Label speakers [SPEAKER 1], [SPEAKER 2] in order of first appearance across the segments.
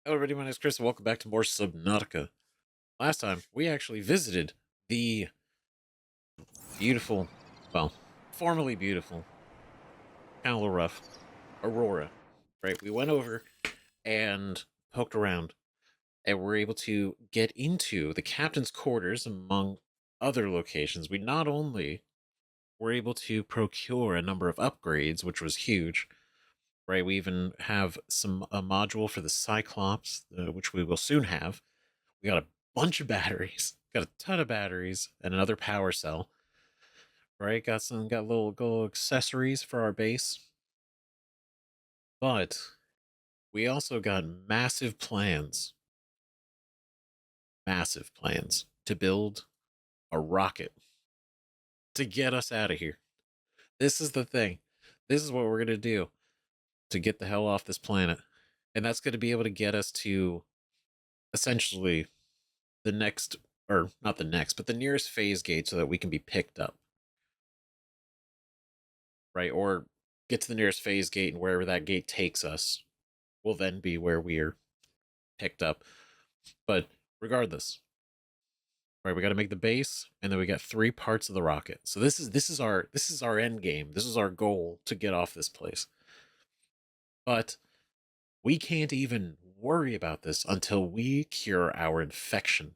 [SPEAKER 1] Hello, everybody. My name is Chris, and welcome back to more Subnautica. Last time, we actually visited the beautiful, well, formerly beautiful, kind of a little rough, Aurora. Right? We went over and poked around, and were able to get into the captain's quarters, among other locations. We not only were able to procure a number of upgrades, which was huge. Right? We even have a module for the Cyclops, which we will soon have. We got a bunch of batteries, got a ton of batteries, and another power cell. Right? Got little accessories for our base. But we also got massive plans to build a rocket to get us out of here. This is the thing. This is what we're gonna do to get the hell off this planet. And that's gonna be able to get us to essentially the next, or not the next, but the nearest phase gate so that we can be picked up. Right? Or get to the nearest phase gate, and wherever that gate takes us will then be where we're picked up. But regardless, right, we got to make the base, and then we got 3 parts of the rocket. So this is our end game. This is our goal to get off this place. But we can't even worry about this until we cure our infection,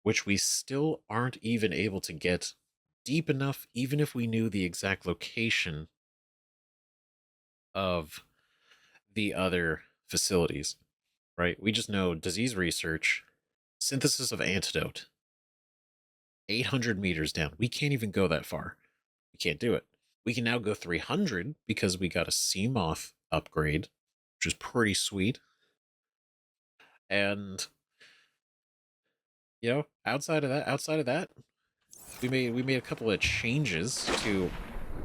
[SPEAKER 1] which we still aren't even able to get deep enough, even if we knew the exact location of the other facilities. Right? We just know disease research, synthesis of antidote, 800 meters down. We can't even go that far. We can't do it. We can now go 300 because we got a Seamoth upgrade, which is pretty sweet. And outside of that, we made a couple of changes to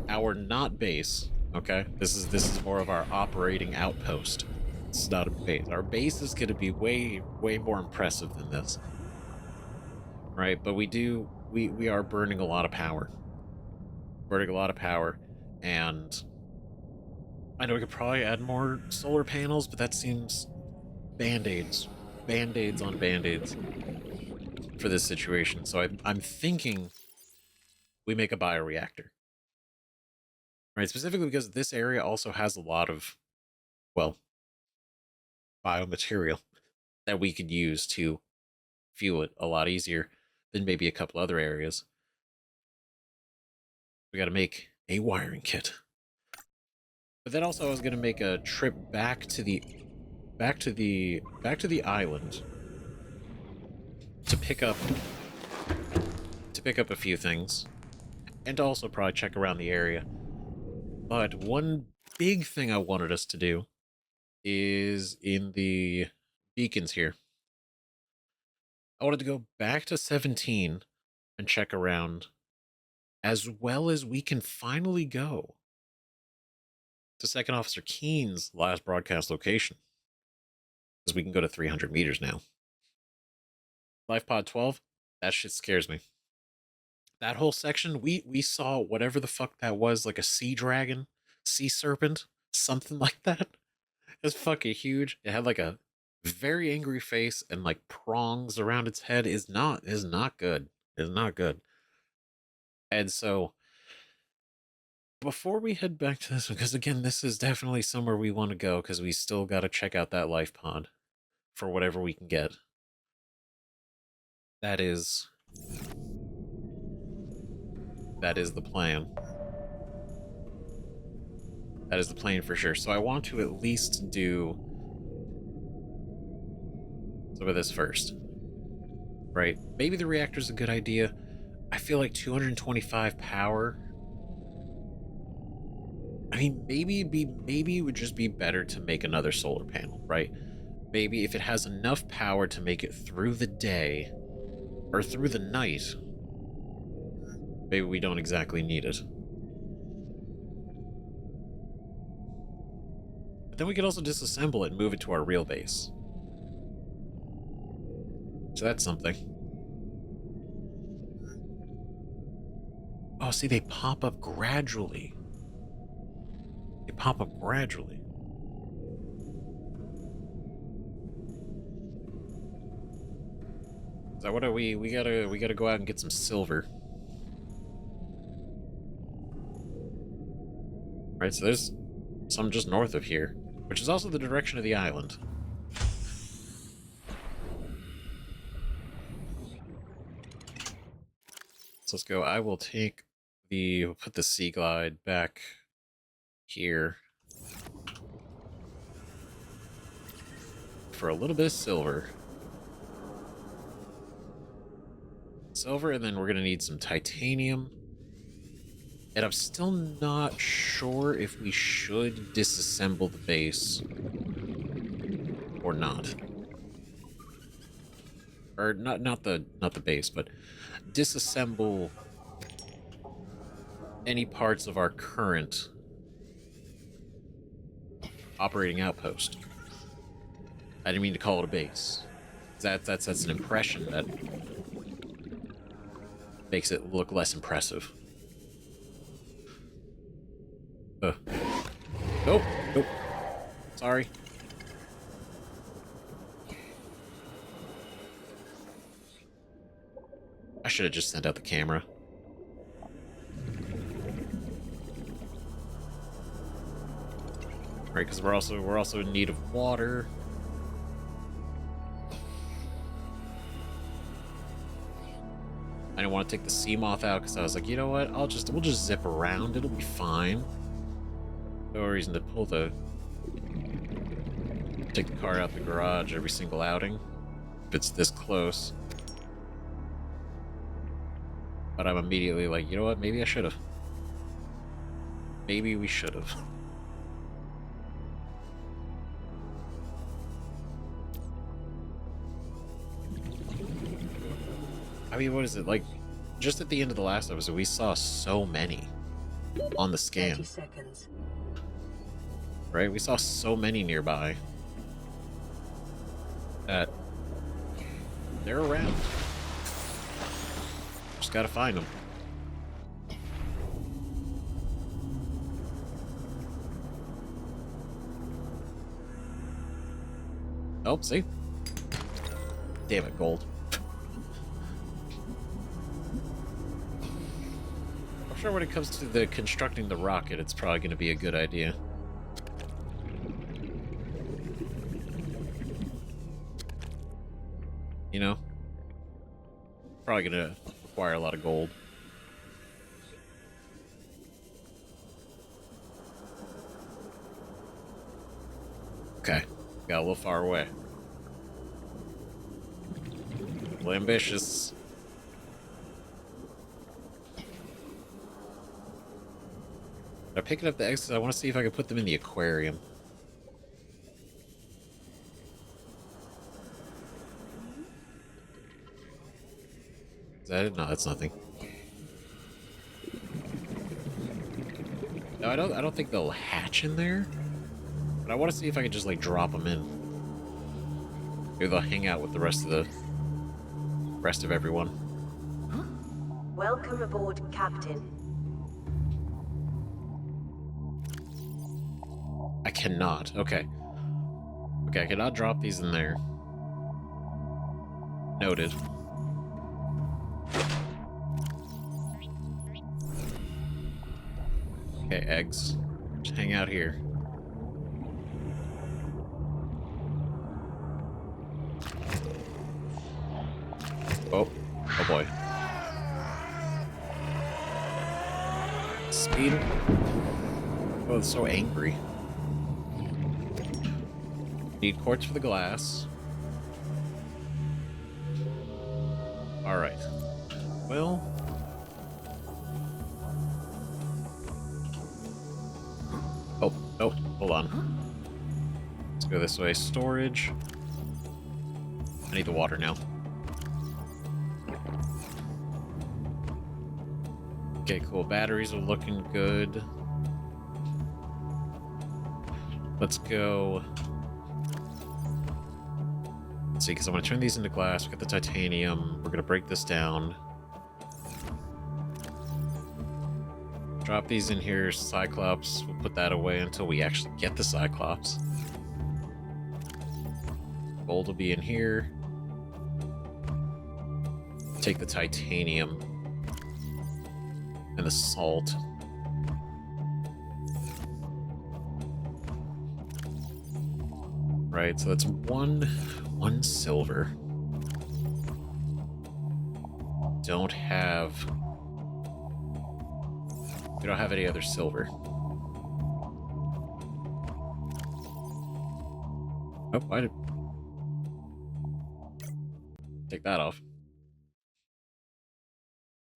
[SPEAKER 1] our not base. Okay, this is more of our operating outpost. This is not a base. Our base is going to be way more impressive than this, right? But we are burning a lot of power, and I know we could probably add more solar panels, but that seems band-aids, band-aids on band-aids for this situation. So I'm thinking we make a bioreactor, right? Specifically because this area also has a lot of, well, biomaterial that we could use to fuel it a lot easier than maybe a couple other areas. We got to make a wiring kit. But then also I was going to make a trip back to the island to pick up a few things, and to also probably check around the area. But one big thing I wanted us to do is in the beacons here. I wanted to go back to 17 and check around, as well as we can finally go to Second Officer Keen's last broadcast location, because we can go to 300 meters now. Life Pod 12, that shit scares me. That whole section, we saw whatever the fuck that was, like a sea dragon, sea serpent, something like that. It's fucking huge. It had like a very angry face and like prongs around its head. Is not good. Is not good. And so before we head back to this one, because again, this is definitely somewhere we want to go, because we still got to check out that life pod for whatever we can get. That is the plan. That is the plan for sure. So I want to at least do some of this first. Right? Maybe the reactor's a good idea. I feel like 225 power. I mean, maybe it would just be better to make another solar panel, right? Maybe if it has enough power to make it through the day or through the night, maybe we don't exactly need it. But then we could also disassemble it and move it to our real base. So that's something. Oh, see, they pop up gradually. They pop up gradually. So what do we gotta go out and get some silver. Right, so there's some just north of here, which is also the direction of the island. So let's go. I will take we'll put the Sea Glide back here for a little bit of silver. Silver, and then we're gonna need some titanium. And I'm still not sure if we should disassemble the base or not. Or not the base, but disassemble any parts of our current operating outpost. I didn't mean to call it a base. That's an impression that makes it look less impressive. Nope. Sorry. I should have just sent out the camera. Right, because we're also in need of water. I didn't want to take the sea moth out because I was like, you know what? We'll just zip around. It'll be fine. No reason to take the car out the garage every single outing if it's this close. But I'm immediately like, you know what? Maybe I should have. Maybe we should have. I mean, what is it? Like, just at the end of the last episode, we saw so many on the scan.
[SPEAKER 2] 30 seconds.
[SPEAKER 1] Right? We saw so many nearby that they're around. Just gotta find them. Oh, see? Damn it, gold. I'm sure when it comes to the constructing the rocket, it's probably going to be a good idea. You know? Probably going to require a lot of gold. Okay. Got a little far away. A little ambitious. I'm picking up the eggs because I want to see if I can put them in the aquarium. Is that it? No, that's nothing. No, I don't think they'll hatch in there. But I want to see if I can just like drop them in. Maybe they'll hang out with the rest of everyone.
[SPEAKER 2] Welcome aboard, Captain.
[SPEAKER 1] I cannot. Okay. Okay, I cannot drop these in there. Noted. Okay, eggs. Just hang out here. Oh. Oh boy. Speed. Oh, it's so angry. Need quartz for the glass. Alright. Well... Oh, oh, hold on. Let's go this way. Storage. I need the water now. Okay, cool. Batteries are looking good. Let's go... Let's see, because I want to turn these into glass. We got the titanium. We're going to break this down. Drop these in here. Cyclops. We'll put that away until we actually get the Cyclops. Gold will be in here. take the titanium and the salt. Right, so that's one silver. We don't have any other silver. Oh, I did take that off.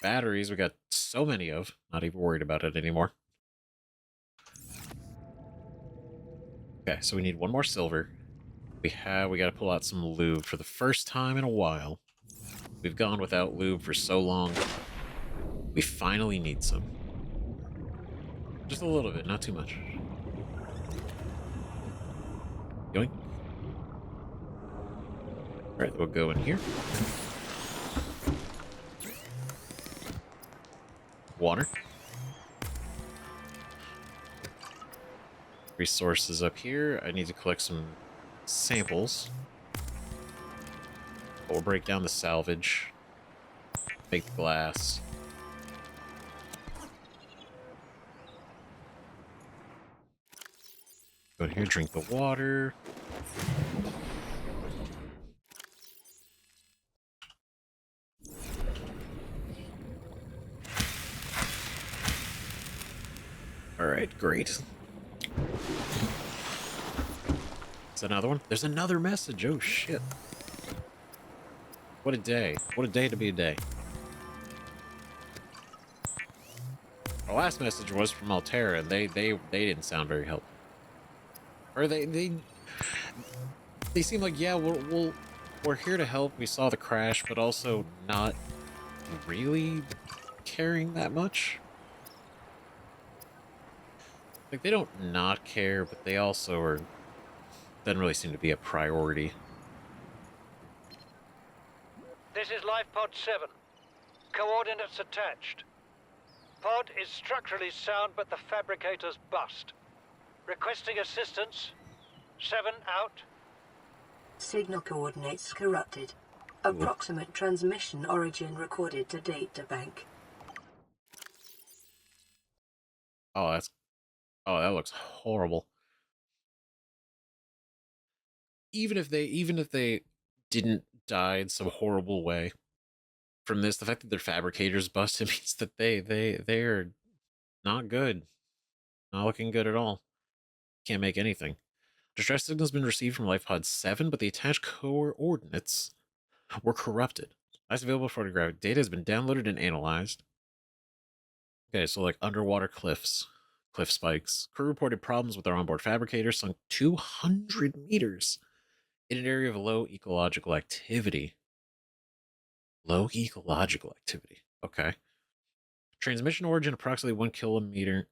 [SPEAKER 1] Batteries, we got so many of. Not even worried about it anymore. Okay, so we need one more silver. We got to pull out some lube for the first time in a while. We've gone without lube for so long. We finally need some. Just a little bit, not too much. Going. All right, we'll go in here. Water. Resources up here. I need to collect some samples. We'll break down the salvage. Make the glass. Go in here, drink the water. Alright, great. Is that another one? There's another message. Oh, shit. What a day. What a day to be a day. Our last message was from Altera, and they didn't sound very helpful. Or they seem like, yeah, we're here to help. We saw the crash, but also not really caring that much. Like, they don't not care, but they also doesn't really seem to be a priority.
[SPEAKER 3] This is Life Pod 7. Coordinates attached. Pod is structurally sound, but the fabricator's bust. Requesting assistance. 7 out.
[SPEAKER 2] Signal coordinates corrupted. Approximate transmission origin recorded to databank.
[SPEAKER 1] Oh, that looks horrible. Even if they didn't die in some horrible way from this, the fact that their fabricators busted means that they're not good. Not looking good at all. Can't make anything. Distress signal has been received from LifePod 7, but the attached coordinates were corrupted. Last available photographic data has been downloaded and analyzed. Okay, so like underwater cliff spikes. Crew reported problems with their onboard fabricator, sunk 200 meters in an area of low ecological activity. Low ecological activity. Okay. Transmission origin approximately 1 kilometer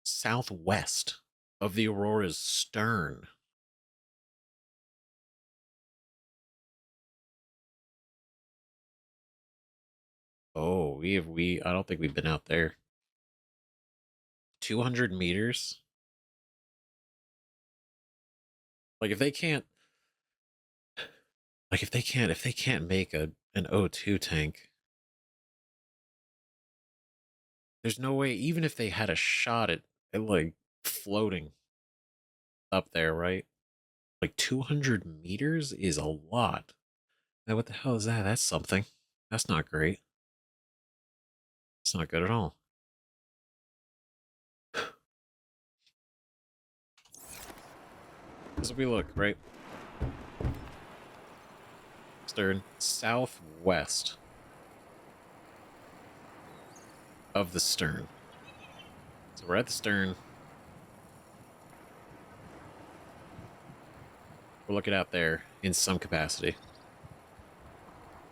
[SPEAKER 1] southwest of the Aurora's stern. Oh, I don't think we've been out there. 200 meters? Like if they can't make an O2 tank, there's no way, even if they had a shot at like floating up there, right? Like 200 meters is a lot. Now, what the hell is that? That's something. That's not great. It's not good at all. As we look, right? Stern, southwest of the stern. So we're at the stern. We're looking out there in some capacity.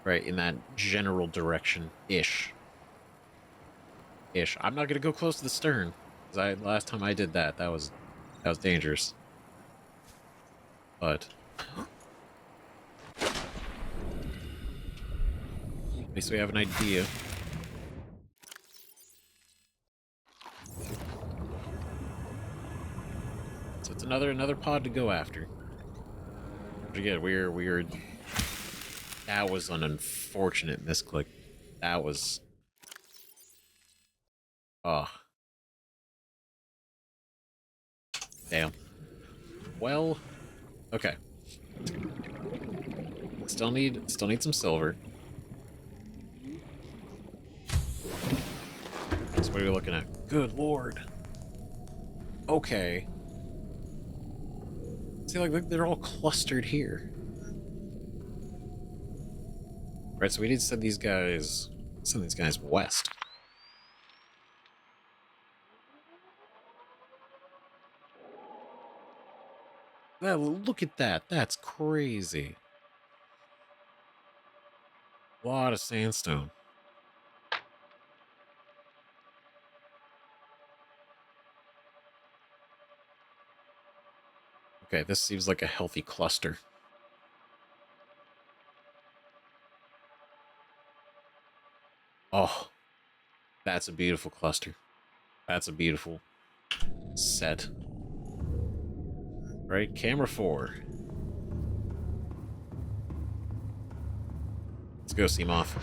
[SPEAKER 1] Right, in that general direction-ish. I'm not gonna go close to the stern. Because last time I did that was dangerous. But at least we have an idea. So it's another pod to go after. Don't forget, we're That was an unfortunate misclick. That was... Oh. Damn. Well, okay. Still need some silver. So what are we looking at? Good lord. Okay. See, like, they're all clustered here. Right, so we need to send these guys west. Well, look at that. That's crazy. A lot of sandstone. Okay, this seems like a healthy cluster. Oh, that's a beautiful cluster. That's a beautiful set. Right, camera 4. Let's go, Seamoth.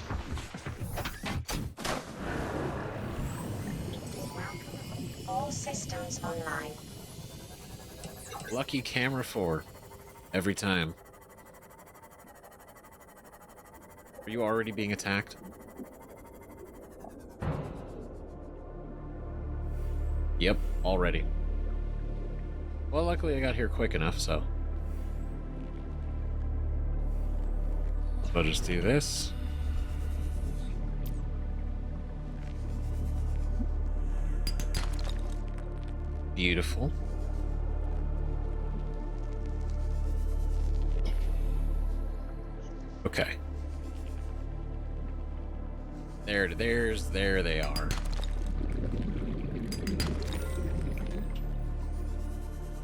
[SPEAKER 4] All systems online.
[SPEAKER 1] Lucky camera 4. Every time. Are you already being attacked? Yep, already. Well, luckily I got here quick enough, so... I'll just do this. Beautiful. Okay. There they are.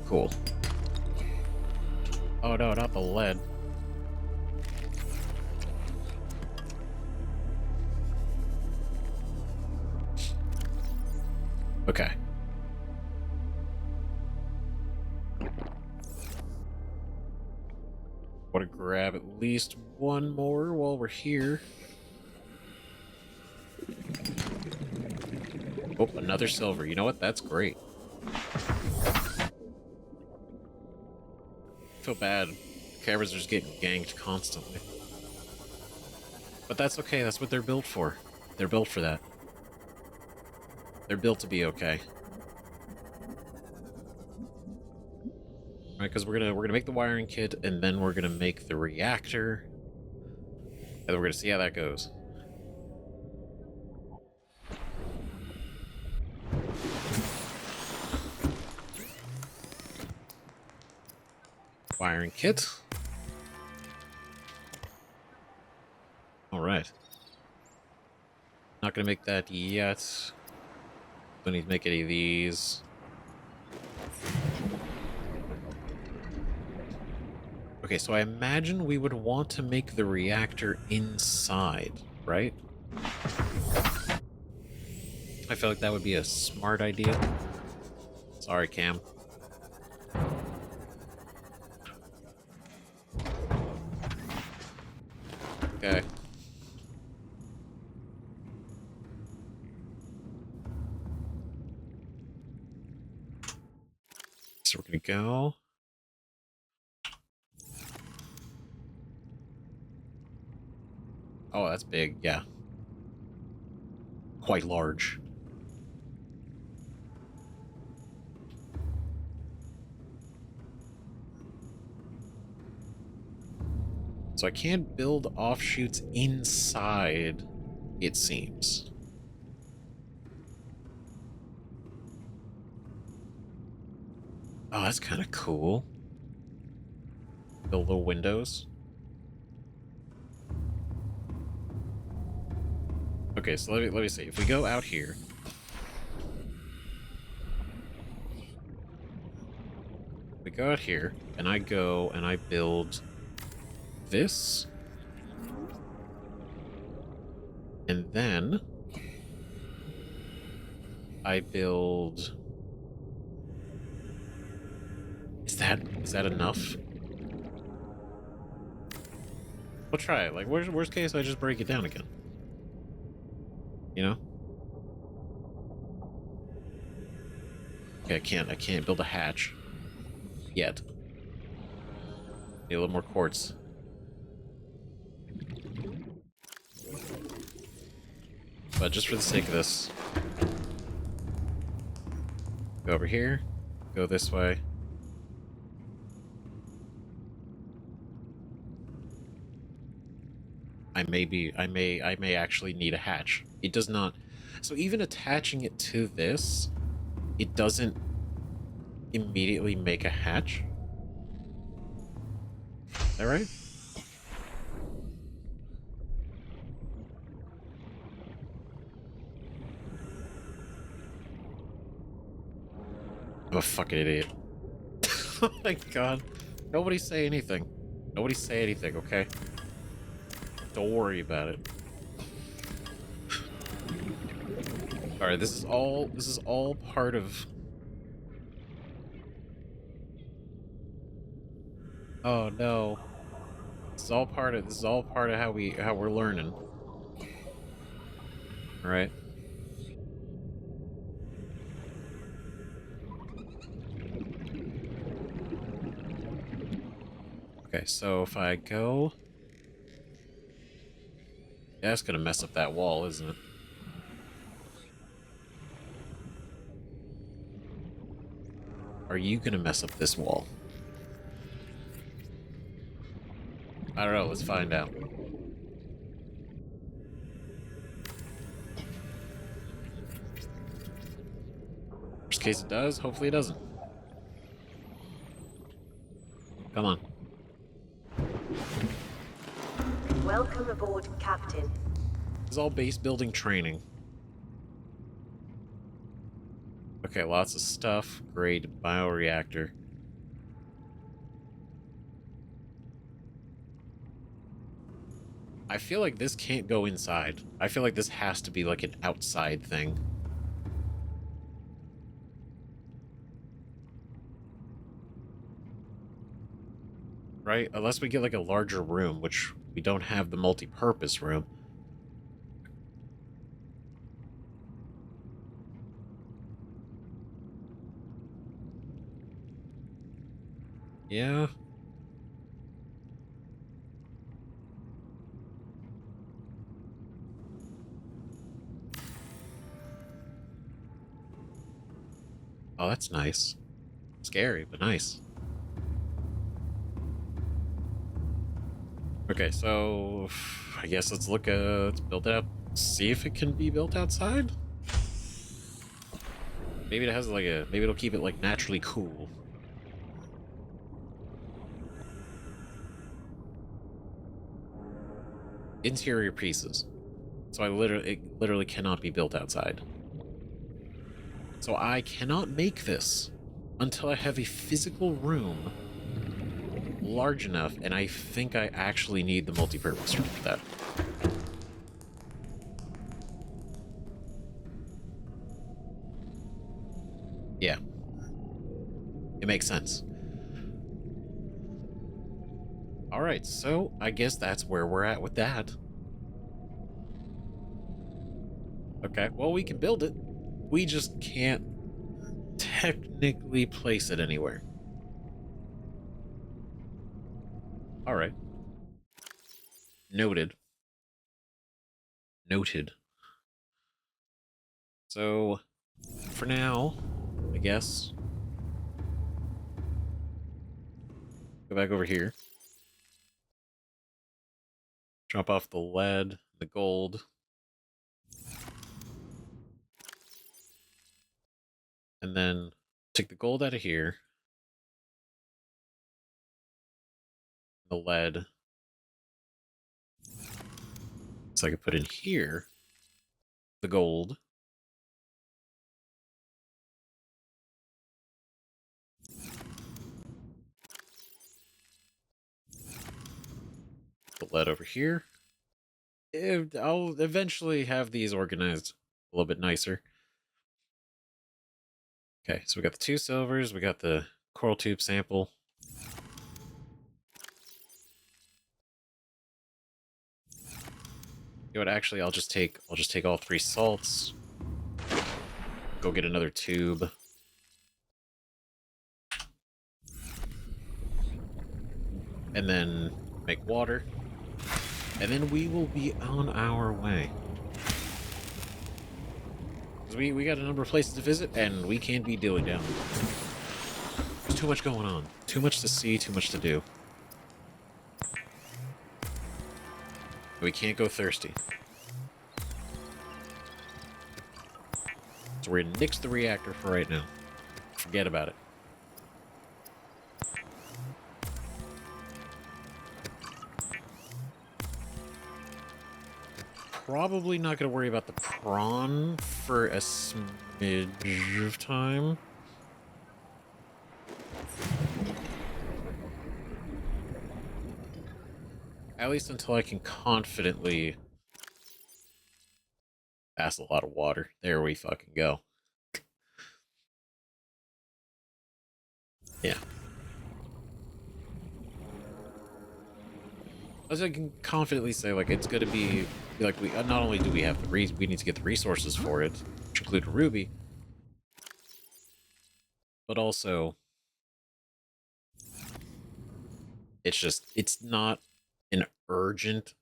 [SPEAKER 1] Cool. Oh no, not the lead. Okay. Want to grab at least one more while we're here. Oh, another silver. You know what? That's great. Feel bad. Cameras are just getting ganked constantly. But that's okay. That's what they're built for. They're built for that. They're built to be okay. Right, because we're gonna make the wiring kit, and then we're gonna make the reactor, and then we're gonna see how that goes. Wiring kit. All right. Not gonna make that yet. Don't need to make any of these. Okay, so I imagine we would want to make the reactor inside, right? I feel like that would be a smart idea. Sorry, Cam. Okay. So we're gonna go. Oh, that's big, yeah. Quite large. So I can't build offshoots inside, it seems. Oh, that's kind of cool. Build little windows. Okay, so let me see. If we go out here, we go out here, and I go and I build this, and then I build. Is that enough? We'll try it. Like, worst case, I just break it down again. You know? Okay, I can't build a hatch. Yet. Need a little more quartz. But just for the sake of this, go over here, go this way. I may actually need a hatch. It does not. So even attaching it to this, it doesn't immediately make a hatch. Is that right? I'm a fucking idiot. Oh my god. Nobody say anything. Nobody say anything, okay? Don't worry about it. Alright, this is all part of... Oh no. This is all part of how we're learning. Alright. Okay, so if I go... Yeah, that's gonna mess up that wall, isn't it? Are you gonna mess up this wall? I don't know, let's find out. Worst case it does, hopefully it doesn't. Come on.
[SPEAKER 4] Welcome aboard, Captain.
[SPEAKER 1] This is all base building training. Okay, lots of stuff. Great bioreactor. I feel like this can't go inside. I feel like this has to be like an outside thing. Right? Unless we get like a larger room, which we don't have the multi-purpose room. Yeah. Oh, that's nice. Scary, but nice. Okay, so I guess let's let's build it up, see if it can be built outside. Maybe it has like maybe it'll keep it like naturally cool. Interior pieces. So it literally cannot be built outside. So I cannot make this until I have a physical room large enough, and I think I actually need the multi-purpose room for that. Yeah. It makes sense. Alright, so I guess that's where we're at with that. Okay, well, we can build it. We just can't technically place it anywhere. Alright. Noted. Noted. So, for now, I guess, go back over here. Drop off the lead, the gold. And then take the gold out of here. The lead. So I can put in here the gold. The lead over here. I'll eventually have these organized a little bit nicer. Okay, so we got the 2 silvers, we got the coral tube sample. You know what? Actually, I'll just take all 3 salts. Go get another tube. And then make water. And then we will be on our way. Because we got a number of places to visit, and we can't be dilly down. There's too much going on. Too much to see, too much to do. We can't go thirsty. So we're gonna nix the reactor for right now. Forget about it. Probably not gonna worry about the prawn for a smidge of time. At least until I can confidently pass a lot of water. There we fucking go. Yeah. As I can confidently say, like, it's gonna be like we not only do we have the we need to get the resources for it, which include ruby, but also it's not an urgent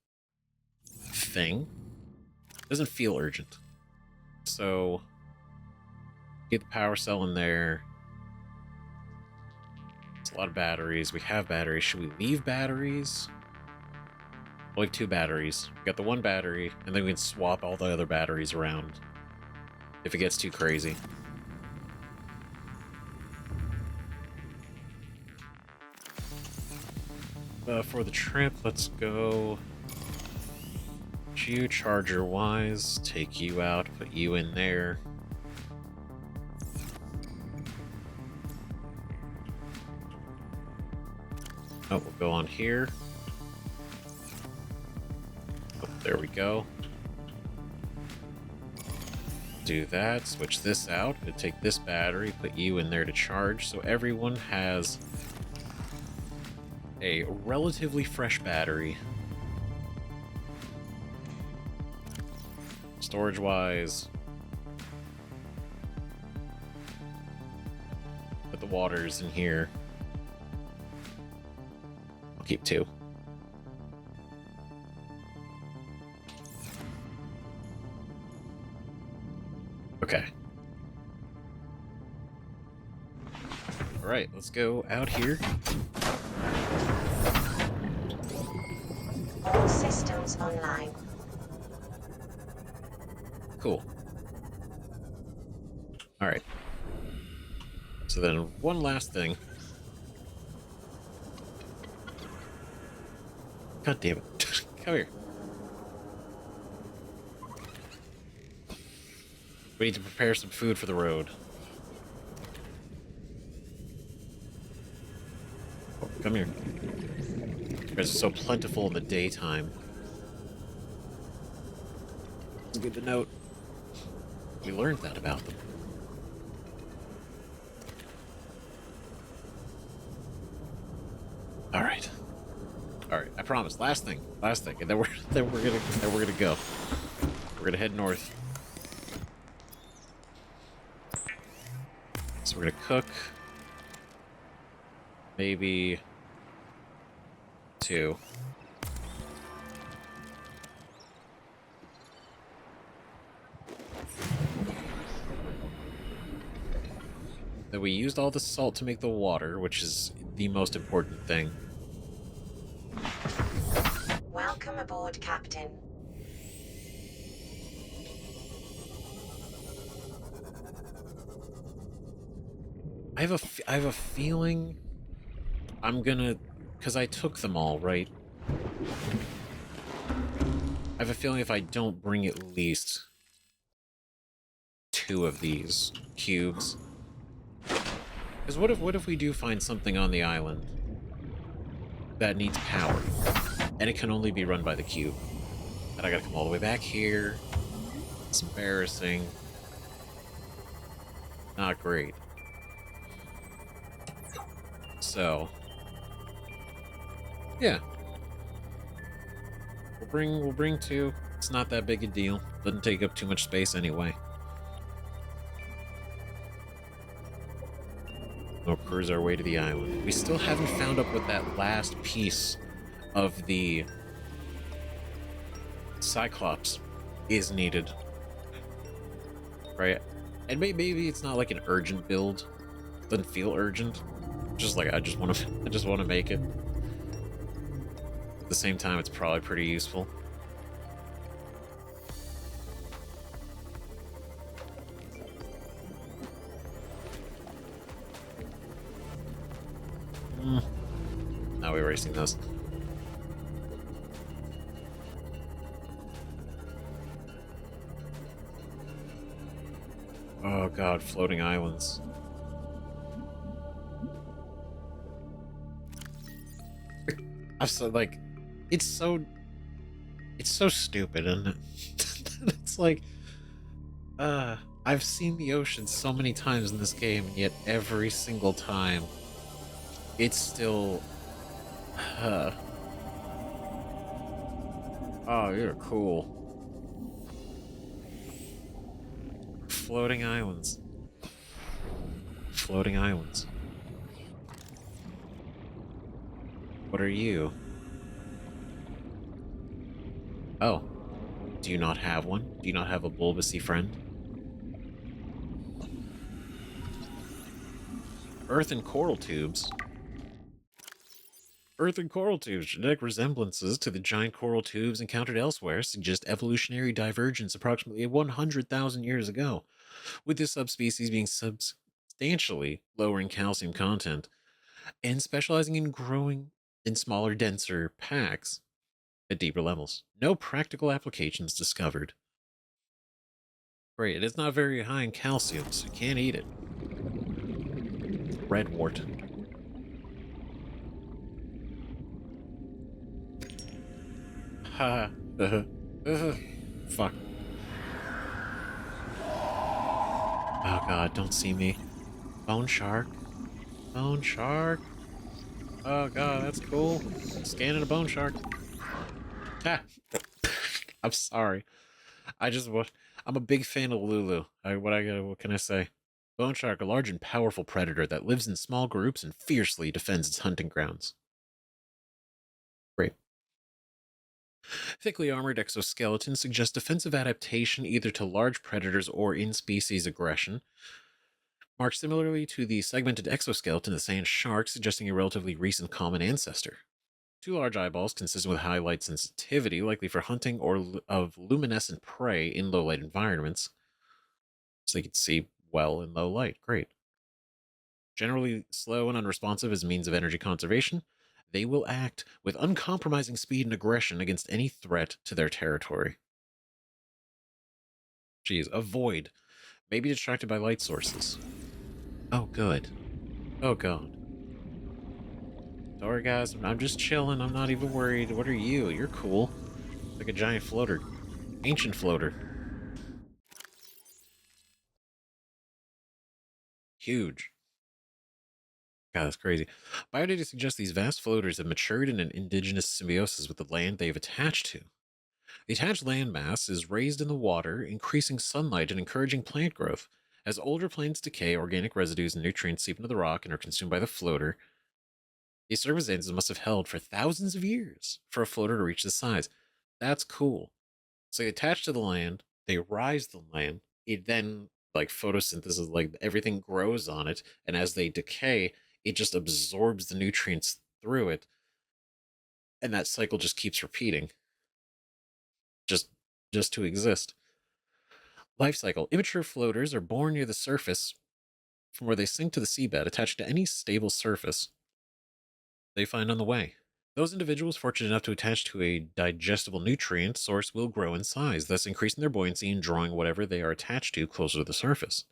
[SPEAKER 1] thing. It doesn't feel urgent. So get the power cell in there. It's a lot of batteries. We have batteries. Should we leave batteries? We have 2 batteries. We got the 1 battery, and then we can swap all the other batteries around if it gets too crazy. For the trip, let's go you charger wise, take you out, put you in there. Oh, we'll go on here. Oh, there we go. Do that, switch this out, take this battery, put you in there to charge, so everyone has a relatively fresh battery. Storage-wise, put the waters in here. I'll keep 2. Okay. All right, let's go out here.
[SPEAKER 4] All systems online.
[SPEAKER 1] Cool. All right. So then one last thing. God damn it. Come here. We need to prepare some food for the road. Oh, come here. It's so plentiful in the daytime. It's good to note. We learned that about them. All right. All right. I promise. Last thing, and then we're gonna go. We're gonna head north. So we're gonna cook. Maybe 2. Then we used all the salt to make the water, which is the most important thing.
[SPEAKER 4] Welcome aboard, Captain.
[SPEAKER 1] I have a feeling I'm gonna, because I took them all, right? I have a feeling if I don't bring at least 2 of these cubes. Because what if we do find something on the island that needs power, and it can only be run by the cube? And I gotta come all the way back here. It's embarrassing. Not great. So, yeah. We'll bring two. It's not that big a deal. Doesn't take up too much space anyway. We'll cruise our way to the island. We still haven't found up what that last piece of the Cyclops is needed. Right? And maybe it's not like an urgent build. Doesn't feel urgent. Just like I just want to make it. At the same time, it's probably pretty useful. Now we're racing those. Oh god, floating islands. I'm so like, it's so stupid, and it's like, I've seen the ocean so many times in this game, and yet every single time, it's still, oh, you're cool. Floating islands. Floating islands. What are you? Oh. Do you not have one? Do you not have a bulbousy friend? Earth and coral tubes. Earth and coral tubes. Genetic resemblances to the giant coral tubes encountered elsewhere suggest evolutionary divergence approximately 100,000 years ago, with this subspecies being substantially lower in calcium content and specializing in growing in smaller, denser packs at deeper levels. No practical applications discovered. Great, it is not very high in calcium, so you can't eat it. Redwort. Ha. Fuck. Oh god, don't see me. Bone shark. Bone shark. Oh god, that's cool. Scanning a bone shark. Ah. I'm sorry. I'm a big fan of Lulu. What can I say? Bone shark, a large and powerful predator that lives in small groups and fiercely defends its hunting grounds. Great. Thickly armored exoskeletons suggest defensive adaptation either to large predators or in-species aggression, marked similarly to the segmented exoskeleton of the sand shark, suggesting a relatively recent common ancestor. Two large eyeballs consistent with high light sensitivity, likely for hunting or of luminescent prey in low light environments, so they can see well in low light. Great. Generally slow and unresponsive as a means of energy conservation, they will act with uncompromising speed and aggression against any threat to their territory. Geez, avoid. May be distracted by light sources. Oh, good. Oh, God. Sorry, guys. I'm just chilling. I'm not even worried. What are you? You're cool. Like a giant floater. Ancient floater. Huge. God, that's crazy. Biodata suggests these vast floaters have matured in an indigenous symbiosis with the land they've attached to. The attached landmass is raised in the water, increasing sunlight and encouraging plant growth. As older plants decay, organic residues and nutrients seep into the rock and are consumed by the floater. These circumstances must have held for thousands of years for a floater to reach this size. That's cool. So they attach to the land, they rise the land, it then, like photosynthesis, like everything grows on it, and as they decay, it just absorbs the nutrients through it, and that cycle just keeps repeating. Just to exist. Life cycle. Immature floaters are born near the surface, from where they sink to the seabed, attached to any stable surface they find on the way. Those individuals fortunate enough to attach to a digestible nutrient source will grow in size, thus increasing their buoyancy and drawing whatever they are attached to closer to the surface.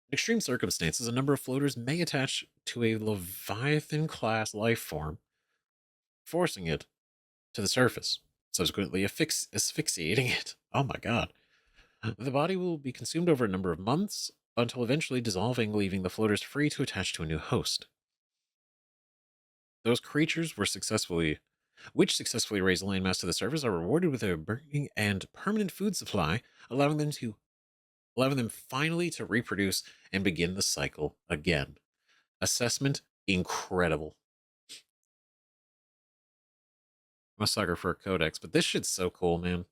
[SPEAKER 1] In extreme circumstances, a number of floaters may attach to a Leviathan-class life form, forcing it to the surface, subsequently asphyxiating it. Oh my god. The body will be consumed over a number of months, until eventually dissolving, leaving the floaters free to attach to a new host. Those creatures were successfully which successfully raise the landmass to the surface, are rewarded with a burning and permanent food supply, allowing them finally to reproduce and begin the cycle again. Assessment incredible. I'm a sucker for a codex, but this shit's so cool, man.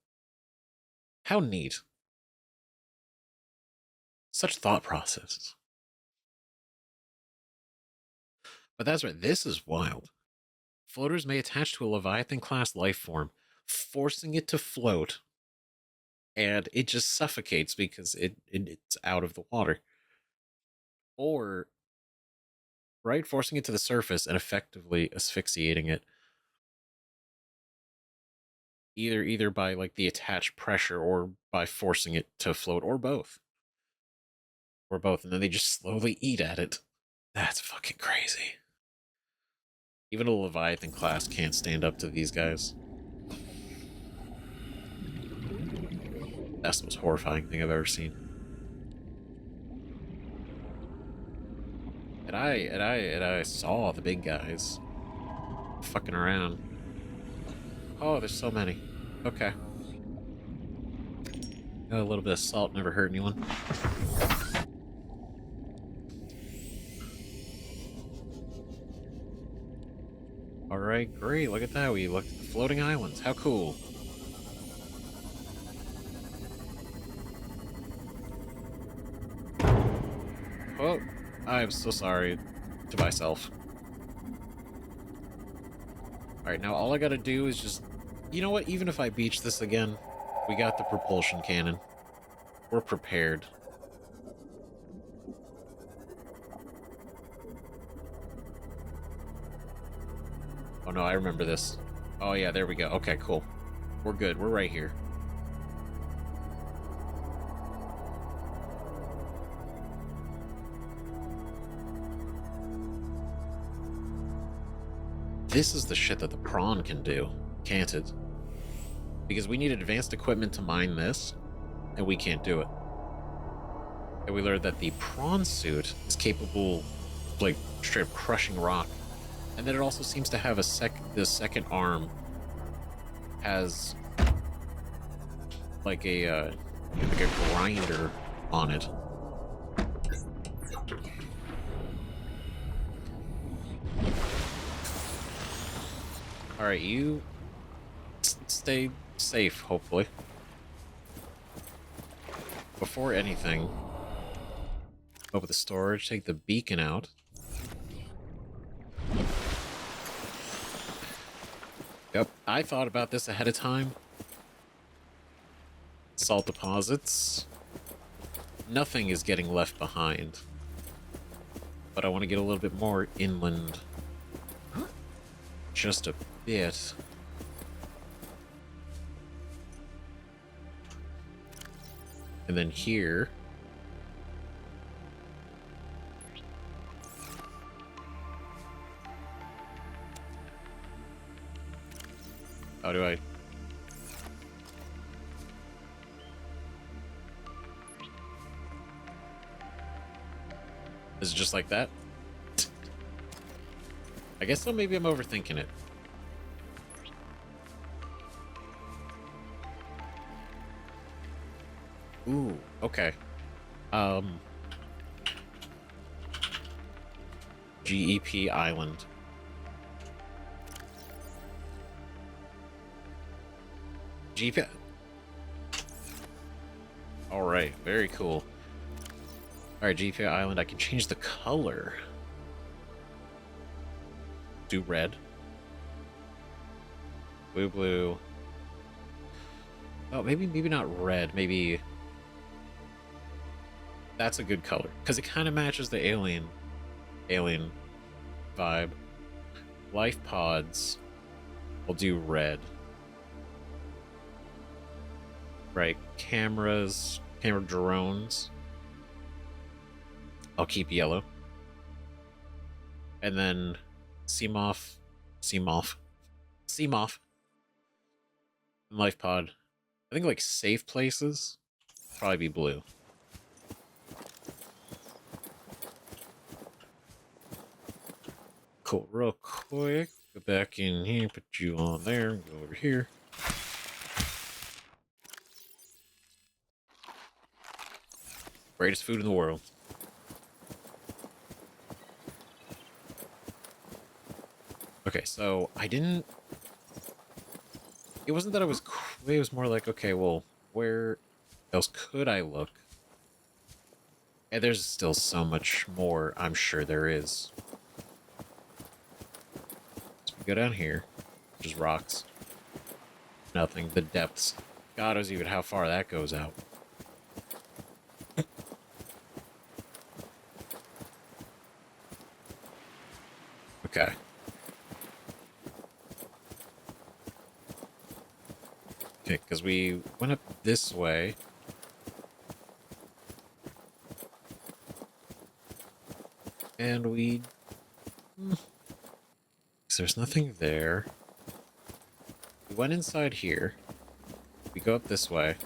[SPEAKER 1] How neat. Such thought processes. But that's right, this is wild. Floaters may attach to a Leviathan-class life form, forcing it to float, and it just suffocates because it's out of the water. Or, right, forcing it to the surface and effectively asphyxiating it. Either by like the attached pressure or by forcing it to float, or both. Or both, and then they just slowly eat at it. That's fucking crazy. Even a Leviathan class can't stand up to these guys. That's the most horrifying thing I've ever seen. And I saw the big guys fucking around. Oh, there's so many. Okay. A little bit of salt never hurt anyone. Alright, great. Look at that. We looked at the floating islands. How cool. Oh, I'm so sorry to myself. Alright, now all I gotta do is just... You know what? Even if I beach this again, we got the propulsion cannon. We're prepared. Oh no, I remember this. Oh yeah, there we go. Okay, cool. We're good. We're right here. This is the shit that the prawn can do, can't it? Because we need advanced equipment to mine this, and we can't do it. And we learned that the prawn suit is capable of, like, straight up crushing rock. And then it also seems to have the second arm has like a grinder on it. All right, you stay safe, hopefully. Before anything, open the storage, take the beacon out. Yep, I thought about this ahead of time. Salt deposits. Nothing is getting left behind. But I want to get a little bit more inland. Just a bit. And then here... How do I... Is it just like that? I guess so, maybe I'm overthinking it. Ooh, okay. QEP Island. GP. Alright, very cool. Alright, GP Island, I can change the color. Do red. Blue. Oh, maybe not red, maybe... That's a good color, because it kind of matches the alien vibe. Life pods, I'll do red. Right, camera drones, I'll keep yellow. And then Seamoth, and life pod. I think like safe places, probably be blue. Cool, real quick. Go back in here, put you on there, go over here. Greatest food in the world. Okay, so I didn't... It wasn't that I was... It was more like, okay, well, where else could I look? And there's still so much more, I'm sure there is. So we go down here, which is rocks. Nothing. The depths. God knows even how far that goes out. Okay. Okay, because we went up this way. And we... There's nothing there. We went inside here. We go up this way.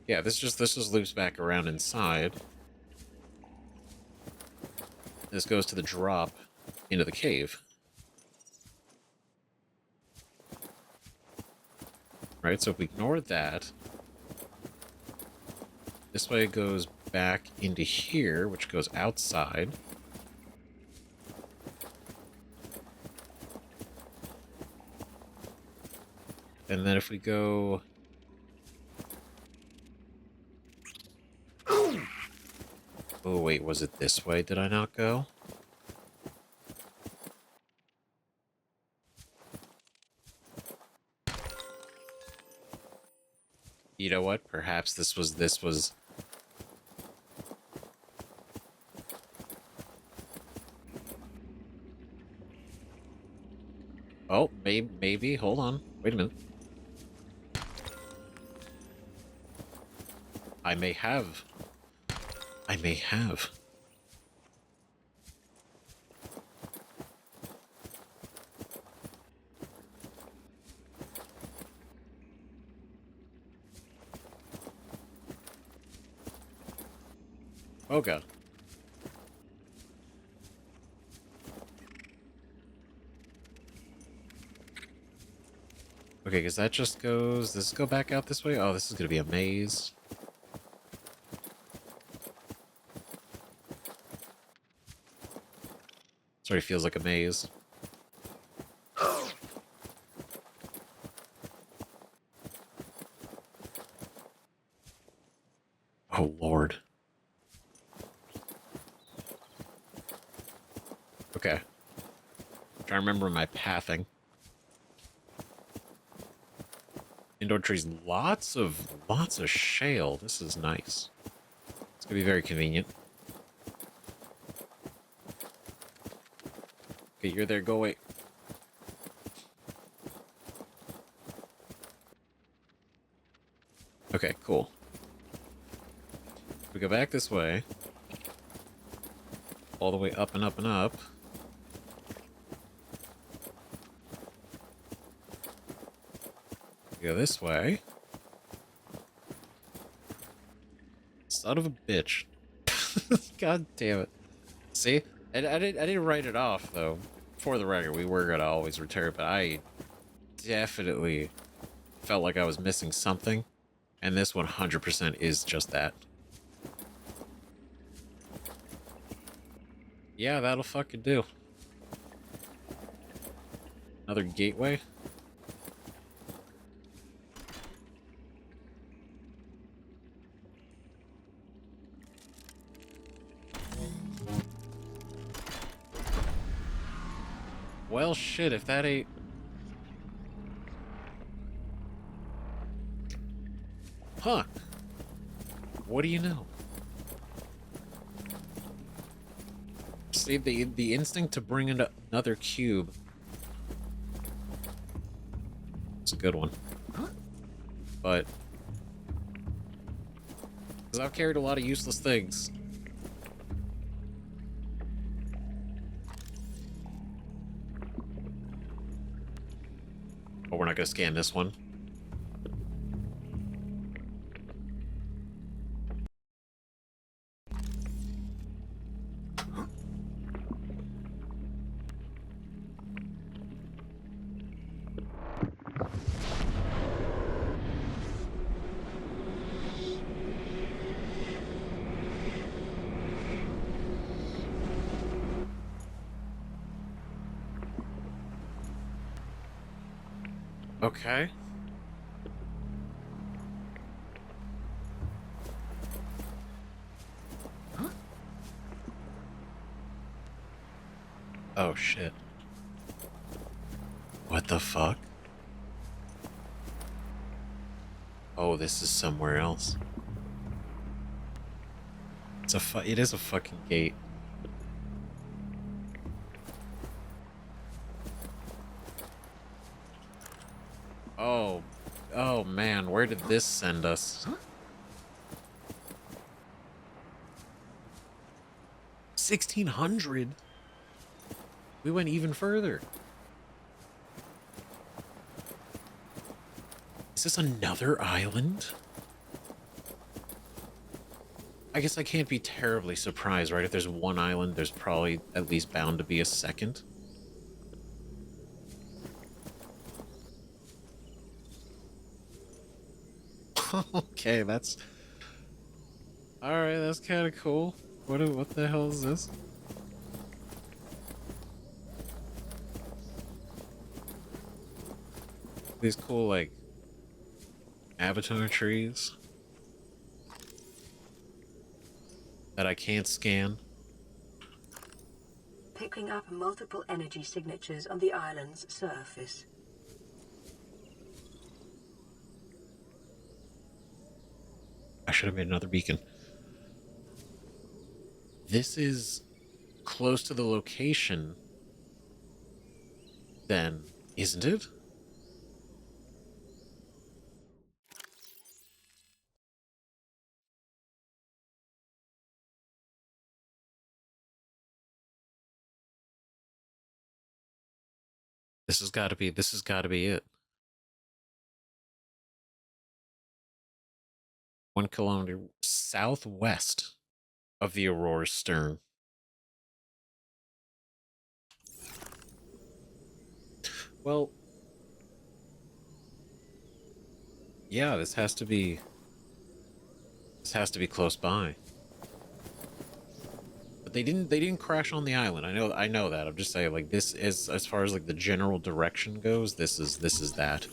[SPEAKER 1] Yeah, this just loops back around inside. This goes to the drop into the cave. Right, so if we ignore that, this way it goes back into here, which goes outside. And then if we go... Oh, wait, was it this way? Did I not go? You know what? Perhaps this was... Oh, maybe. Hold on. Wait a minute. I may have. Oh, God. Okay, because that just goes... Does this go back out this way? Oh, this is going to be a maze. This already feels like a maze. Oh, Lord. Okay. I'm trying to remember my pathing. Indoor trees, lots of shale. This is nice. It's gonna be very convenient. Okay, you're there. Go away. Okay, cool. We go back this way. All the way up and up and up. We go this way. Son of a bitch. God damn it. See? I didn't write it off, though. For the record, we were going to always return, but I definitely felt like I was missing something. And this 100% is just that. Yeah, that'll fucking do. Another gateway? Well, shit, if that ain't... Huh. What do you know? See, the instinct to bring in another cube. It's a good one. But... because I've carried a lot of useless things. Oh, we're not gonna scan this one. Okay. Oh, shit. What the fuck? Oh, this is somewhere else. It is a fucking gate. Oh, oh man, where did this send us? 1600? We went even further. Is this another island? I guess I can't be terribly surprised, right? If there's one island, there's probably at least bound to be a second. Okay, that's... Alright, that's kind of cool. What the hell is this? These cool, like, avatar trees that I can't scan.
[SPEAKER 2] Picking up multiple energy signatures on the island's surface.
[SPEAKER 1] I should have made another beacon. This is close to the location, then, isn't it? This has got to be it. 1 kilometer southwest of the Aurora's stern. Well, yeah, this has to be close by. But they didn't crash on the island. I know that. I'm just saying, like, this is, as far as like the general direction goes, this is that.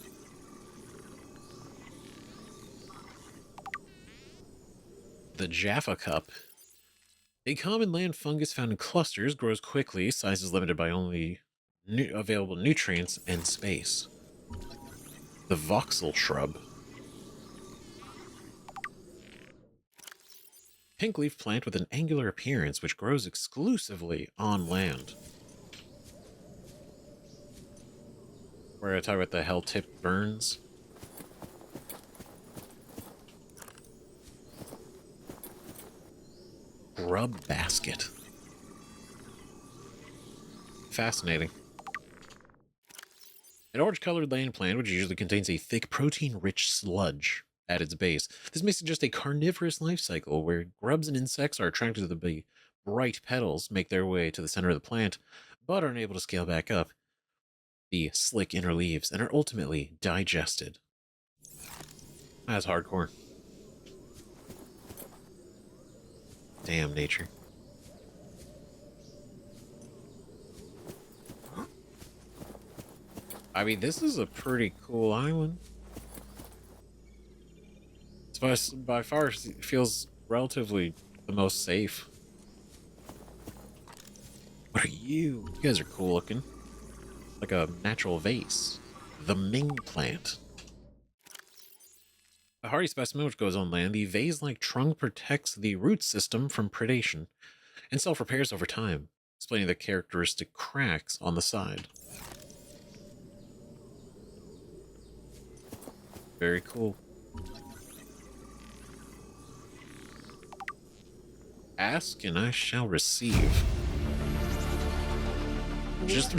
[SPEAKER 1] The Jaffa Cup. A common land fungus found in clusters, grows quickly, size is limited by only available nutrients and space. The voxel shrub. Pink leaf plant with an angular appearance which grows exclusively on land. We're going to talk about the hell-tipped ferns. Grub basket. Fascinating. An orange-colored land plant which usually contains a thick protein-rich sludge at its base. This may suggest a carnivorous life cycle where grubs and insects are attracted to the bright petals, make their way to the center of the plant, but are unable to scale back up the slick inner leaves and are ultimately digested. That's hardcore. Damn nature. I mean, this is a pretty cool island. It's by far feels relatively the most safe. What are you? You guys are cool looking. Like a natural vase. The Ming plant. A hardy specimen which goes on land, the vase-like trunk protects the root system from predation and self-repairs over time, explaining the characteristic cracks on the side. Very cool. Ask and I shall receive. Just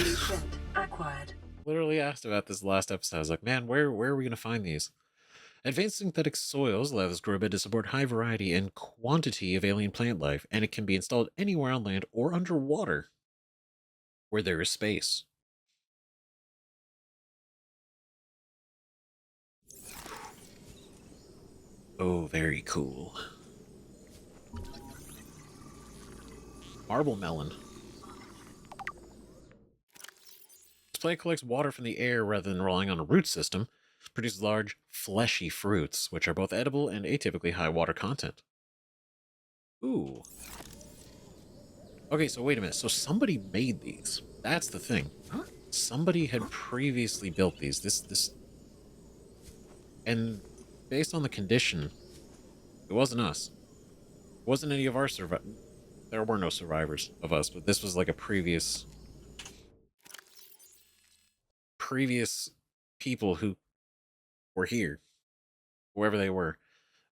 [SPEAKER 2] acquired.
[SPEAKER 1] Literally asked about this last episode. I was like, man, where are we going to find these? Advanced synthetic soils allow this grow bed to support high variety and quantity of alien plant life, and it can be installed anywhere on land or underwater where there is space. Oh, very cool. Marble melon. This plant collects water from the air rather than relying on a root system, produces large, fleshy fruits, which are both edible and atypically high water content. Ooh. Okay, so wait a minute. So somebody made these. That's the thing. Somebody had previously built these. And based on the condition, it wasn't us. It wasn't any of our there were no survivors of us, but this was like a previous people who were here, whoever they were,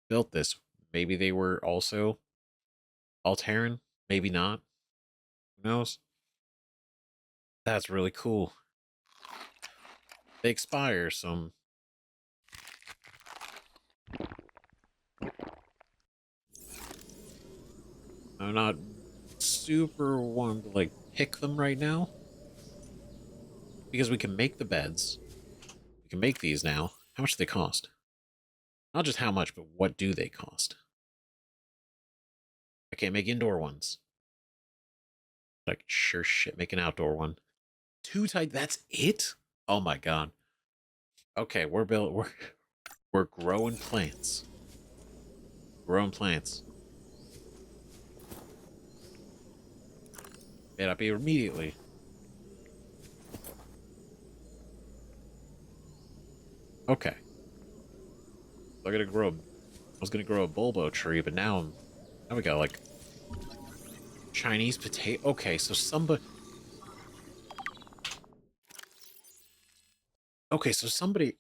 [SPEAKER 1] built this. Maybe they were also Alterran, maybe not. Who knows? That's really cool. They expire, so I'm not super wanting to like pick them right now. Because we can make the beds. We can make these now. How much do they cost? Not just how much, but what do they cost? I can't make indoor ones. But I can sure shit make an outdoor one. 2 tight, that's it? Oh my god. Okay, we're growing plants. Growing plants. Made up here immediately. Okay. So I was gonna grow a bulbo tree, but now we got like Chinese potato. Okay, so somebody. Okay, so somebody.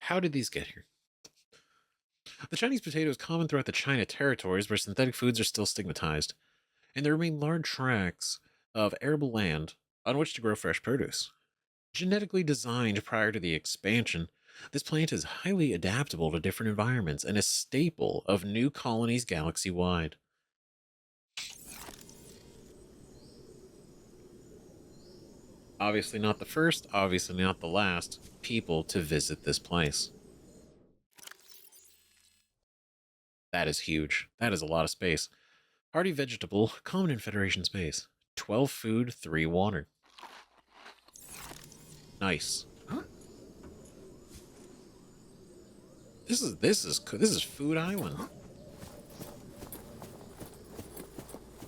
[SPEAKER 1] How did these get here? The Chinese potato is common throughout the China territories where synthetic foods are still stigmatized, and there remain large tracts of arable land on which to grow fresh produce. Genetically designed prior to the expansion, this plant is highly adaptable to different environments and a staple of new colonies galaxy-wide. Obviously not the first, obviously not the last people to visit this place. That is huge. That is a lot of space. Hardy vegetable, common in Federation space. 12 food, 3 water. Nice. This is Food Island.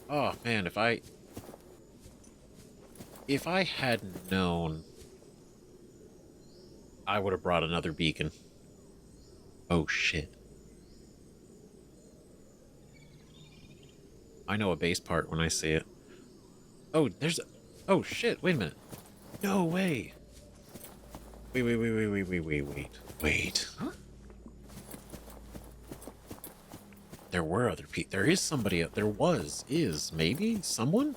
[SPEAKER 1] Oh man, if I had known, I would have brought another beacon. Oh shit. I know a base part when I see it. Oh, oh shit, wait a minute. No way. Wait. Huh? There were other people. There is somebody out there. Maybe someone?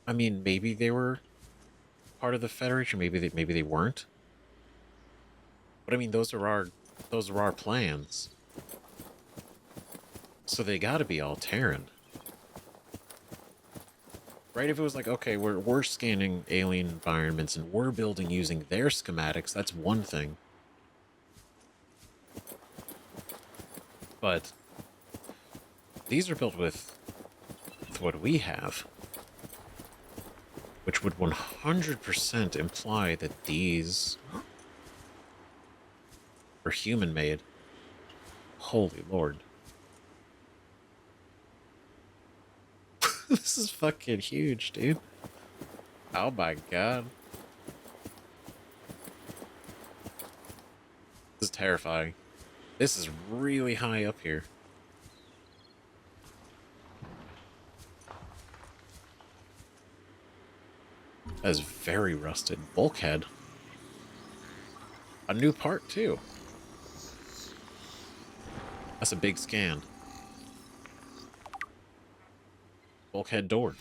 [SPEAKER 1] I mean, maybe they were part of the Federation. Maybe they weren't. But I mean, those are our plans. So they got to be all Terran. Right? If it was like, okay, we're scanning alien environments and we're building using their schematics, that's one thing. But these are built with what we have, which would 100% imply that these are human-made. Holy Lord. This is fucking huge, dude. Oh my god. This is terrifying. This is really high up here. That is very rusted. Bulkhead. A new part, too. That's a big scan. Bulkhead door.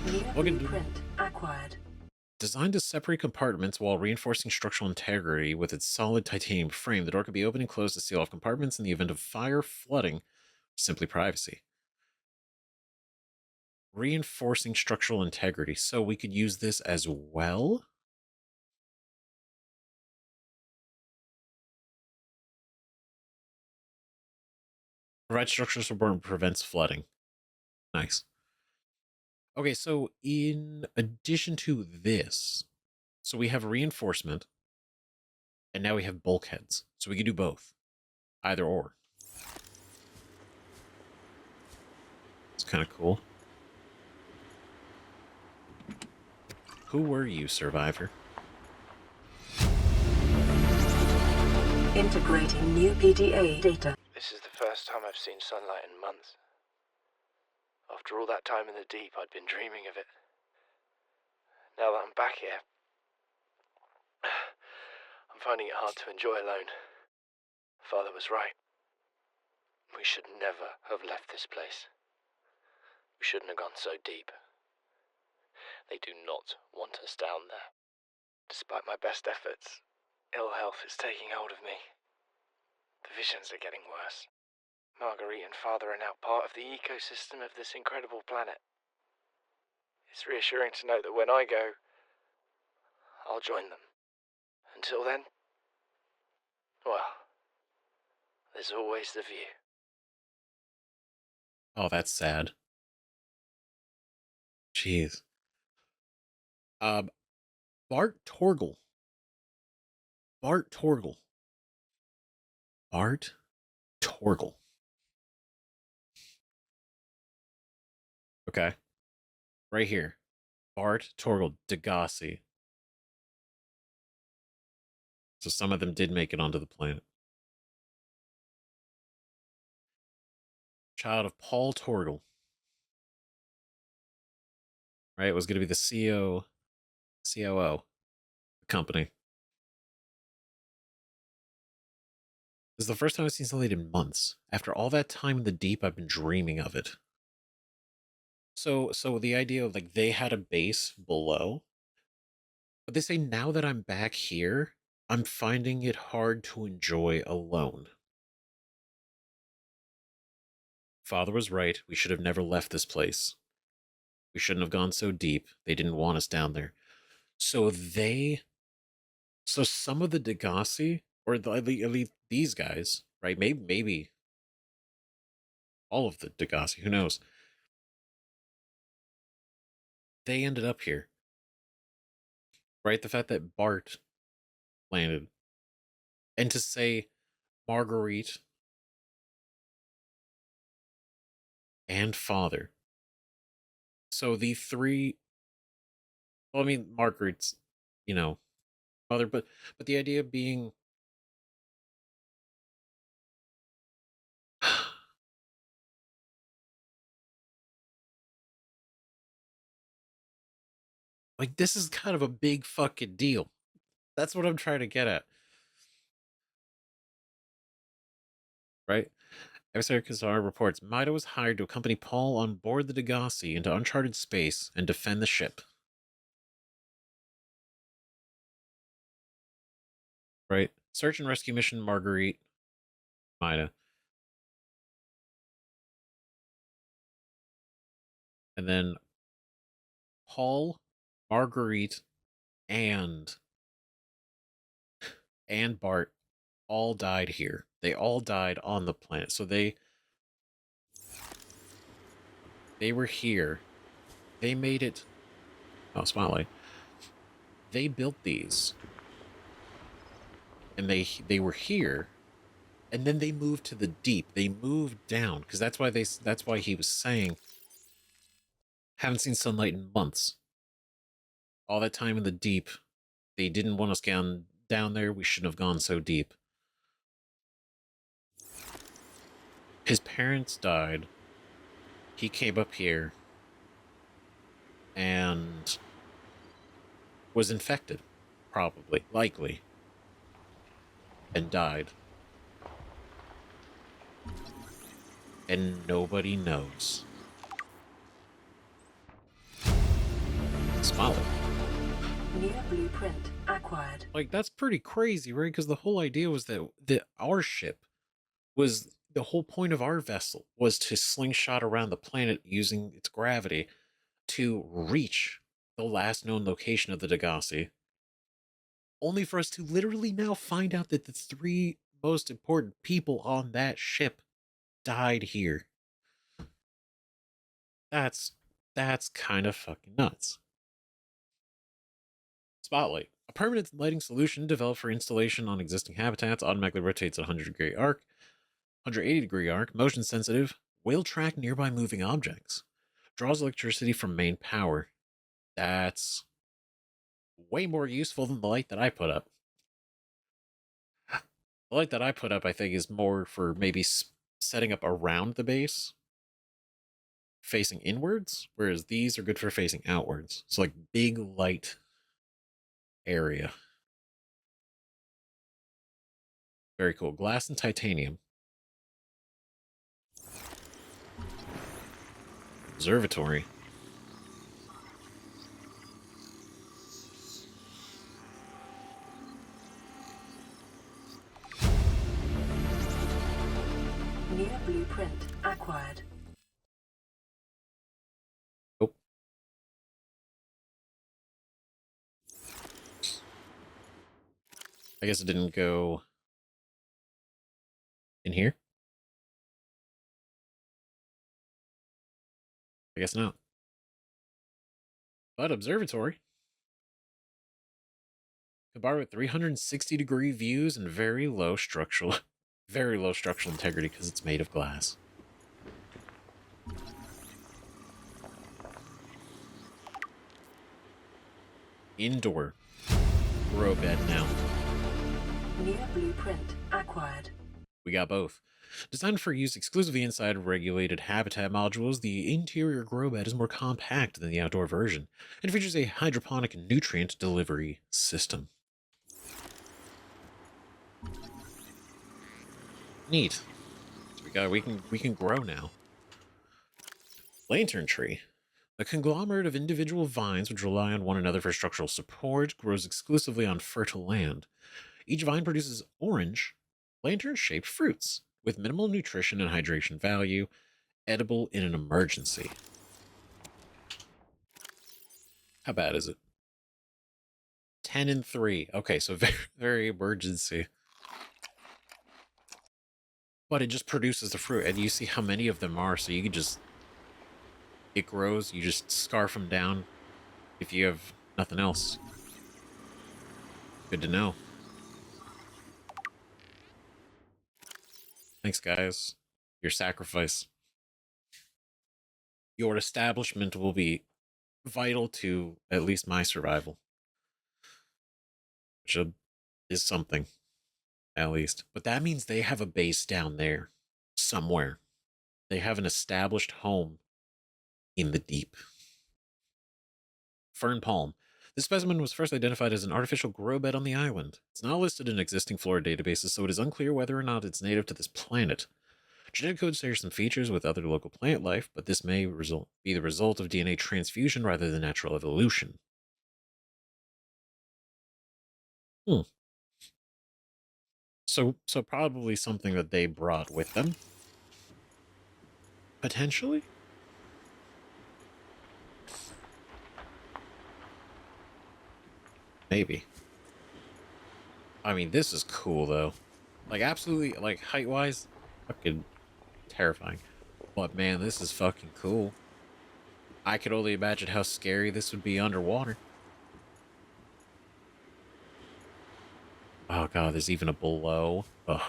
[SPEAKER 2] New blueprint acquired.
[SPEAKER 1] Designed to separate compartments while reinforcing structural integrity with its solid titanium frame, the door can be opened and closed to seal off compartments in the event of fire, flooding, or simply privacy. Reinforcing structural integrity. So we could use this as well? Provide structural support and prevents flooding. Nice. Okay, so in addition to this, so we have reinforcement, and now we have bulkheads. So we can do both. Either or. It's kind of cool. Who were you, Survivor?
[SPEAKER 2] Integrating new PDA data.
[SPEAKER 5] This is the first time I've seen sunlight in months. After all that time in the deep, I'd been dreaming of it. Now that I'm back here, I'm finding it hard to enjoy alone. Father was right. We should never have left this place. We shouldn't have gone so deep. They do not want us down there. Despite my best efforts, ill health is taking hold of me. The visions are getting worse. Marguerite and Father are now part of the ecosystem of this incredible planet. It's reassuring to know that when I go, I'll join them. Until then, well, there's always the view.
[SPEAKER 1] Oh, that's sad. Jeez. Bart Torgal. Bart Torgal. Bart Torgal. Okay. Right here. Bart Torgal, Degasi. So some of them did make it onto the planet. Child of Paul Torgal. Right? It was going to be the COO company. This is the first time I've seen sunlight in months. After all that time in the deep, I've been dreaming of it. So the idea of like they had a base below, but they say now that I'm back here, I'm finding it hard to enjoy alone. Father was right. We should have never left this place. We shouldn't have gone so deep. They didn't want us down there. So some of the Degasi, or at least these guys, right? Maybe all of the Degasi, who knows? They ended up here. Right? The fact that Bart landed. And to say Marguerite and Father. So the three, well, I mean, Margaret's, mother, but the idea being like this is kind of a big fucking deal. That's what I'm trying to get at. Right? Emissary Kazar reports Maida was hired to accompany Paul on board the Degasi into uncharted space and defend the ship. Right? Search and rescue mission Marguerite. Maida. And then Paul, Marguerite, and Bart all died here. They all died on the planet. So they were here. They made it. Oh, Spotlight. They built these. And they were here. And then they moved to the deep. They moved down because that's why he was saying haven't seen sunlight in months. All that time in the deep, they didn't want us down there. We shouldn't have gone so deep. His parents died. He came up here and was infected, probably, likely, and died. And nobody knows. Smiley.
[SPEAKER 2] New blueprint acquired.
[SPEAKER 1] Like, that's pretty crazy, right? Because the whole idea was that our ship was, the whole point of our vessel was to slingshot around the planet using its gravity to reach the last known location of the Degasi. Only for us to literally now find out that the three most important people on that ship died here. That's kind of fucking nuts. Spotlight. A permanent lighting solution developed for installation on existing habitats, automatically rotates at 100-degree arc, 180-degree arc, motion sensitive, will track nearby moving objects. Draws electricity from main power. That's way more useful than the light that I put up. The light that I put up, I think, is more for maybe setting up around the base, facing inwards, whereas these are good for facing outwards. So, like, big light area. Very cool. Glass and titanium. Observatory.
[SPEAKER 2] Near blueprint acquired.
[SPEAKER 1] Oh. I guess it didn't go in here. I guess not. But observatory. Combined with 360-degree views and very low structural integrity because it's made of glass. Indoor. Grow bed now.
[SPEAKER 2] Near blueprint acquired.
[SPEAKER 1] We got both. Designed for use exclusively inside regulated habitat modules, the interior grow bed is more compact than the outdoor version and features a hydroponic nutrient delivery system. Neat. So we can grow now. Lantern tree. A conglomerate of individual vines which rely on one another for structural support, grows exclusively on fertile land. Each vine produces orange, lantern-shaped fruits with minimal nutrition and hydration value, edible in an emergency. How bad is it? 10 and 3. Okay, so very, very emergency. But it just produces the fruit, and you see how many of them are, so you can just... It grows, you just scarf them down if you have nothing else. Good to know. Thanks, guys. Your sacrifice. Your establishment will be vital to at least my survival. Which is something, at least. But that means they have a base down there, somewhere. They have an established home in the deep. Fern palm. This specimen was first identified as an artificial grow bed on the island. It's not listed in existing flora databases, so it is unclear whether or not it's native to this planet. Genetic code shares some features with other local plant life, but this may be the result of DNA transfusion rather than natural evolution. So probably something that they brought with them. Potentially? Maybe. I mean, this is cool, though. Like, absolutely, like, height-wise, fucking terrifying. But, man, this is fucking cool. I could only imagine how scary this would be underwater. Oh, God, there's even a below. Ugh.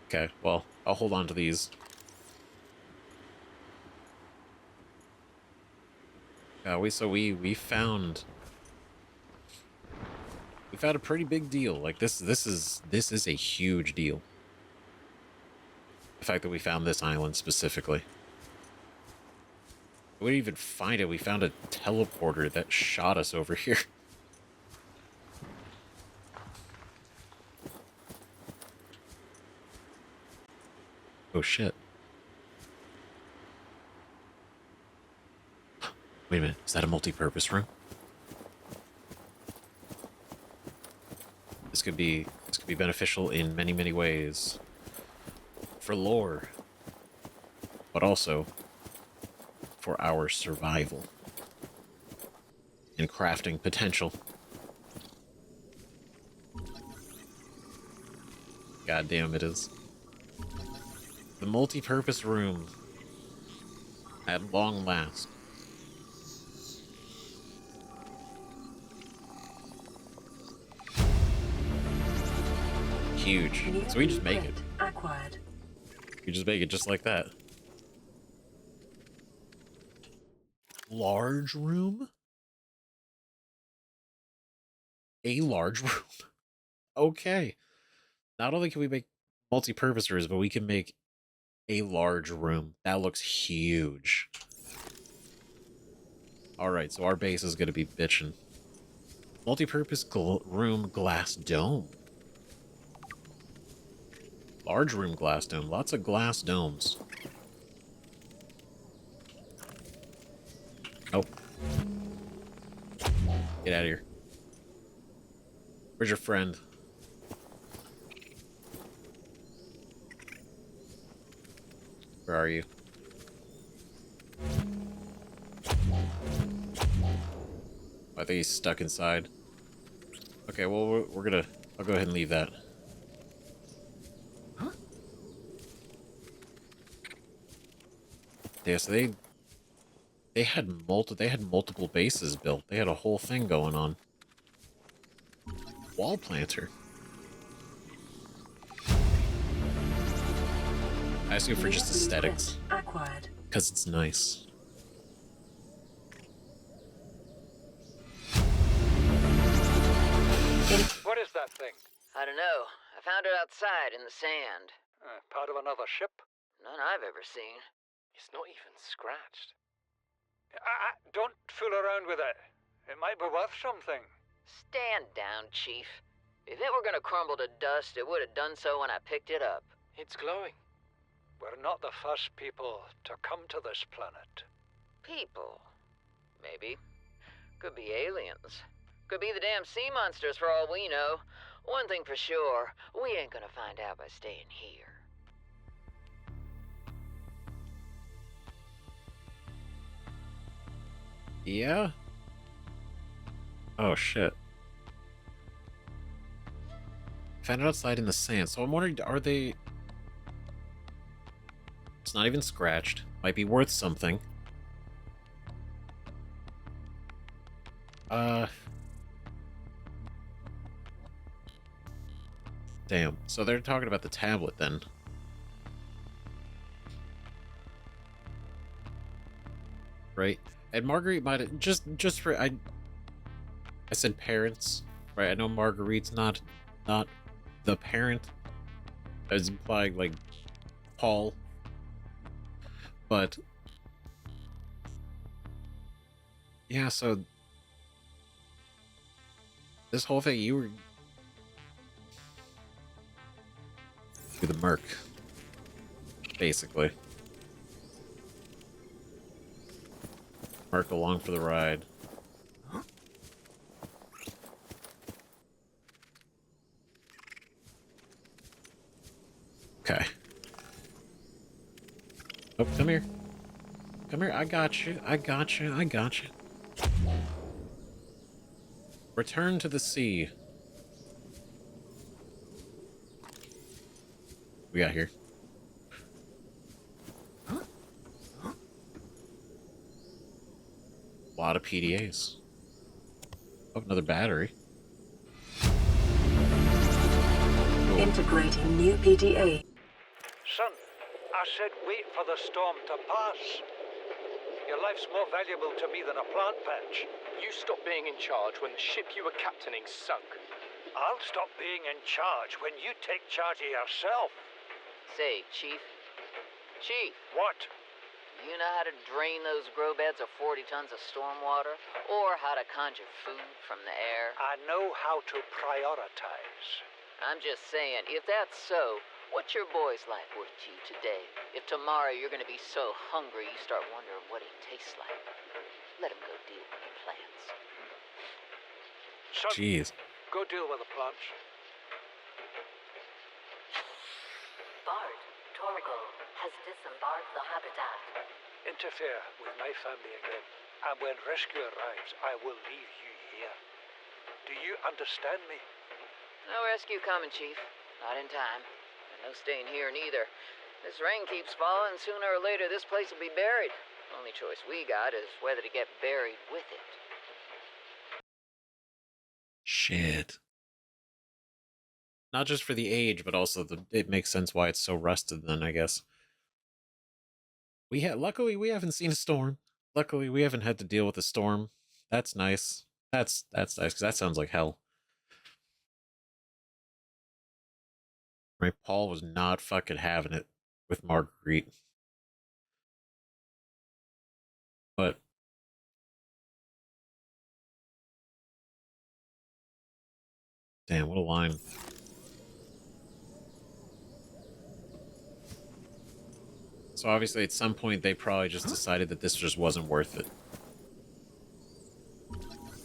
[SPEAKER 1] Okay, well, I'll hold on to these. We found a pretty big deal. Like this is a huge deal. The fact that we found this island specifically. We didn't even find it. We found a teleporter that shot us over here. Oh shit. Wait a minute, is that a multi-purpose room? This could be beneficial in many, many ways. For lore. But also for our survival. And crafting potential. God damn it is. The multi-purpose room. At long last. Huge. So we just make it.
[SPEAKER 2] Acquired.
[SPEAKER 1] We just make it just like that. Large room? A large room. Okay. Not only can we make multi-purpose rooms, but we can make a large room. That looks huge. Alright, so our base is going to be bitchin'. Multi-purpose room glass dome. Large room glass dome. Lots of glass domes. Oh. Get out of here. Where's your friend? Where are you? I think he's stuck inside. Okay, well, we're gonna... I'll go ahead and leave that. Huh? Yeah, so they had multiple bases built. They had a whole thing going on. Wall planter. I assume for just aesthetics.
[SPEAKER 2] Acquired.
[SPEAKER 1] Because it's nice.
[SPEAKER 3] What is that thing?
[SPEAKER 6] I don't know. I found it outside in the sand.
[SPEAKER 3] Part of another ship?
[SPEAKER 6] None I've ever seen.
[SPEAKER 5] It's not even scratched.
[SPEAKER 3] Don't fool around with it. It might be worth something.
[SPEAKER 6] Stand down, Chief. If it were gonna crumble to dust, it would have done so when I picked it up.
[SPEAKER 5] It's glowing.
[SPEAKER 3] We're not the first people to come to this planet.
[SPEAKER 6] People. Maybe. Could be aliens. Could be the damn sea monsters for all we know. One thing for sure, we ain't gonna find out by staying here.
[SPEAKER 1] Yeah? Oh, shit. Found it outside in the sand, so I'm wondering, are they... It's not even scratched. Might be worth something. Damn. So they're talking about the tablet then. Right? And Marguerite might have just for I said parents, right? I know Marguerite's not the parent. As implying like Paul. But yeah, so this whole thing you were the Merc, basically. Merc along for the ride. Okay. Oh, come here. Come here. I got you. I got you. I got you. Return to the sea. We got here. A lot of PDAs. Oh, another battery. Cool.
[SPEAKER 2] Integrating new PDA.
[SPEAKER 3] Son, I said wait for the storm to pass. Your life's more valuable to me than a plant patch.
[SPEAKER 5] You stopped being in charge when the ship you were captaining sunk.
[SPEAKER 3] I'll stop being in charge when you take charge of yourself.
[SPEAKER 6] Say, Chief. Chief,
[SPEAKER 3] What?
[SPEAKER 6] you know how to drain those grow beds of 40 tons of storm water? Or how to conjure food from the air?
[SPEAKER 3] I know how to prioritize.
[SPEAKER 6] I'm just saying, if that's so, what's your boy's life worth to you today? If tomorrow you're gonna be so hungry you start wondering what he tastes like. Let him go deal with the plants.
[SPEAKER 3] Son,
[SPEAKER 1] Jeez.
[SPEAKER 3] go deal with the plants.
[SPEAKER 2] Bard, Torgal has disembarked the habitat.
[SPEAKER 3] Interfere with my family again, and when rescue arrives, I will leave you here. Do you understand me?
[SPEAKER 6] No rescue coming, Chief. Not in time. No staying here neither. This rain keeps falling, sooner or later this place will be buried. Only choice we got is whether to get buried with it.
[SPEAKER 1] Shit. Not just for the age, but also it makes sense why it's so rusted then, I guess. Luckily we haven't seen a storm. Luckily we haven't had to deal with a storm. That's nice. That's nice, because that sounds like hell. Right? Paul was not fucking having it with Marguerite. But damn, what a line. So obviously at some point they probably just decided that this just wasn't worth it.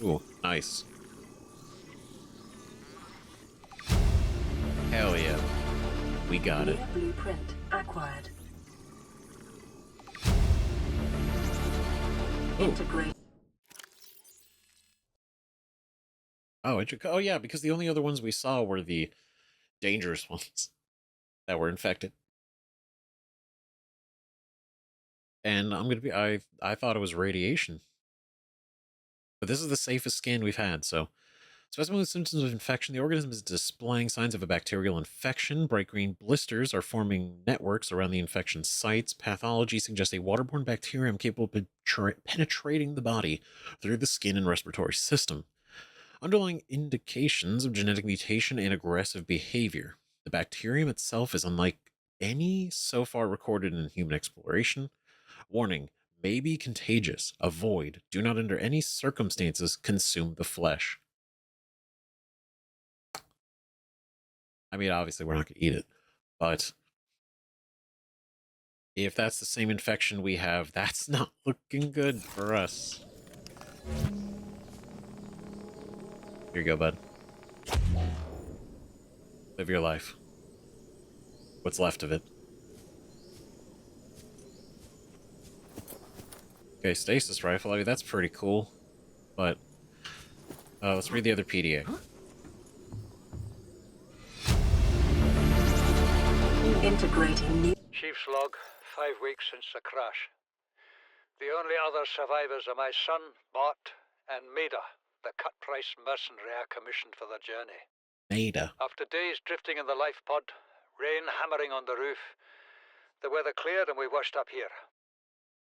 [SPEAKER 1] Ooh, nice. Hell yeah. We got it.
[SPEAKER 2] Blueprint acquired.
[SPEAKER 1] Ooh.
[SPEAKER 2] Integrate.
[SPEAKER 1] Oh yeah, because the only other ones we saw were the dangerous ones that were infected. And I'm gonna be I thought it was radiation. But this is the safest scan we've had, so specimen with symptoms of infection. The organism is displaying signs of a bacterial infection. Bright green blisters are forming networks around the infection sites. Pathology suggests a waterborne bacterium capable of penetrating the body through the skin and respiratory system. Underlying indications of genetic mutation and aggressive behavior. The bacterium itself is unlike any so far recorded in human exploration. Warning, may be contagious. Avoid. Do not under any circumstances consume the flesh. I mean, obviously we're not going to eat it, but if that's the same infection we have, that's not looking good for us. Here you go, bud. Live your life. What's left of it. Okay, stasis rifle. I mean, that's pretty cool. But let's read the other PDA.
[SPEAKER 2] Integrating new.
[SPEAKER 3] Chief's log, 5 weeks since the crash. The only other survivors are my son, Bart, and Maida, the cut-price mercenary I commissioned for the journey.
[SPEAKER 1] Maida.
[SPEAKER 3] After days drifting in the life pod, rain hammering on the roof, the weather cleared and we washed up here.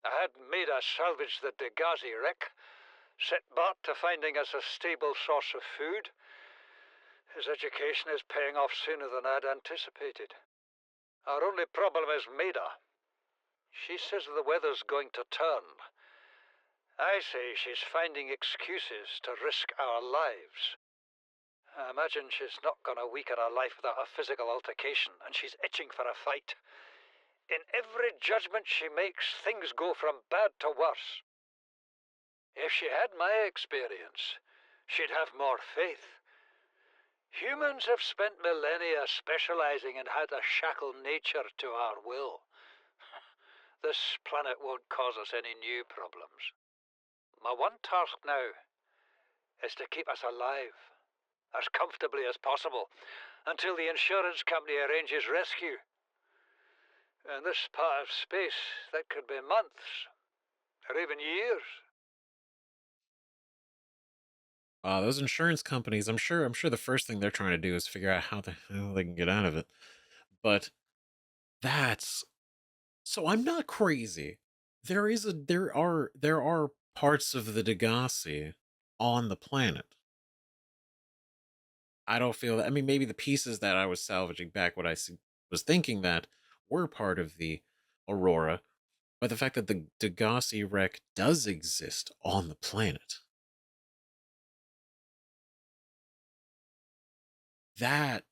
[SPEAKER 3] I had Maida salvage the Degasi wreck, set Bart to finding us a stable source of food. His education is paying off sooner than I'd anticipated. Our only problem is Maida. She says the weather's going to turn. I say she's finding excuses to risk our lives. I imagine she's not going to weaken her life without a physical altercation, and she's itching for a fight. In every judgment she makes, things go from bad to worse. If she had my experience, she'd have more faith. Humans have spent millennia specializing in how to shackle nature to our will. This planet won't cause us any new problems. My one task now is to keep us alive, as comfortably as possible, until the insurance company arranges rescue. In this part of space, that could be months, or even years.
[SPEAKER 1] Those insurance companies, I'm sure the first thing they're trying to do is figure out how the hell they can get out of it. But that's so I'm not crazy. There are parts of the Degasi on the planet. I don't feel that. I mean, maybe the pieces that I was salvaging back, what I was thinking that were part of the Aurora, but the fact that the Degasi wreck does exist on the planet. That,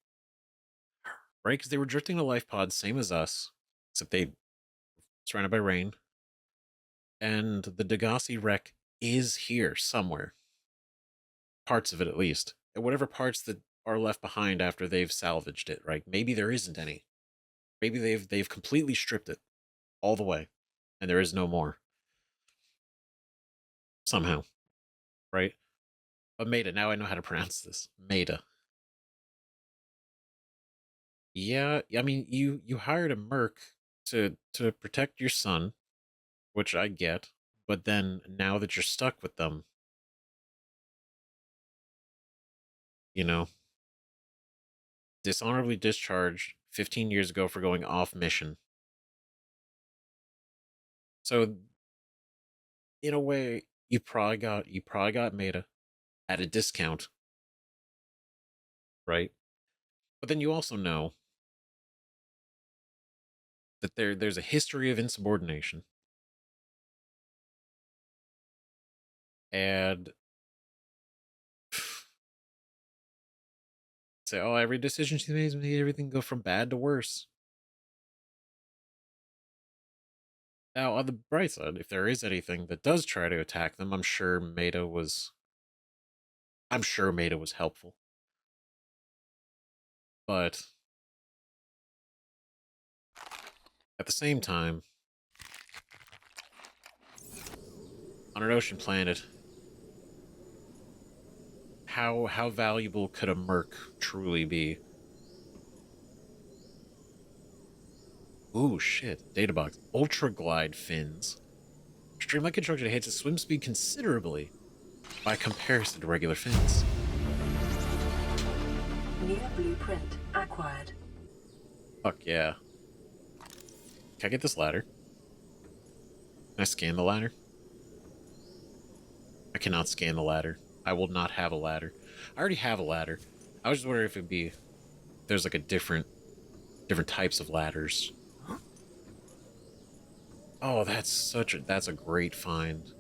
[SPEAKER 1] right? Because they were drifting a life pod, same as us, except they surrounded by rain. And the Degasi wreck is here somewhere. Parts of it, at least. And whatever parts that are left behind after they've salvaged it, right? Maybe there isn't any. Maybe they've completely stripped it all the way, and there is no more. Somehow, right? But Maida, now I know how to pronounce this. Maida. Yeah, I mean, you hired a merc to protect your son, which I get, but then now that you're stuck with them, you know, dishonorably discharged 15 years ago for going off mission. So in a way, you probably got Meta at a discount, right? But then you also know that there's a history of insubordination, and say, oh, every decision she makes made everything go from bad to worse. Now, on the bright side, if there is anything that does try to attack them, I'm sure Meta was helpful. But at the same time, on an ocean planet, how valuable could a merc truly be? Ooh, shit. Data box. Ultra glide fins. Streamline construction enhances swim speed considerably by comparison to regular fins.
[SPEAKER 2] New blueprint acquired.
[SPEAKER 1] Fuck yeah. Can I get this ladder? Can I scan the ladder? I cannot scan the ladder. I will not have a ladder. I already have a ladder. I was just wondering if it'd be there's like a different types of ladders. Oh, that's a great find.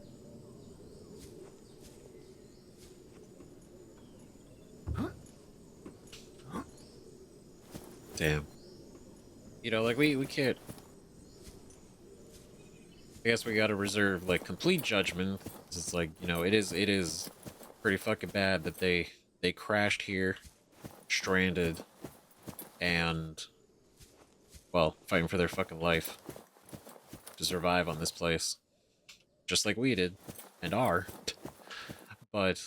[SPEAKER 1] Damn. You know, like we can't. I guess we gotta reserve like complete judgment. It's like, you know, it is pretty fucking bad that they crashed here, stranded, and well, fighting for their fucking life to survive on this place, just like we did and are. But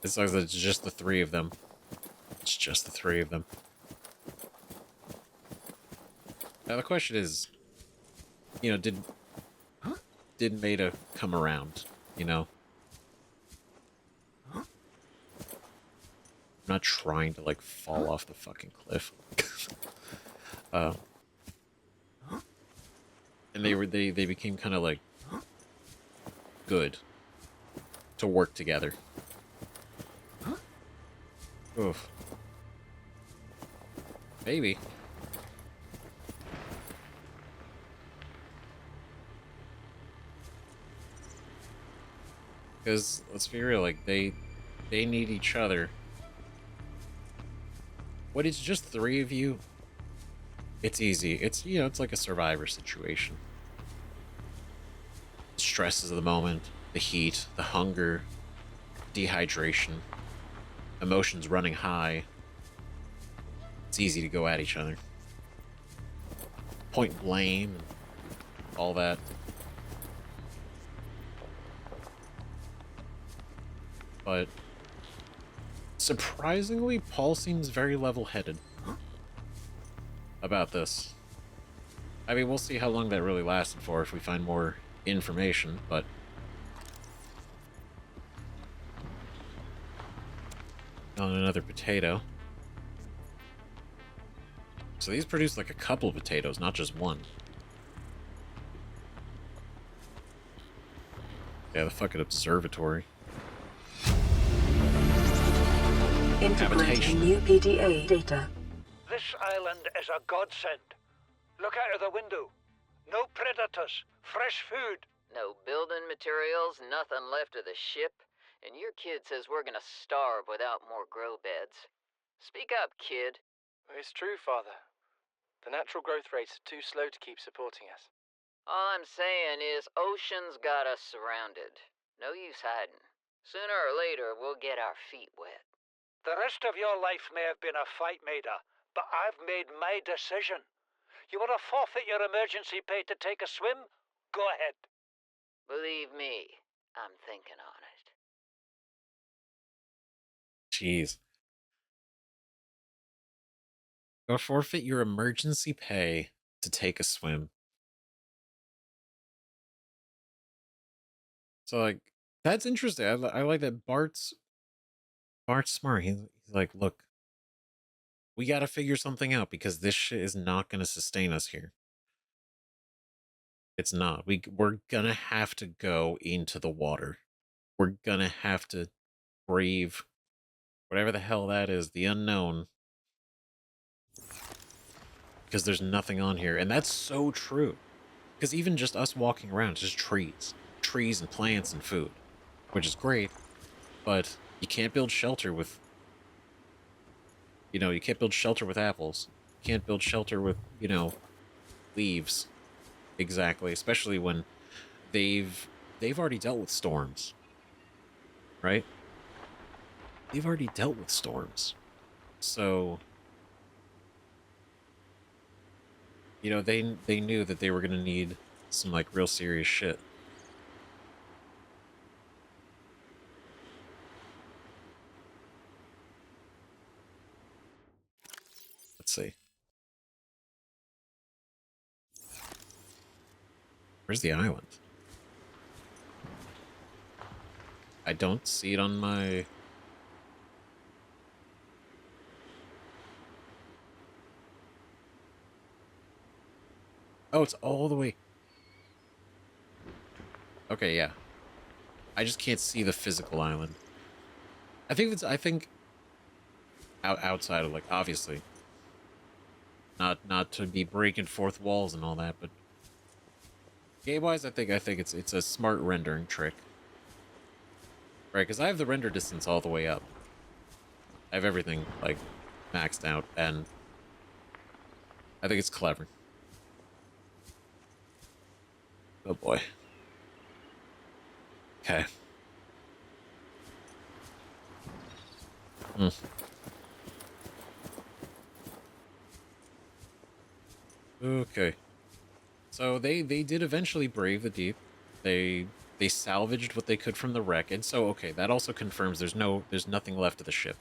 [SPEAKER 1] it sucks that it's just the three of them. It's just the three of them. Now the question is, you know, did Maida come around? You know, I'm not trying to like fall off the fucking cliff. uh, and they became kind of like good to work together. Oof. Maybe. Because let's be real, like they need each other. When it's just three of you, it's easy. It's, you know, it's like a survivor situation. Stresses of the moment, the heat, the hunger, dehydration, emotions running high. It's easy to go at each other. Point blame and all that. But surprisingly, Paul seems very level-headed about this. I mean, we'll see how long that really lasted for if we find more information, but on another potato. So these produce like a couple of potatoes, not just one. Yeah, the fucking observatory.
[SPEAKER 2] Integrating new PDA data.
[SPEAKER 3] This island is a godsend. Look out of the window. No predators, fresh food.
[SPEAKER 6] No building materials, nothing left of the ship, and your kid says we're gonna starve without more grow beds. Speak up, kid.
[SPEAKER 5] It's true, Father. The natural growth rates are too slow to keep supporting us.
[SPEAKER 6] All I'm saying is ocean's got us surrounded. No use hiding. Sooner or later, we'll get our feet wet.
[SPEAKER 3] The rest of your life may have been a fight, Maida, but I've made my decision. You want to forfeit your emergency pay to take a swim? Go ahead.
[SPEAKER 6] Believe me, I'm thinking on it.
[SPEAKER 1] Jeez. Or forfeit your emergency pay to take a swim. So, like, that's interesting. I like that Bart's smart. He's like, look, we got to figure something out because this shit is not going to sustain us here. It's not. We're gonna have to go into the water. We're gonna have to brave whatever the hell that is, the unknown, because there's nothing on here, and that's so true. Because even just us walking around, it's just trees and plants and food, which is great. But you can't build shelter with, you can't build shelter with apples. You can't build shelter with, leaves. Exactly, especially when they've already dealt with storms, right? They've already dealt with storms. So, they knew that they were going to need some like real serious shit. Let's see. Where's the island? I don't see it on my... Oh, it's all the way... Okay, yeah. I just can't see the physical island. I think outside of, like, obviously. Not to be breaking fourth walls and all that, but game-wise, I think it's a smart rendering trick. Right, because I have the render distance all the way up. I have everything, like, maxed out, and I think it's clever. Oh boy. Okay. Okay. So they did eventually brave the deep. They salvaged what they could from the wreck, and so okay, that also confirms there's nothing left of the ship.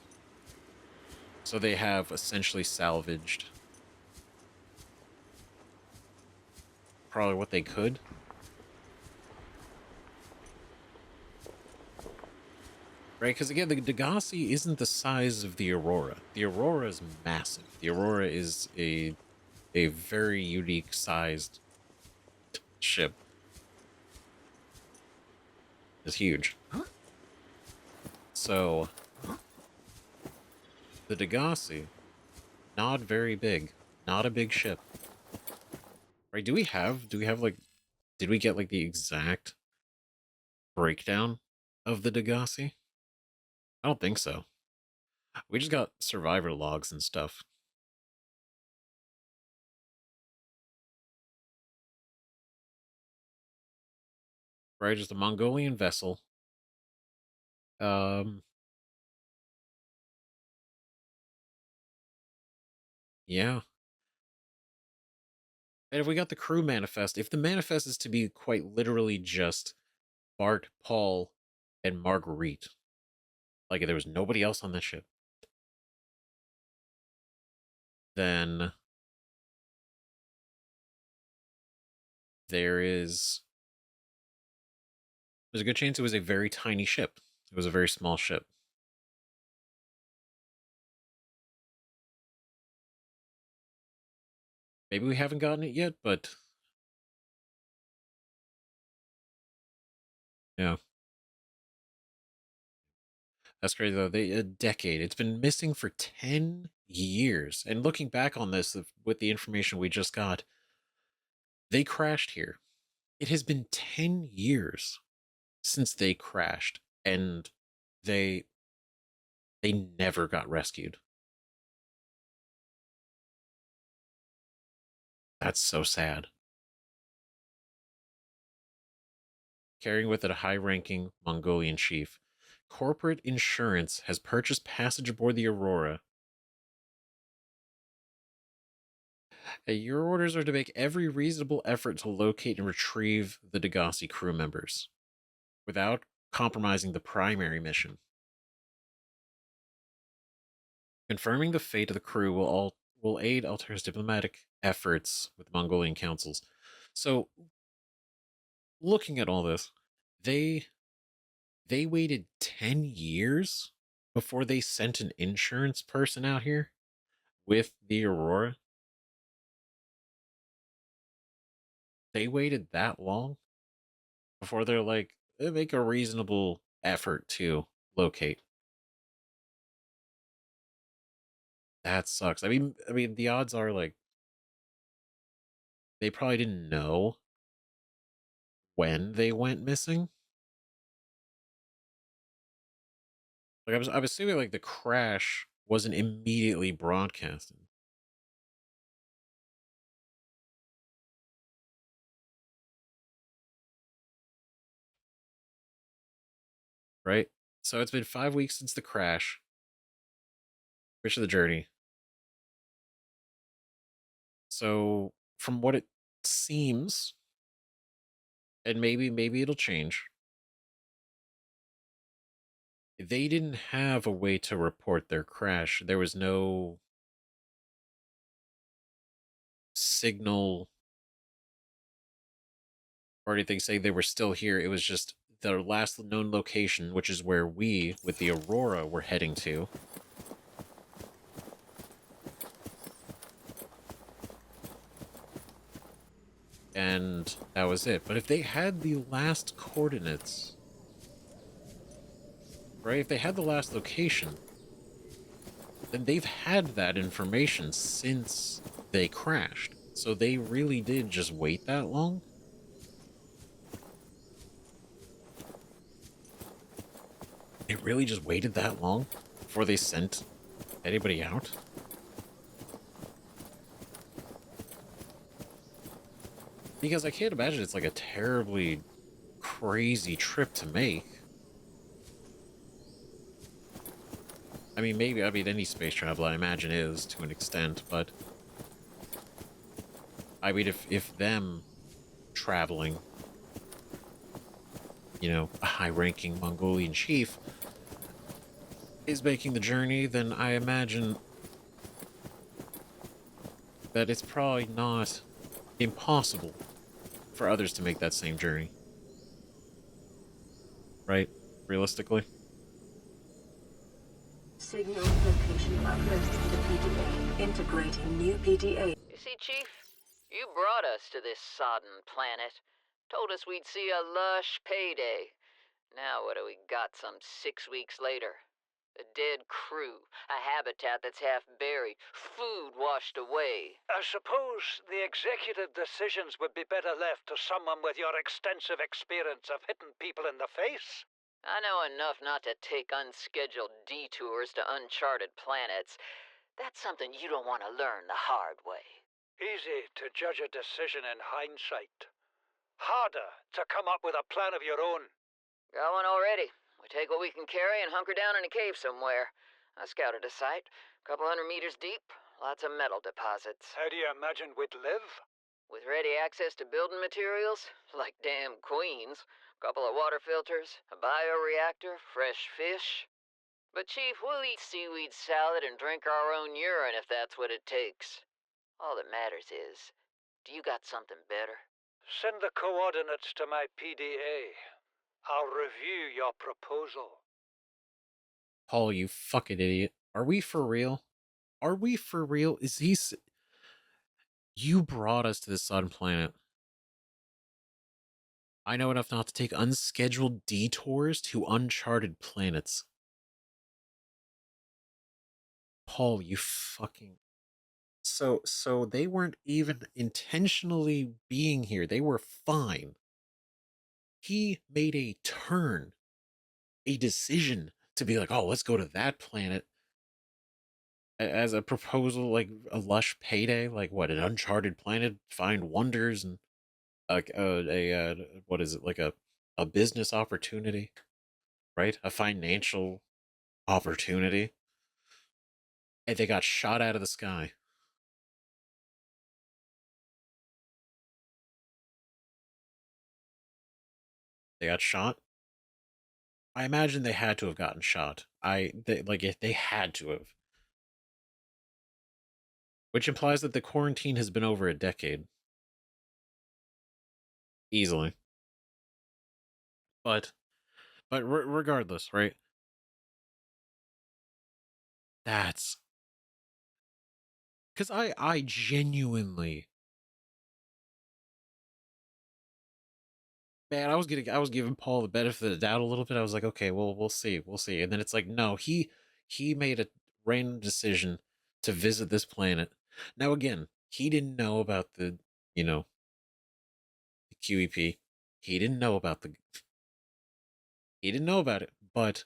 [SPEAKER 1] So they have essentially salvaged probably what they could. Right, because again, the Degasi isn't the size of the Aurora. The Aurora is massive. The Aurora is a very unique sized ship. It's huge. So the Degasi, not very big, not a big ship. Right? Do we have like, did we get like the exact breakdown of the Degasi? I don't think so. We just got survivor logs and stuff. Right, just a Mongolian vessel. Yeah. And if we got the crew manifest, if the manifest is to be quite literally just Bart, Paul, and Marguerite, like if there was nobody else on that ship, then there's a good chance it was a very tiny ship. It was a very small ship. Maybe we haven't gotten it yet, but yeah. That's crazy though. A decade. It's been missing for 10 years. And looking back on this with the information we just got, they crashed here. It has been 10 years since they crashed, and they never got rescued. That's so sad. Carrying with it a high-ranking Mongolian chief, corporate insurance has purchased passage aboard the Aurora. Your orders are to make every reasonable effort to locate and retrieve the Degasi crew members without compromising the primary mission. Confirming the fate of the crew will aid Altair's diplomatic efforts with Mongolian councils. So, looking at all this, they they waited 10 years before they sent an insurance person out here with the Aurora. They waited that long before they're like, they make a reasonable effort to locate. That sucks. I mean, the odds are like they probably didn't know when they went missing. Like I'm assuming like the crash wasn't immediately broadcasted, right? So it's been 5 weeks since the crash. Fish of the journey. So from what it seems, and maybe it'll change, they didn't have a way to report their crash. There was no signal or anything saying they were still here. It was just their last known location, which is where we, with the Aurora, were heading to. And that was it. But if they had the last coordinates, right? If they had the last location, then they've had that information since they crashed. So they really did just wait that long? They really just waited that long before they sent anybody out? Because I can't imagine it's like a terribly crazy trip to make. I mean, maybe, any space travel I imagine is to an extent, but I mean, if them traveling, a high-ranking Mongolian chief is making the journey, then I imagine that it's probably not impossible for others to make that same journey. Right? Realistically?
[SPEAKER 2] Signal location uplifted to the PDA. Integrating new PDA.
[SPEAKER 6] You see, Chief, you brought us to this sodden planet. Told us we'd see a lush payday. Now what do we got some 6 weeks later? A dead crew, a habitat that's half buried, food washed away.
[SPEAKER 3] I suppose the executive decisions would be better left to someone with your extensive experience of hitting people in the face.
[SPEAKER 6] I know enough not to take unscheduled detours to uncharted planets. That's something you don't want to learn the hard way.
[SPEAKER 3] Easy to judge a decision in hindsight. Harder to come up with a plan of your own.
[SPEAKER 6] Got one already. We take what we can carry and hunker down in a cave somewhere. I scouted a site, a couple 100 meters deep, lots of metal deposits.
[SPEAKER 3] How do you imagine we'd live?
[SPEAKER 6] With ready access to building materials, like damn queens, a couple of water filters, a bioreactor, fresh fish. But Chief, we'll eat seaweed salad and drink our own urine if that's what it takes. All that matters is, do you got something better?
[SPEAKER 3] Send the coordinates to my PDA. I'll review your proposal.
[SPEAKER 1] Paul, you fucking idiot. Are we for real? Are we for real? You brought us to this sodden planet. I know enough not to take unscheduled detours to uncharted planets. Paul, you fucking... So they weren't even intentionally being here. They were fine. He made a turn, a decision to be like, oh, let's go to that planet as a proposal, like a lush payday, like what, an uncharted planet, find wonders and what is it, like a business opportunity, right? A financial opportunity. And they got shot out of the sky. They got shot. I imagine they had to have gotten shot. They had to have. which implies that the quarantine has been over a decade. Easily. But regardless, right? That's because I genuinely, man, I was giving Paul the benefit of the doubt a little bit. I was like, okay, well, we'll see. And then it's like, no, he made a random decision to visit this planet. Now again, he didn't know about the, you know, the QEP. He didn't know about the he didn't know about it, but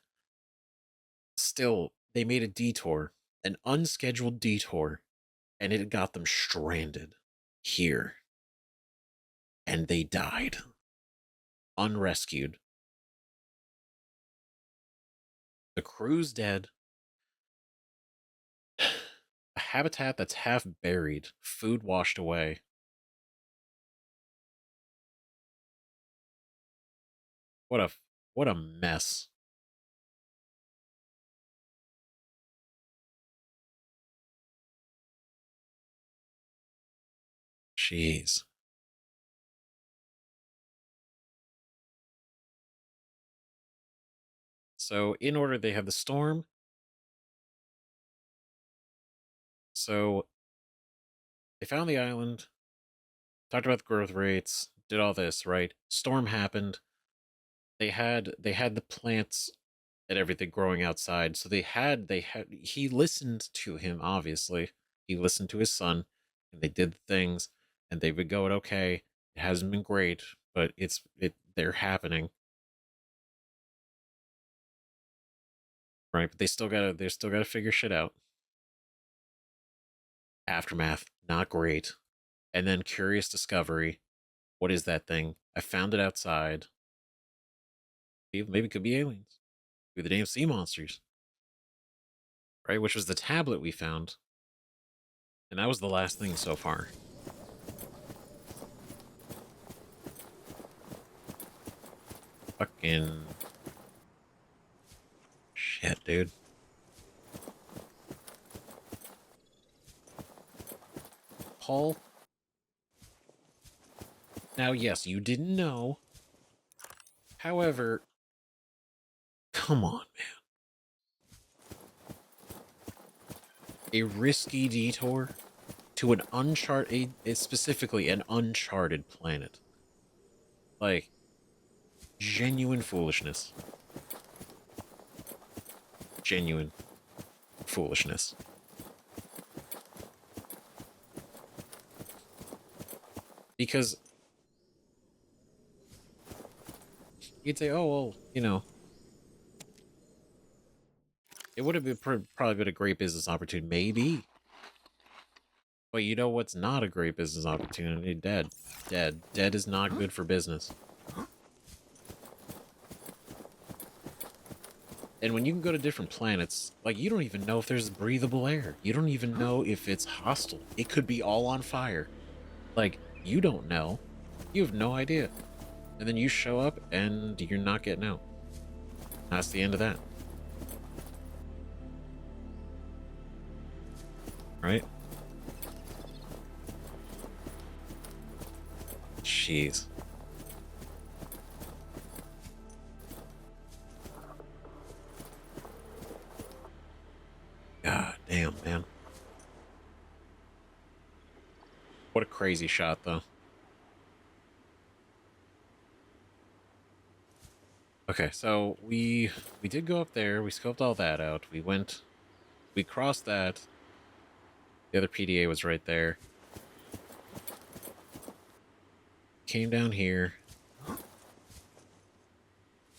[SPEAKER 1] still, they made a detour, an unscheduled detour, and it got them stranded here. And they died. Unrescued. The crew's dead. A habitat that's half buried. Food washed away. What a mess. Jeez. So in order, they have the storm. So they found the island, talked about the growth rates, did all this, right? Storm happened. They had the plants and everything growing outside. So he listened to him, obviously. He listened to his son, and they did the things, and they've been going okay. It hasn't been great, but they're happening. Right, but they still gotta figure shit out. Aftermath, not great. And then Curious Discovery. What is that thing? I found it outside. Maybe it could be aliens. Could be the damn sea monsters. Right, which was the tablet we found. And that was the last thing so far. Fucking shit, dude. Paul. Now, yes, you didn't know. However, come on, man. A risky detour to an uncharted, specifically an uncharted planet. Like, genuine foolishness. Genuine foolishness. Because you'd say, oh, well, you know, it would have been probably been a great business opportunity, maybe. But you know what's not a great business opportunity? Dead. Dead is not good for business. And when you can go to different planets, like, you don't even know if there's breathable air. You don't even know if it's hostile. It could be all on fire. Like, you don't know. You have no idea. And then you show up and you're not getting out. That's the end of that. Right? Jeez. God damn, man. What a crazy shot, though. Okay, so we did go up there. We scoped all that out. We crossed that. The other PDA was right there. Came down here.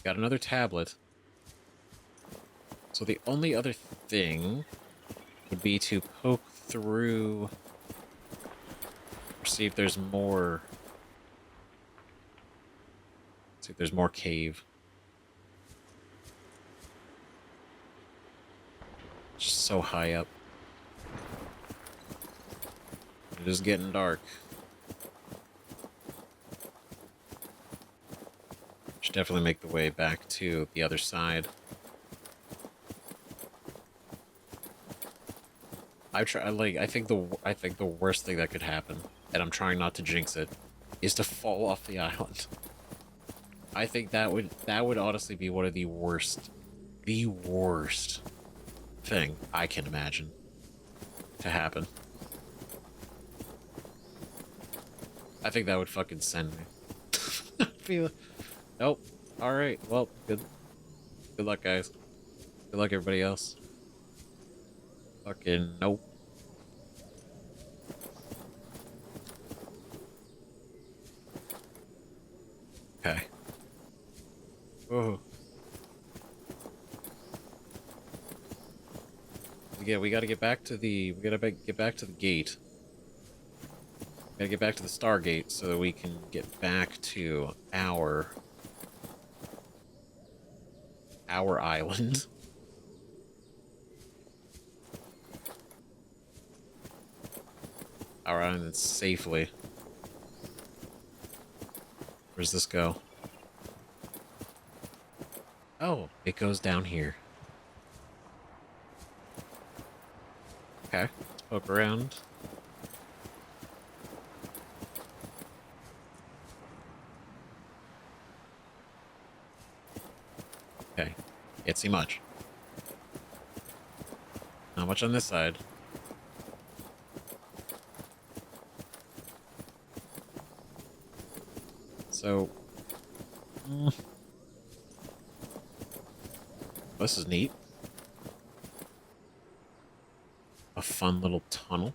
[SPEAKER 1] Got another tablet. So the only other thing would be to poke through, see if there's more. See if there's more cave. Just so high up. It is getting dark. Should definitely make the way back to the other side. I think the worst thing that could happen, and I'm trying not to jinx it, is to fall off the island. I think that would honestly be one of the worst thing I can imagine to happen. I think that would fucking send me. Feel nope. All right. Well, good luck, guys. Good luck, everybody else. Fucking nope. Okay. Oh. Yeah, we gotta get back to the. We gotta get back to the gate. We gotta get back to the Stargate so that we can get back to our island. Our island safely. Where's this go? Oh, it goes down here. Okay, let's poke around. Okay, can't see much. Not much on this side. So, this is neat. A fun little tunnel.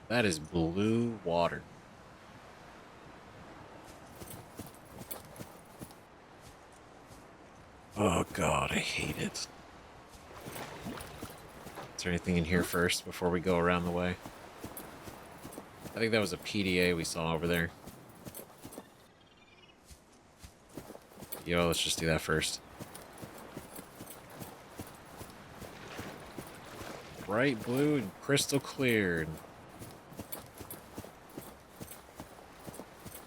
[SPEAKER 1] That is blue water. Oh god, I hate it. Is there anything in here first before we go around the way? I think that was a PDA we saw over there. Yo, let's just do that first. Bright blue and crystal clear. And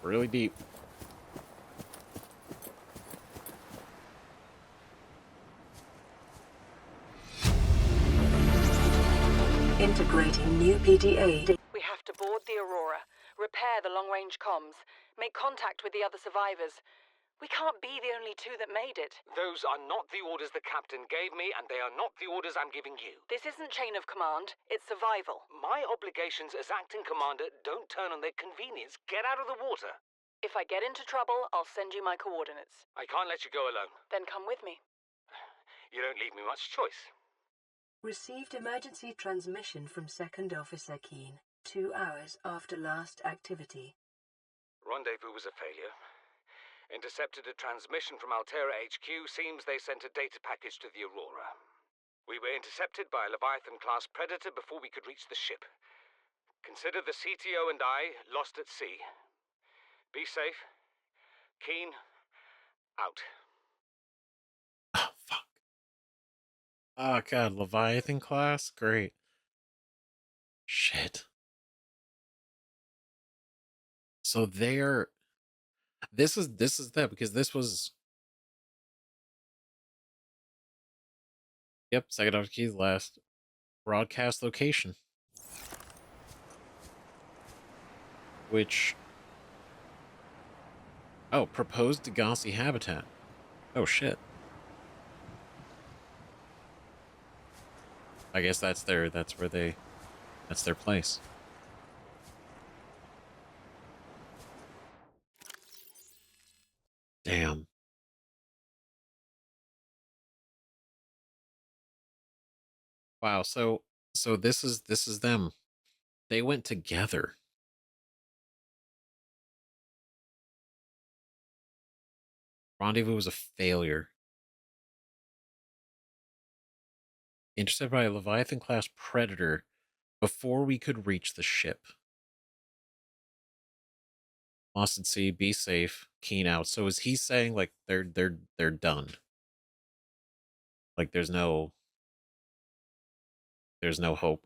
[SPEAKER 1] really deep.
[SPEAKER 2] Integrating new PDA.
[SPEAKER 7] We have to board the Aurora, repair the long-range comms, make contact with the other survivors. We can't be the only two that made it.
[SPEAKER 8] Those are not the orders the captain gave me, and they are not the orders I'm giving you.
[SPEAKER 7] This isn't chain of command, it's survival.
[SPEAKER 8] My obligations as acting commander don't turn on their convenience. Get out of the water.
[SPEAKER 7] If I get into trouble, I'll send you my coordinates.
[SPEAKER 8] I can't let you go alone.
[SPEAKER 7] Then come with me.
[SPEAKER 8] You don't leave me much choice.
[SPEAKER 2] Received emergency transmission from Second Officer Keen, 2 hours after last activity.
[SPEAKER 8] Rendezvous was a failure. Intercepted a transmission from Altera HQ. Seems they sent a data package to the Aurora. We were intercepted by a Leviathan-class predator before we could reach the ship. Consider the CTO and I lost at sea. Be safe. Keen, out.
[SPEAKER 1] Oh, fuck. Oh, god, Leviathan class? Great. Shit. So they're... This is that, because this was... Yep, second off key's last broadcast location. Which... Oh, proposed Degasi habitat. Oh, shit. I guess that's their place. Damn. Wow, so this is them. They went together. Rendezvous was a failure. Intercepted by a Leviathan-class predator before we could reach the ship. Lost at sea, be safe, Keen out. So is he saying like they're done? Like there's no hope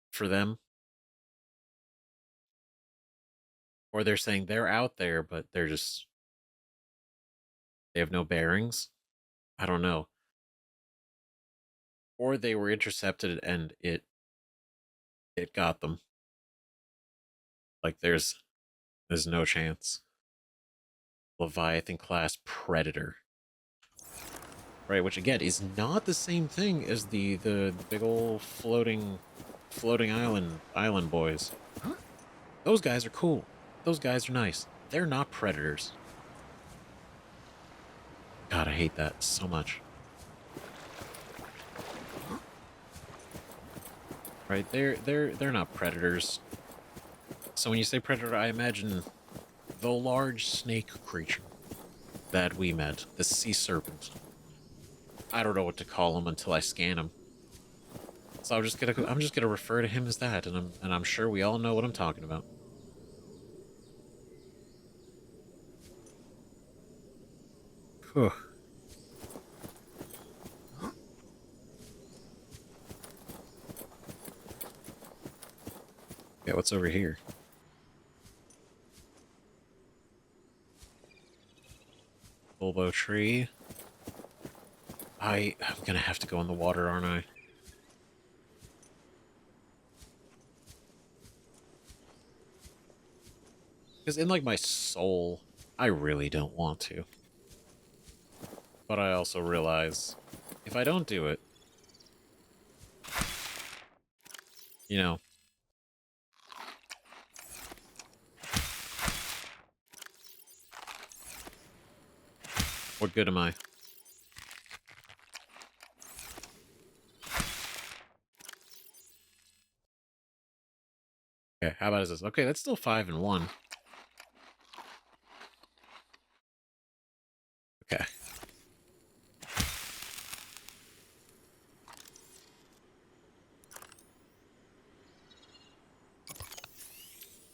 [SPEAKER 1] for them? Or they're saying they're out there, but they're just They have no bearings. I don't know. Or they were intercepted and it got them. Like there's no chance. Leviathan class predator. Right, which again is not the same thing as the big old floating island boys. Those guys are cool. Those guys are nice. They're not predators. God, I hate that so much. Right, they're not predators. So when you say predator, I imagine the large snake creature that we met, the sea serpent. I don't know what to call him until I scan him. So I'm just gonna refer to him as that, and I'm sure we all know what I'm talking about. Whew. Okay, what's over here? Bulbo tree. I'm gonna have to go in the water, aren't I? Because in, like, my soul, I really don't want to. But I also realize, if I don't do it, you know, what good am I? Okay, how about this? Okay, that's still 5 and 1. Okay.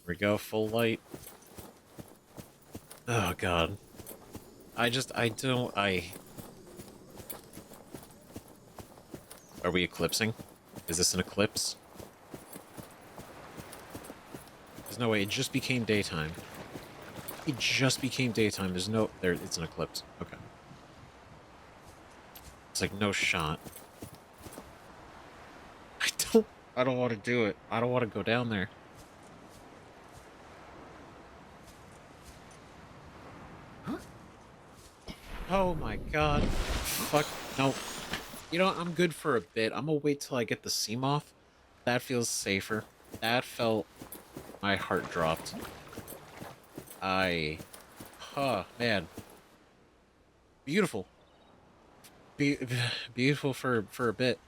[SPEAKER 1] Here we go, full light. Oh, God. I don't. Are we eclipsing? Is this an eclipse? There's no way, it just became daytime. It just became daytime, there's no... There, it's an eclipse. Okay. It's like, no shot. I don't want to do it. I don't want to go down there. Oh my god. Fuck. No. You know, I'm good for a bit. I'm gonna wait till I get the sea moth. That feels safer. That felt... My heart dropped. Man. Beautiful. Beautiful for a bit.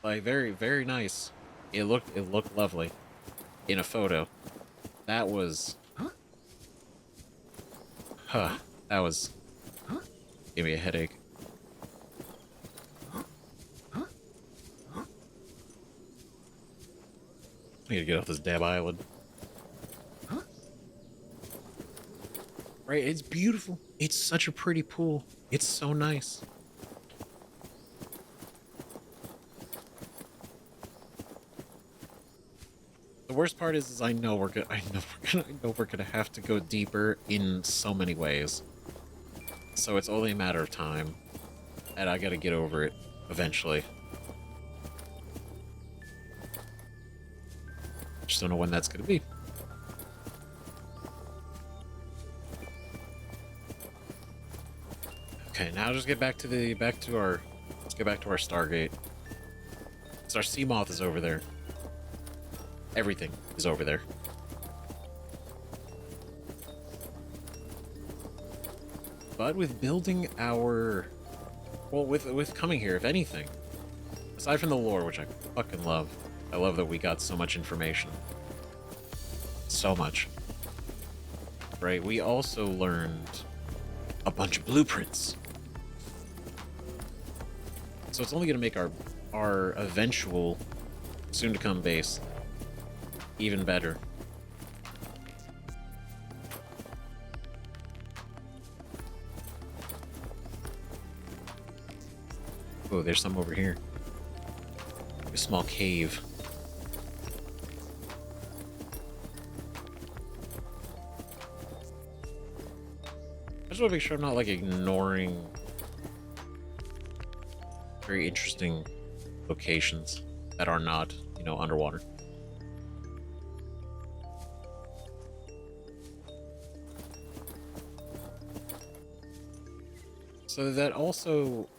[SPEAKER 1] Like, very, very nice. It looked lovely. In a photo. That was... That was... Gave me a headache. I need to get off this damn island. Right, it's beautiful. It's such a pretty pool. It's so nice. The worst part is I know we're gonna have to go deeper in so many ways. So it's only a matter of time. And I gotta get over it eventually. Just don't know when that's gonna be. Okay, now just get back to our Stargate. So our Seamoth is over there. Everything is over there. But with building our... Well, with coming here, if anything, aside from the lore, which I fucking love, I love that we got so much information. So much. Right, we also learned a bunch of blueprints. So it's only going to make our eventual, soon-to-come base even better. Oh, there's some over here. A small cave. I just want to make sure I'm not, like, ignoring very interesting locations that are not, you know, underwater. So that also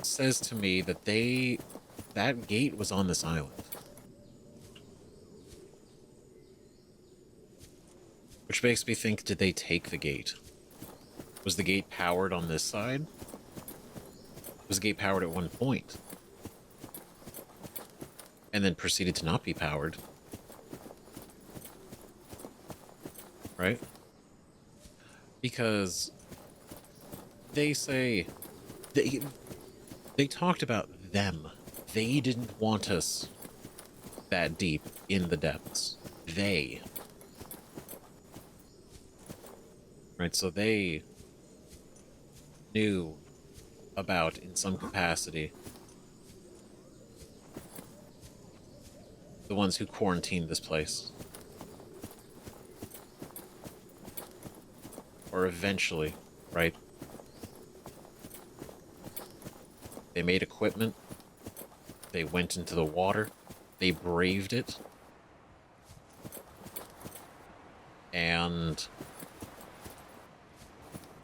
[SPEAKER 1] says to me that that gate was on this island. Which makes me think, did they take the gate? Was the gate powered on this side? Was the gate powered at one point? And then proceeded to not be powered? Right? Because they say they talked about them. They didn't want us that deep in the depths. They. Right, so they knew about, in some capacity, the ones who quarantined this place. Or eventually, right? They made equipment. They went into the water. They braved it. And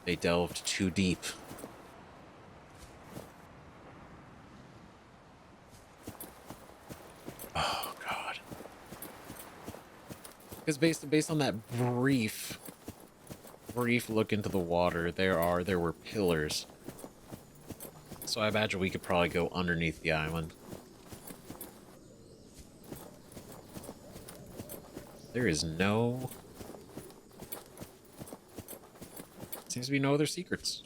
[SPEAKER 1] they delved too deep. Oh, God. Because based on that brief look into the water, there were pillars. So I imagine we could probably go underneath the island. There is no... Seems to be no other secrets.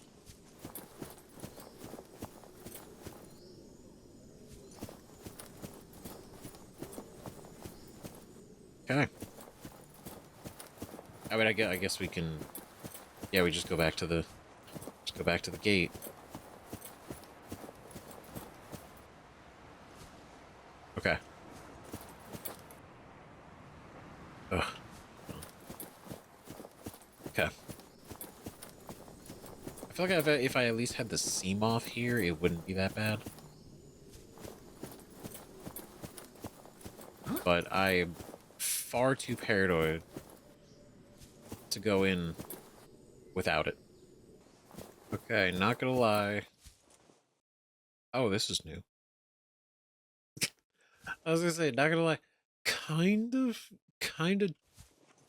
[SPEAKER 1] Okay. I mean, I guess we can... Yeah, we just go back to the... Just go back to the gate. Okay. Ugh. Okay. I feel like if I at least had the seam off here, it wouldn't be that bad. But I'm far too paranoid to go in without it. Okay, not gonna lie. Oh, this is new. I was gonna say, not gonna lie, kind of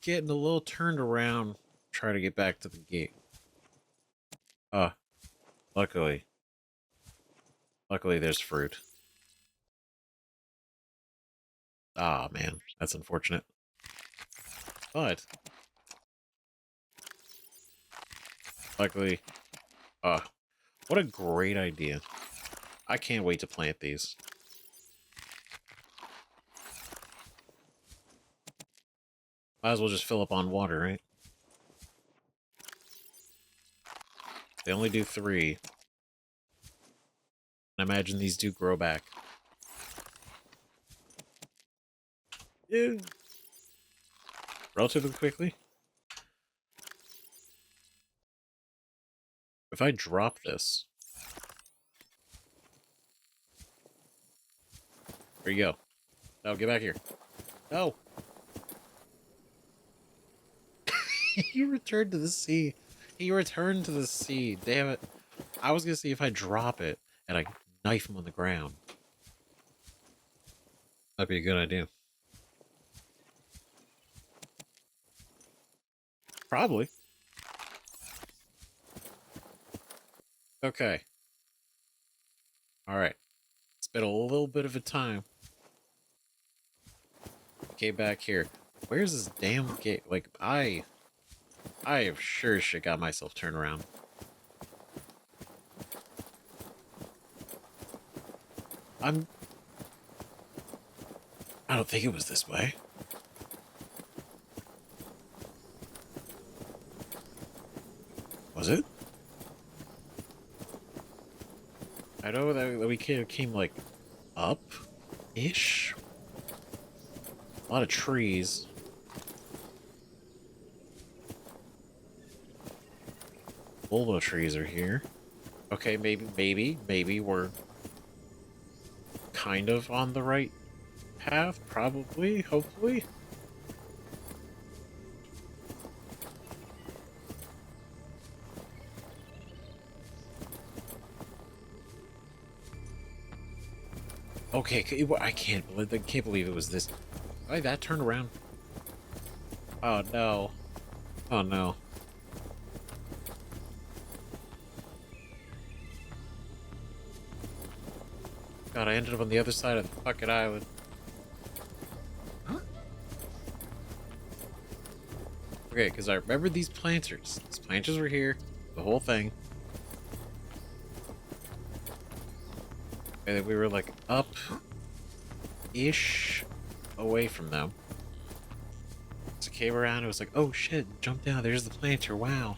[SPEAKER 1] getting a little turned around trying to get back to the gate. Luckily there's fruit. Ah, man, that's unfortunate. But luckily, what a great idea. I can't wait to plant these. Might as well just fill up on water, right? They only do 3. I imagine these do grow back. Yeah. Relatively quickly. If I drop this... There you go. No, get back here. No! He returned to the sea. He returned to the sea. Damn it. I was gonna see if I drop it and I knife him on the ground. That'd be a good idea. Probably. Okay. Alright. It's been a little bit of a time. Okay, back here. Where's this damn gate? Like, I have sure as shit got myself turned around. I don't think it was this way. Was it? I know that we came like up-ish. A lot of trees. Bulbo trees are here. Okay, maybe we're kind of on the right path, probably, hopefully. Okay, I can't believe it was this. Why that turned around? Oh no. Oh no. God, I ended up on the other side of the fucking island. Okay, because I remember these planters. These planters were here. The whole thing. And then we were like up-ish away from them. So I came around and it was like, oh shit, jump down, there's the planter, wow.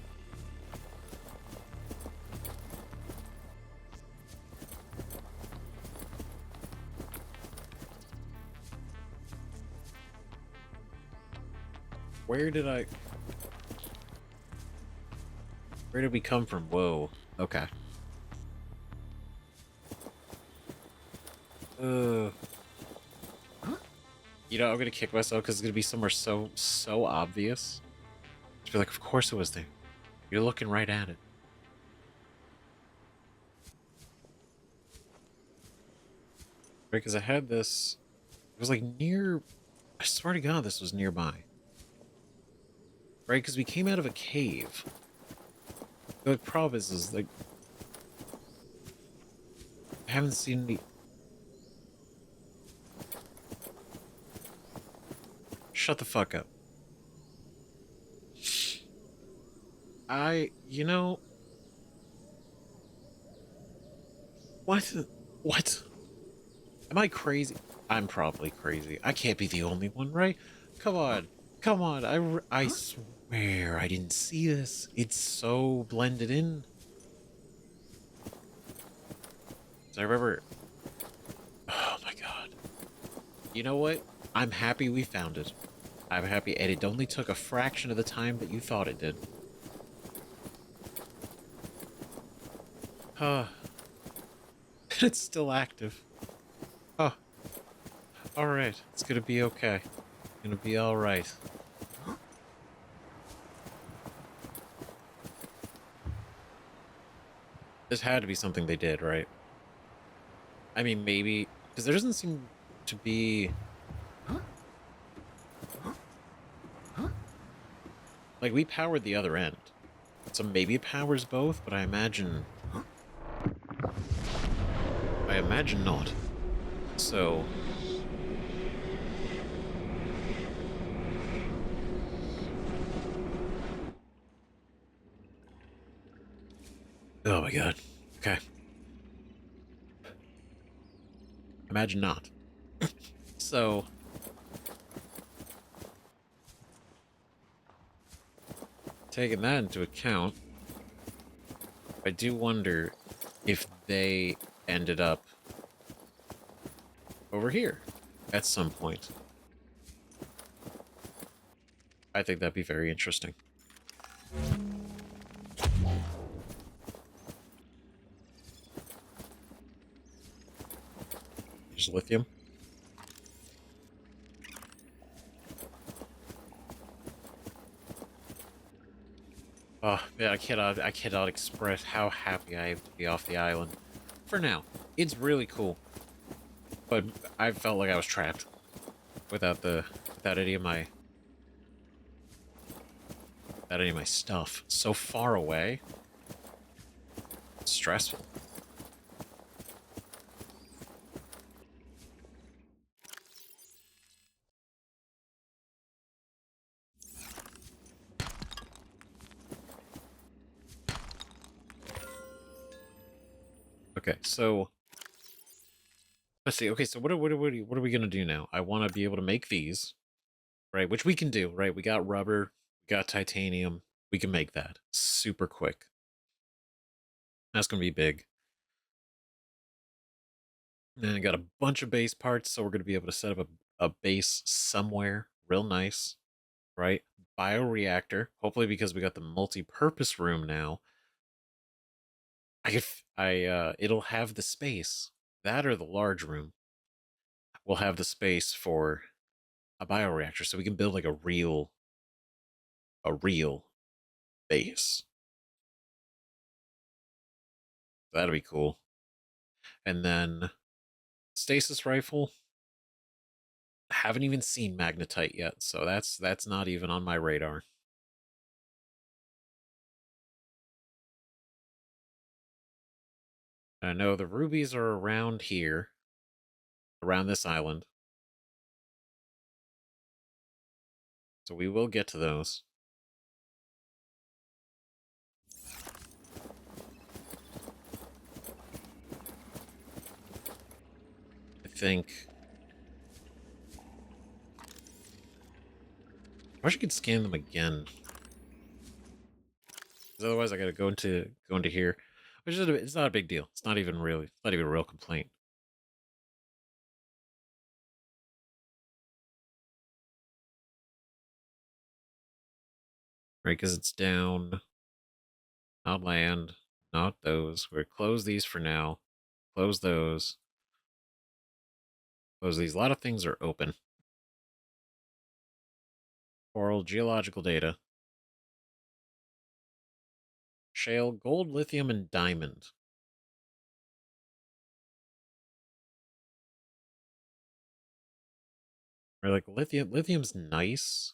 [SPEAKER 1] Where did we come from? Whoa. Okay. You know, I'm gonna kick myself because it's gonna be somewhere so obvious. Just be like, of course it was there. You're looking right at it. Right, because I had this. It was like near. I swear to God, this was nearby. Right, because we came out of a cave. The problem is like I haven't seen any. Shut the fuck up. You know... What? What? Am I crazy? I'm probably crazy. I can't be the only one, right? Come on. Come on. I swear I didn't see this. It's so blended in. So I remember... Oh my god. You know what? I'm happy we found it. I'm happy, and it only took a fraction of the time that you thought it did. It's still active. Oh. Alright. It's gonna be okay. Gonna be alright. This had to be something they did, right? I mean, maybe... Because there doesn't seem to be... Like, we powered the other end. So maybe it powers both, but I imagine... I imagine not. So... Oh my god. Okay. Imagine not. So... Taking that into account, I do wonder if they ended up over here at some point. I think that'd be very interesting. There's lithium. Oh, man, I cannot express how happy I am to be off the island. For now. It's really cool. But I felt like I was trapped. Without any of my stuff. So far away. It's stressful. Okay, so let's see. Okay, so what are we gonna do now? I want to be able to make these, right? Which we can do, right? We got rubber, we got titanium. We can make that super quick. That's gonna be big. And I got a bunch of base parts, so we're gonna be able to set up a base somewhere real nice, right? Bioreactor. Hopefully, because we got the multi-purpose room now, it'll have the space. That or the large room will have the space for a bioreactor, so we can build like a real base. That'll be cool. And then stasis rifle. Haven't even seen magnetite yet, so that's not even on my radar. I know the rubies are around here, around this island. So we will get to those. I think. I wish I could scan them again. Because otherwise I gotta go into here. Which is it's not a big deal. It's not even a real complaint. Right, because it's down. Not land. Not those. We're close these for now. Close those. Close these. A lot of things are open. Coral, geological data. Shale, gold, lithium, and diamond. Or like lithium's nice.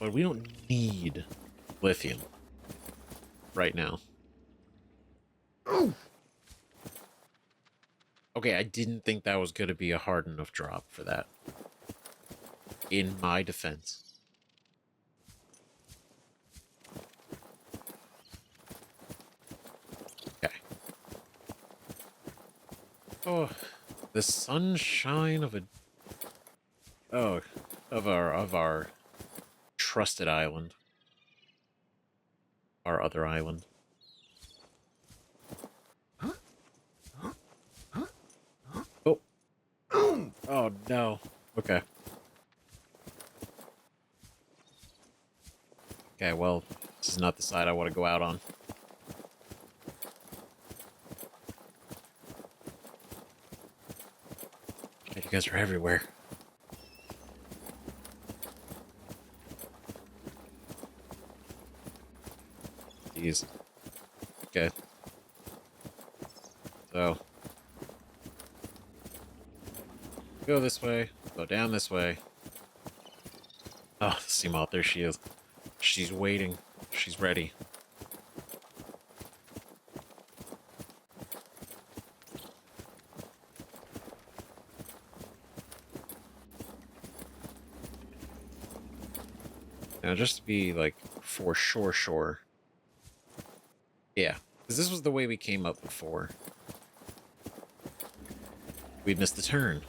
[SPEAKER 1] But we don't need lithium right now. Okay, I didn't think that was going to be a hard enough drop for that. In my defense. Okay. Oh, the sunshine of our trusted island. Our other island. Oh. Oh no. Okay. Okay, well, this is not the side I want to go out on. You guys are everywhere. Jeez. Okay. So. Go this way. Go down this way. Oh, the sea moth. There she is. She's waiting. She's ready. Now, just to be, like, for sure. Yeah, because this was the way we came up before. We'd missed the turn.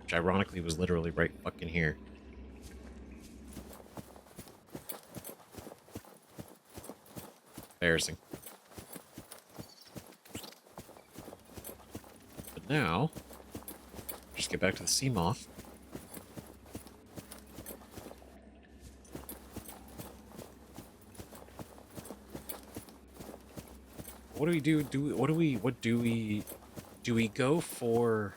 [SPEAKER 1] Which, ironically, was literally right fucking here. Embarrassing. But now, just get back to the sea moth. What do we do? Do we go for...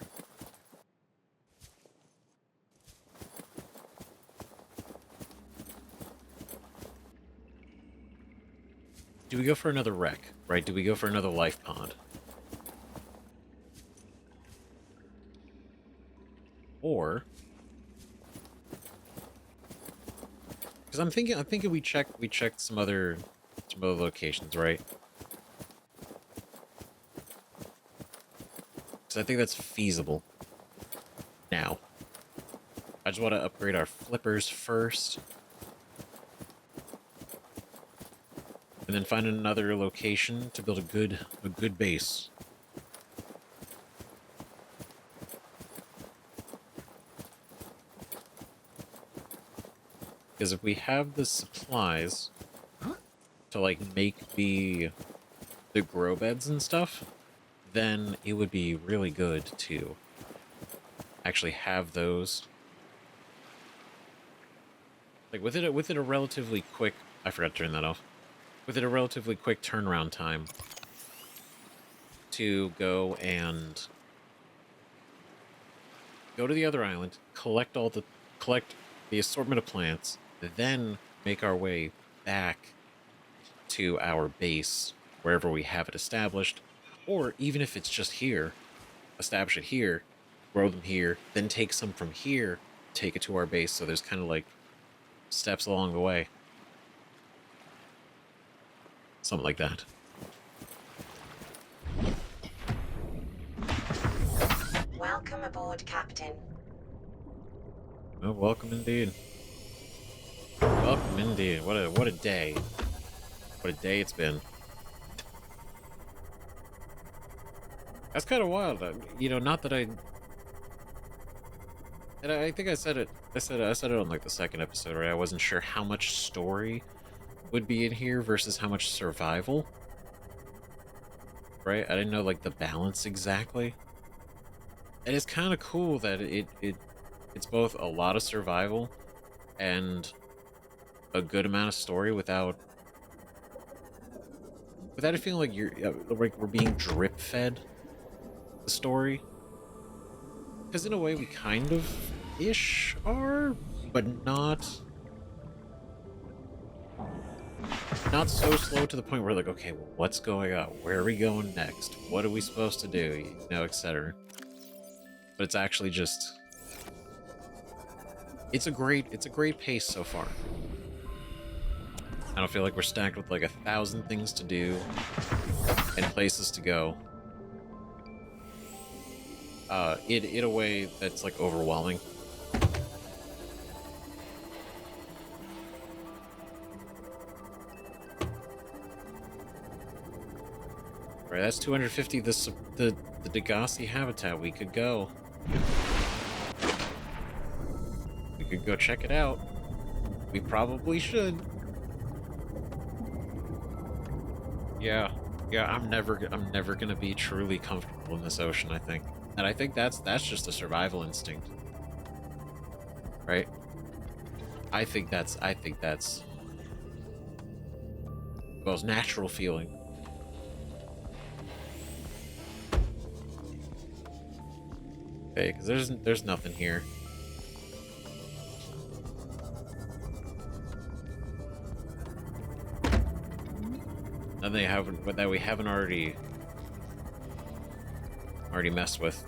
[SPEAKER 1] Do we go for another wreck, right? Do we go for another life pod? Or... Because I'm thinking we checked some other locations, right? So I think that's feasible. Now. I just want to upgrade our flippers first. And then find another location to build a good base. Because if we have the supplies to like make the grow beds and stuff, then it would be really good to actually have those. Like within a relatively quick I forgot to turn that off. With it a relatively quick turnaround time to go to the other island, collect the assortment of plants, then make our way back to our base, wherever we have it established, or even if it's just here, establish it here, grow them here, then take some from here, take it to our base, so there's kind of like steps along the way. Something like that.
[SPEAKER 4] Welcome aboard, Captain.
[SPEAKER 1] Oh, welcome indeed. Welcome indeed. What a day. What a day it's been. That's kind of wild. You know, not that and I think I said it. I said it on like the second episode, right? I wasn't sure how much story would be in here versus how much survival. Right? I didn't know like the balance exactly. And it's kind of cool that it's both a lot of survival and a good amount of story without it feeling like we're being drip fed the story. Because in a way we kind of ish are, but not so slow to the point where like, okay, well, what's going on? Where are we going next? What are we supposed to do? You know, etc. But it's actually just it's a great pace so far. I don't feel like we're stacked with like 1,000 things to do and places to go. In a way that's like overwhelming. Right, that's 250. The Degasi habitat. We could go. We could go check it out. We probably should. Yeah, I'm never gonna be truly comfortable in this ocean, I think. And I think that's just a survival instinct. Right? I think that's the most natural feeling. Okay, because there's nothing here. And they haven't, but that we haven't already messed with.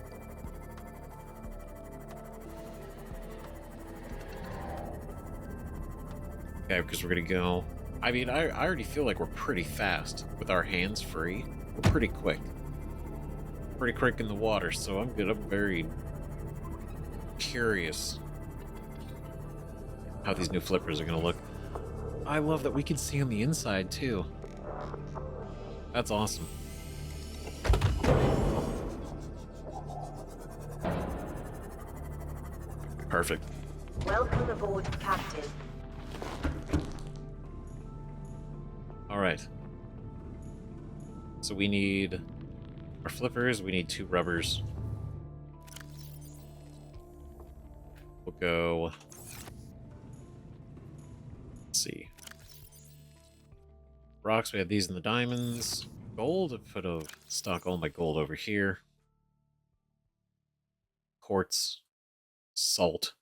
[SPEAKER 1] Okay, because we're gonna go. I mean, I already feel like we're pretty fast with our hands free. We're pretty quick in the water. So I'm good. I'm very curious how these new flippers are gonna look. I love that we can see on the inside too. That's awesome. Perfect.
[SPEAKER 4] Welcome aboard, Captain.
[SPEAKER 1] All right. So we need our flippers. We need 2 rubbers. We'll go. Let's see. Rocks, we have these in the diamonds. Gold, I put stock all my gold over here. Quartz. Salt.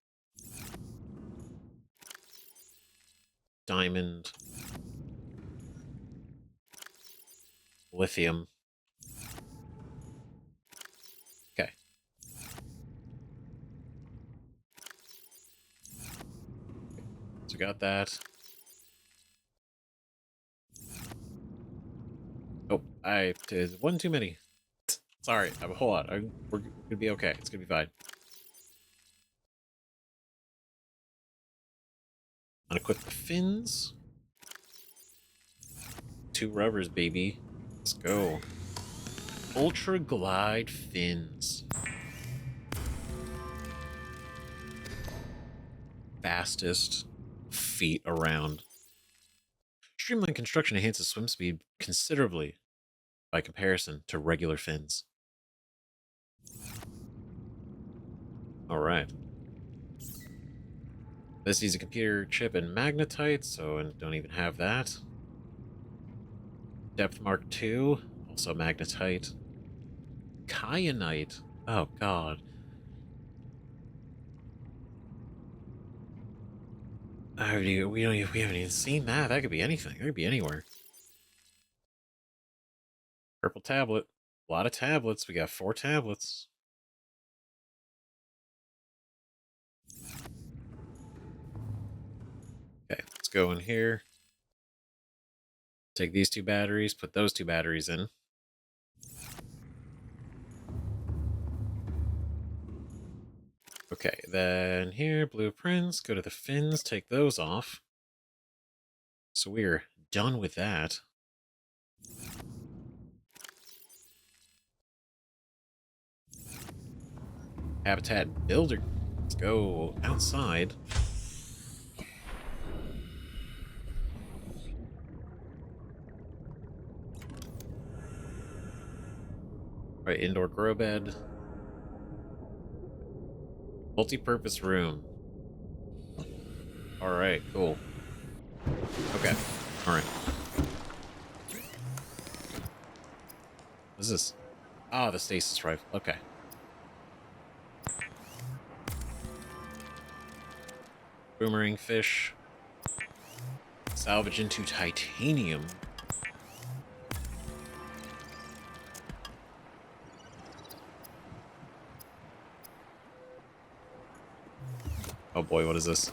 [SPEAKER 1] Diamond. Lithium. Okay. So got that. Oh, I did one too many. Sorry, hold on. We're gonna be okay. It's gonna be fine. Unequip the fins. 2 rubbers, baby. Let's go. Ultra glide fins. Fastest feet around. Streamlined construction enhances swim speed considerably by comparison to regular fins. All right. This needs a computer chip and magnetite, so I don't even have that. Depth Mark II, also magnetite. Kyanite. Oh god. We haven't even seen that. That could be anything. That could be anywhere. Purple tablet. A lot of tablets. We got 4 tablets. Okay, let's go in here. Take these 2 batteries, put those 2 batteries in. Okay, then here, blueprints, go to the fins, take those off. So we're done with that. Habitat builder. Let's go outside. Right, indoor grow bed. Multi-purpose room. Alright, cool. Okay, alright. What's this? Ah, the stasis rifle. Okay. Boomerang fish. Salvage into titanium. Oh boy, what is this?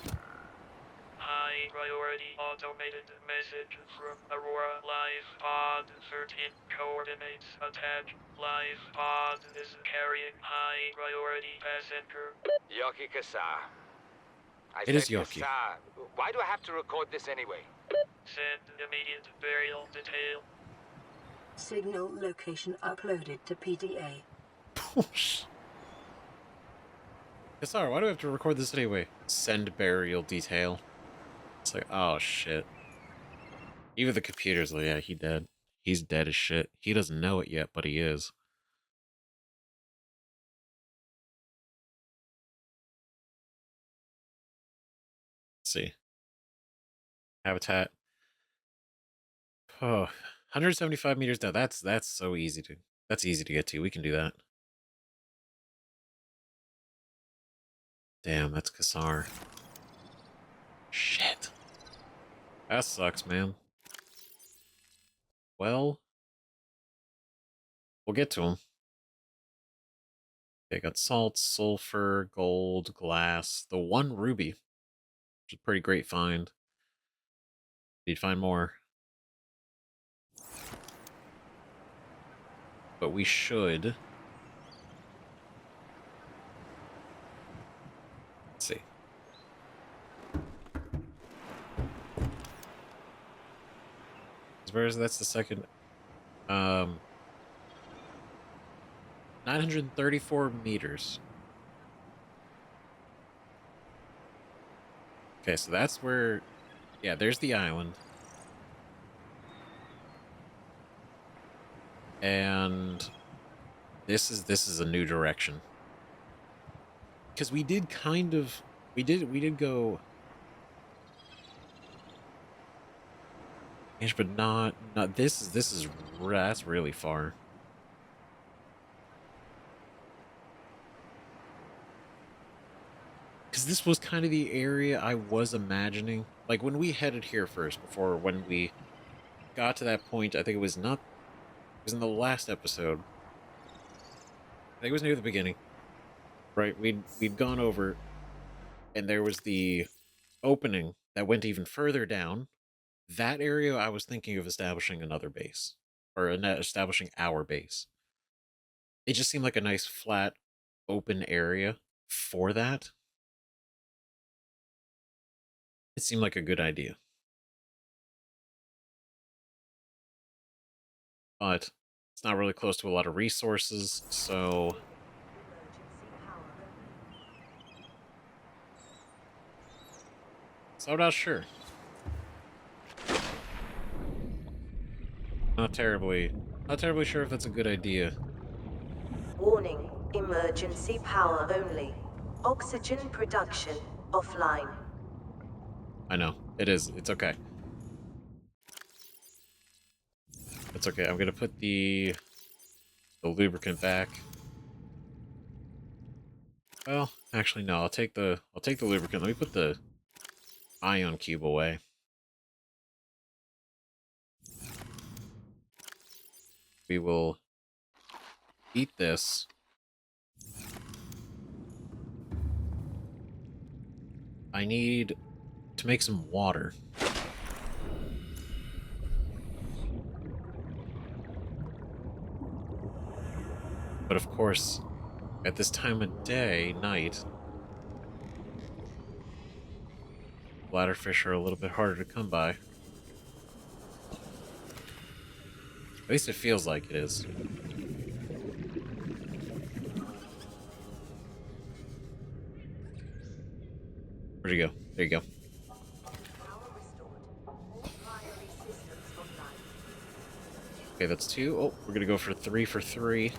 [SPEAKER 9] High priority automated message from Aurora Live Pod 13 coordinates attached. Live Pod is carrying high priority passenger.
[SPEAKER 8] Yoki Kasa.
[SPEAKER 1] It is Yoki.
[SPEAKER 8] Kasa. Why do I have to record this anyway?
[SPEAKER 9] Send immediate burial detail.
[SPEAKER 2] Signal location uploaded to PDA.
[SPEAKER 1] Sorry, why do I have to record this anyway? Send burial detail. It's like, oh shit. Even the computer's like, yeah, he dead. He's dead as shit. He doesn't know it yet, but he is. Let's see. Habitat. Oh, 175 meters down. That's so easy to. That's easy to get to. We can do that. Damn, that's Kassar. Shit. That sucks, man. Well, we'll get to him. Okay, got salt, sulfur, gold, glass, the 1 ruby, which is a pretty great find. Need to find more. But we should. Let's see. Where's that's the second 934 meters. Okay, so that's where, yeah, there's the island. And this is a new direction. Because we did kind of, we did go, but not this is that's really far. Because this was kind of the area I was imagining. Like when we headed here first, before when we got to that point, I think it was not, it was in the last episode. I think it was near the beginning. Right, we'd gone over, and there was the opening that went even further down. That area, I was thinking of establishing another base, or establishing our base. It just seemed like a nice, flat, open area for that. It seemed like a good idea. But it's not really close to a lot of resources, so... So I'm not sure. Not terribly sure if that's a good idea.
[SPEAKER 4] Warning, emergency power only. Oxygen production offline.
[SPEAKER 1] I know. It is. It's okay. It's okay. I'm gonna put the lubricant back. Well, actually no, I'll take the lubricant. Let me put the ion cube away. We will eat this. I need to make some water. But of course, at this time of day, night, bladderfish are a little bit harder to come by. At least it feels like it is. Where'd you go? There you go. Okay, that's 2. Oh, we're gonna go for 3 for 3.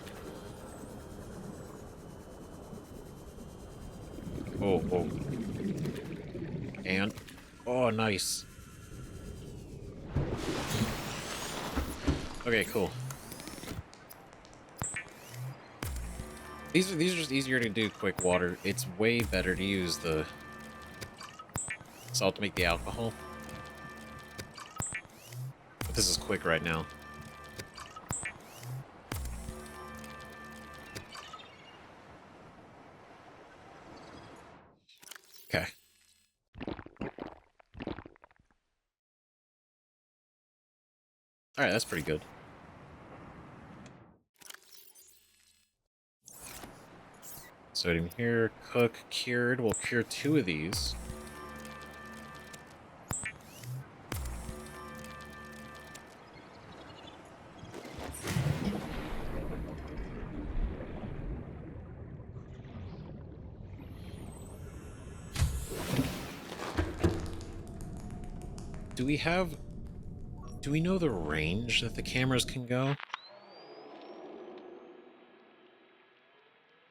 [SPEAKER 1] Oh, oh. And... oh, nice. Okay, cool. These are just easier to do quick water. It's way better to use the salt to make the alcohol. But this is quick right now. Okay. Alright, that's pretty good. Sodium here, cook, cured. We'll cure 2 of these. Do we know the range that the cameras can go?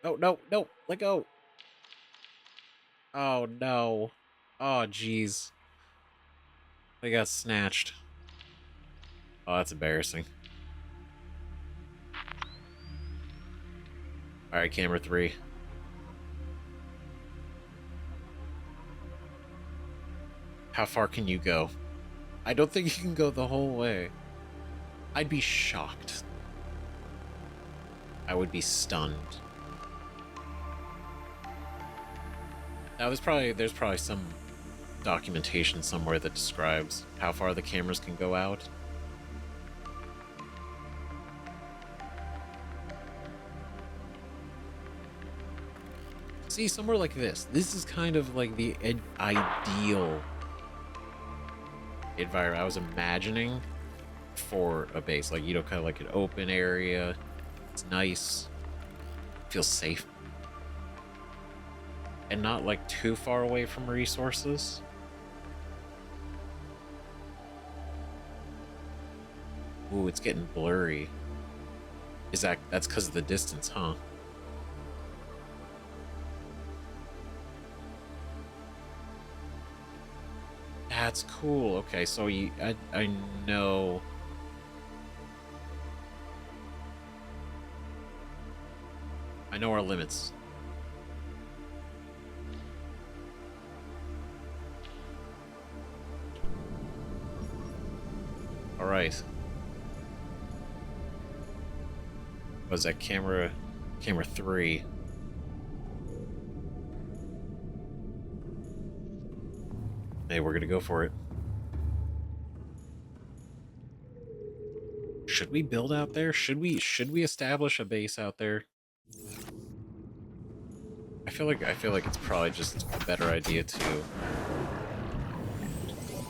[SPEAKER 1] Oh, no, no, let go. Oh, no. Oh, jeez. They got snatched. Oh, that's embarrassing. Alright, camera 3. How far can you go? I don't think you can go the whole way. I'd be shocked. I would be stunned. Now, there's probably some documentation somewhere that describes how far the cameras can go out. See, somewhere like this. This is kind of like the ideal environment I was imagining for a base. Like, you know, kind of like an open area. It's nice. Feels safe. And not, like, too far away from resources. Ooh, it's getting blurry. That's because of the distance, huh? That's cool. Okay, so I know. I know our limits. All right. Was that camera 3? Hey, we're gonna go for it. Should we build out there? Should we establish a base out there? I feel like it's probably just a better idea to.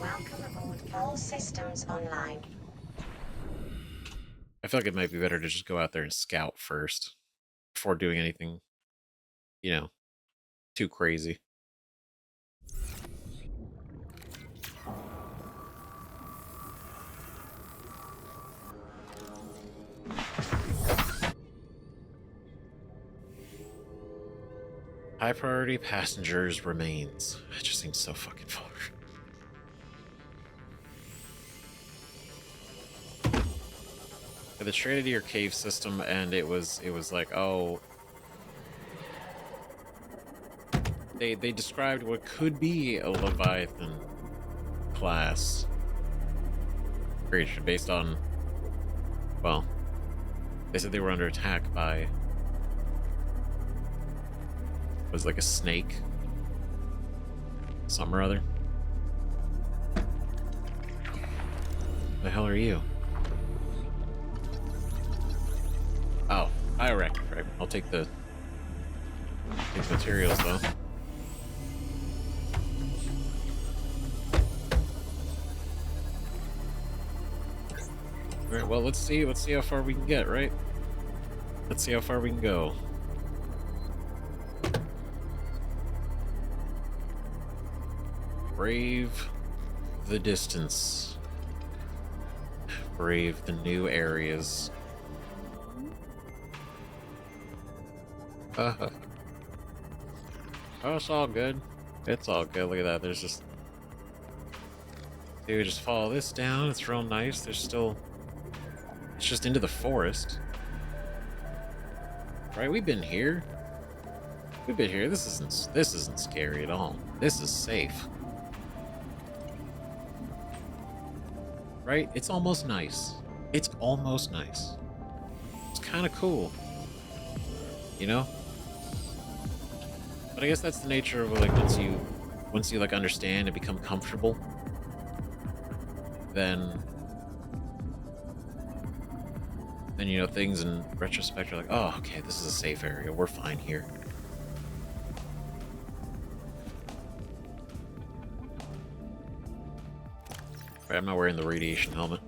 [SPEAKER 4] Welcome aboard. All systems online.
[SPEAKER 1] I feel like it might be better to just go out there and scout first before doing anything, you know, too crazy. High priority passengers remains. That just seems so fucking far. the straight into your cave system, and it was like, oh, they described what could be a Leviathan class creature based on, well, they said they were under attack by, was like a snake, something or other. The hell are you? Oh, I reckon, right? I'll take the materials though. Alright, well, let's see how far we can get, right? Let's see how far we can go. Brave the distance. Brave the new areas. Oh, it's all good. It's all good. Look at that. There's just... Dude, just follow this down. It's real nice. There's still... It's just into the forest. Right, we've been here. We've been here. This isn't scary at all. This is safe. Right? It's almost nice. It's almost nice. It's kind of cool. You know? But I guess that's the nature of, like, once you like understand and become comfortable, then you know, things in retrospect are like, oh, okay, this is a safe area. We're fine here. Right, I'm not wearing the radiation helmet.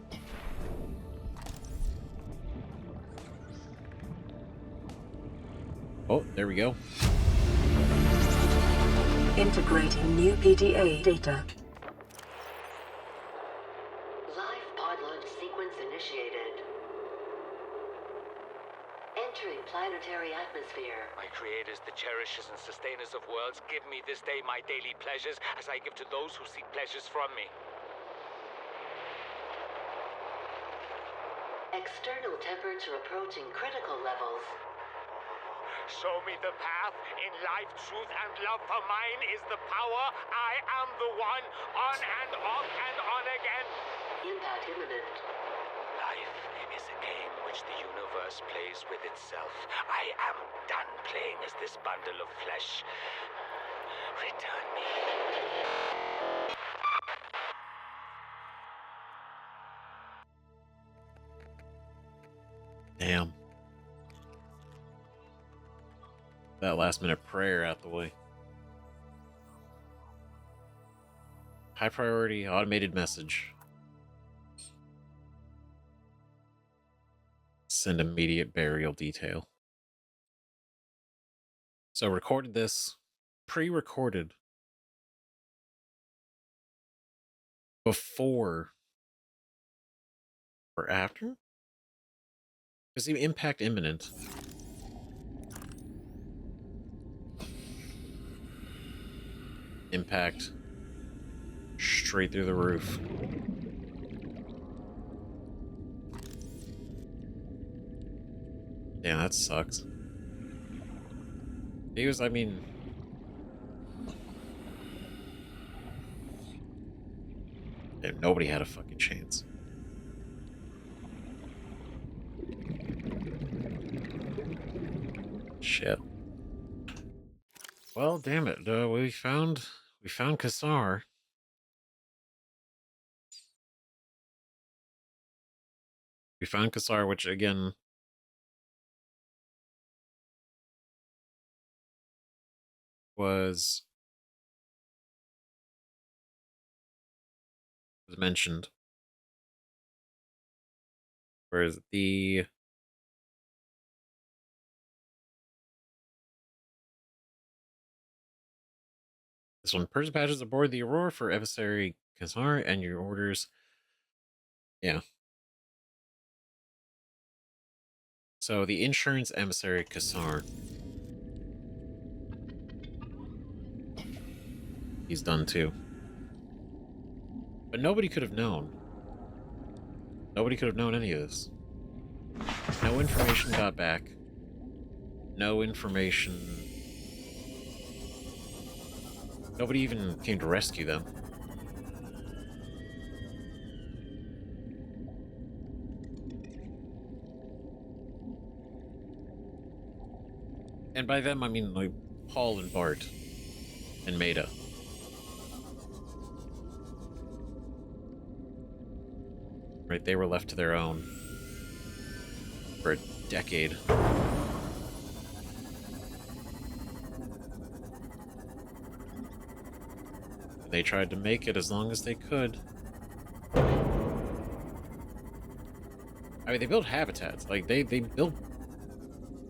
[SPEAKER 1] Oh, there we go.
[SPEAKER 2] Integrating new PDA data.
[SPEAKER 10] Live pod launch sequence initiated. Entering planetary atmosphere.
[SPEAKER 8] My creators, the cherishers and sustainers of worlds, give me this day my daily pleasures as I give to those who seek pleasures from me.
[SPEAKER 10] External temperature approaching critical levels.
[SPEAKER 8] Show me the path. In life, truth, and love for mine is the power. I am the one. On and off and on again.
[SPEAKER 10] Impact imminent.
[SPEAKER 8] Life is a game which the universe plays with itself. I am done playing as this bundle of flesh. Return me.
[SPEAKER 1] Damn. That last minute prayer out the way. High priority automated message. Send immediate burial detail. So recorded this, pre-recorded before or after? Because the impact imminent. Impact straight through the roof. Yeah, that sucks. He was, I mean... Yeah, nobody had a fucking chance. Shit. Well, damn it. We found Kassar. We found Kassar, which again was mentioned. Whereas the this one, person patches aboard the Aurora for emissary Kassar and your orders. Yeah. So the insurance emissary Kassar. He's done too. But nobody could have known. Nobody could have known any of this. No information got back. No information. Nobody even came to rescue them. And by them, I mean, like, Paul and Bart and Maida. Right, they were left to their own for a decade. They tried to make it as long as they could. I mean, they built habitats. Like, they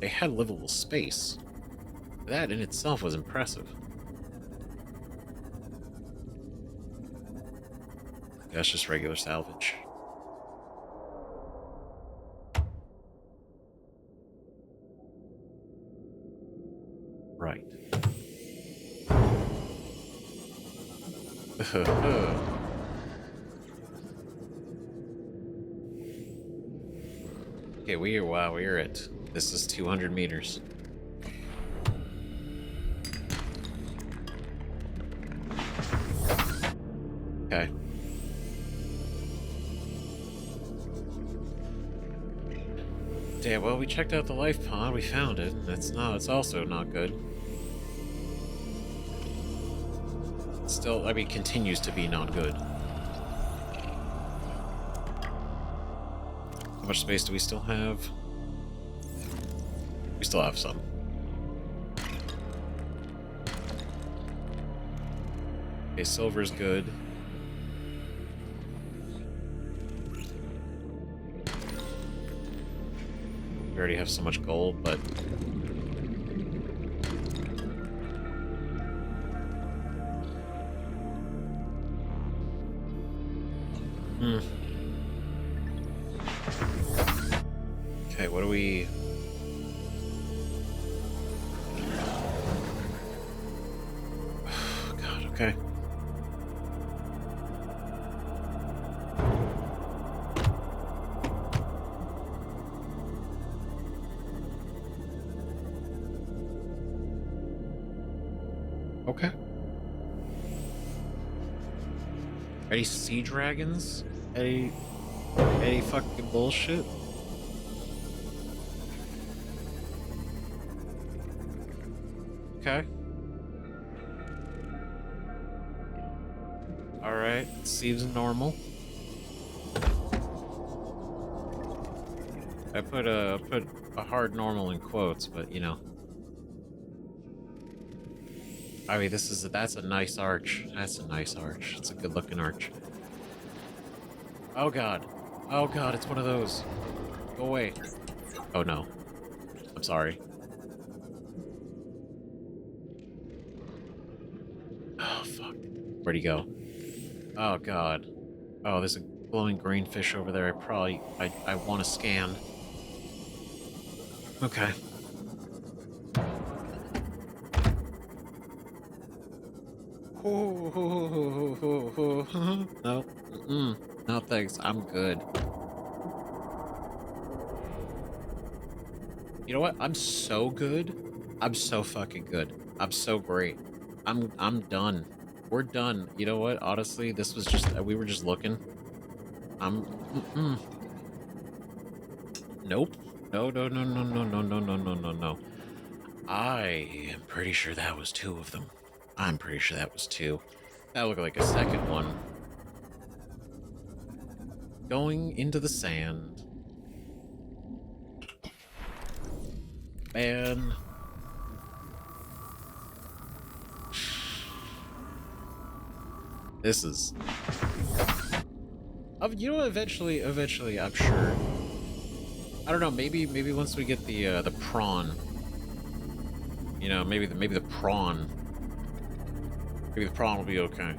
[SPEAKER 1] had livable space. That in itself was impressive. That's just regular salvage. Right. Okay, we're at. This is 200 meters. Okay. Damn, well, we checked out the life pod, we found it. It's also not good. Still, I mean, continues to be not good. How much space do we still have? We still have some. Okay, silver's good. We already have so much gold, but... Okay, what do we... God, okay. Okay. Any sea dragons? Any fucking bullshit? Okay. Alright, seems normal. I put a hard normal in quotes, but you know. I mean, that's a nice arch. That's a nice arch. It's a good looking arch. Oh god. Oh god, it's one of those. Go away. Oh no. I'm sorry. Oh fuck. Where'd he go? Oh god. Oh, there's a glowing green fish over there. I want to scan. Okay. No. No thanks. I'm good. You know what? I'm so good. I'm so fucking good. I'm so great. I'm done. We're done. You know what? Honestly, this was just we were just looking. Nope. No. I am pretty sure that was two of them. I'm pretty sure that was two. That looked like a second one. Going into the sand. Man. This is... you know, eventually, I'm sure. I don't know, maybe once we get the prawn. You know, maybe the prawn. Maybe the prawn will be okay.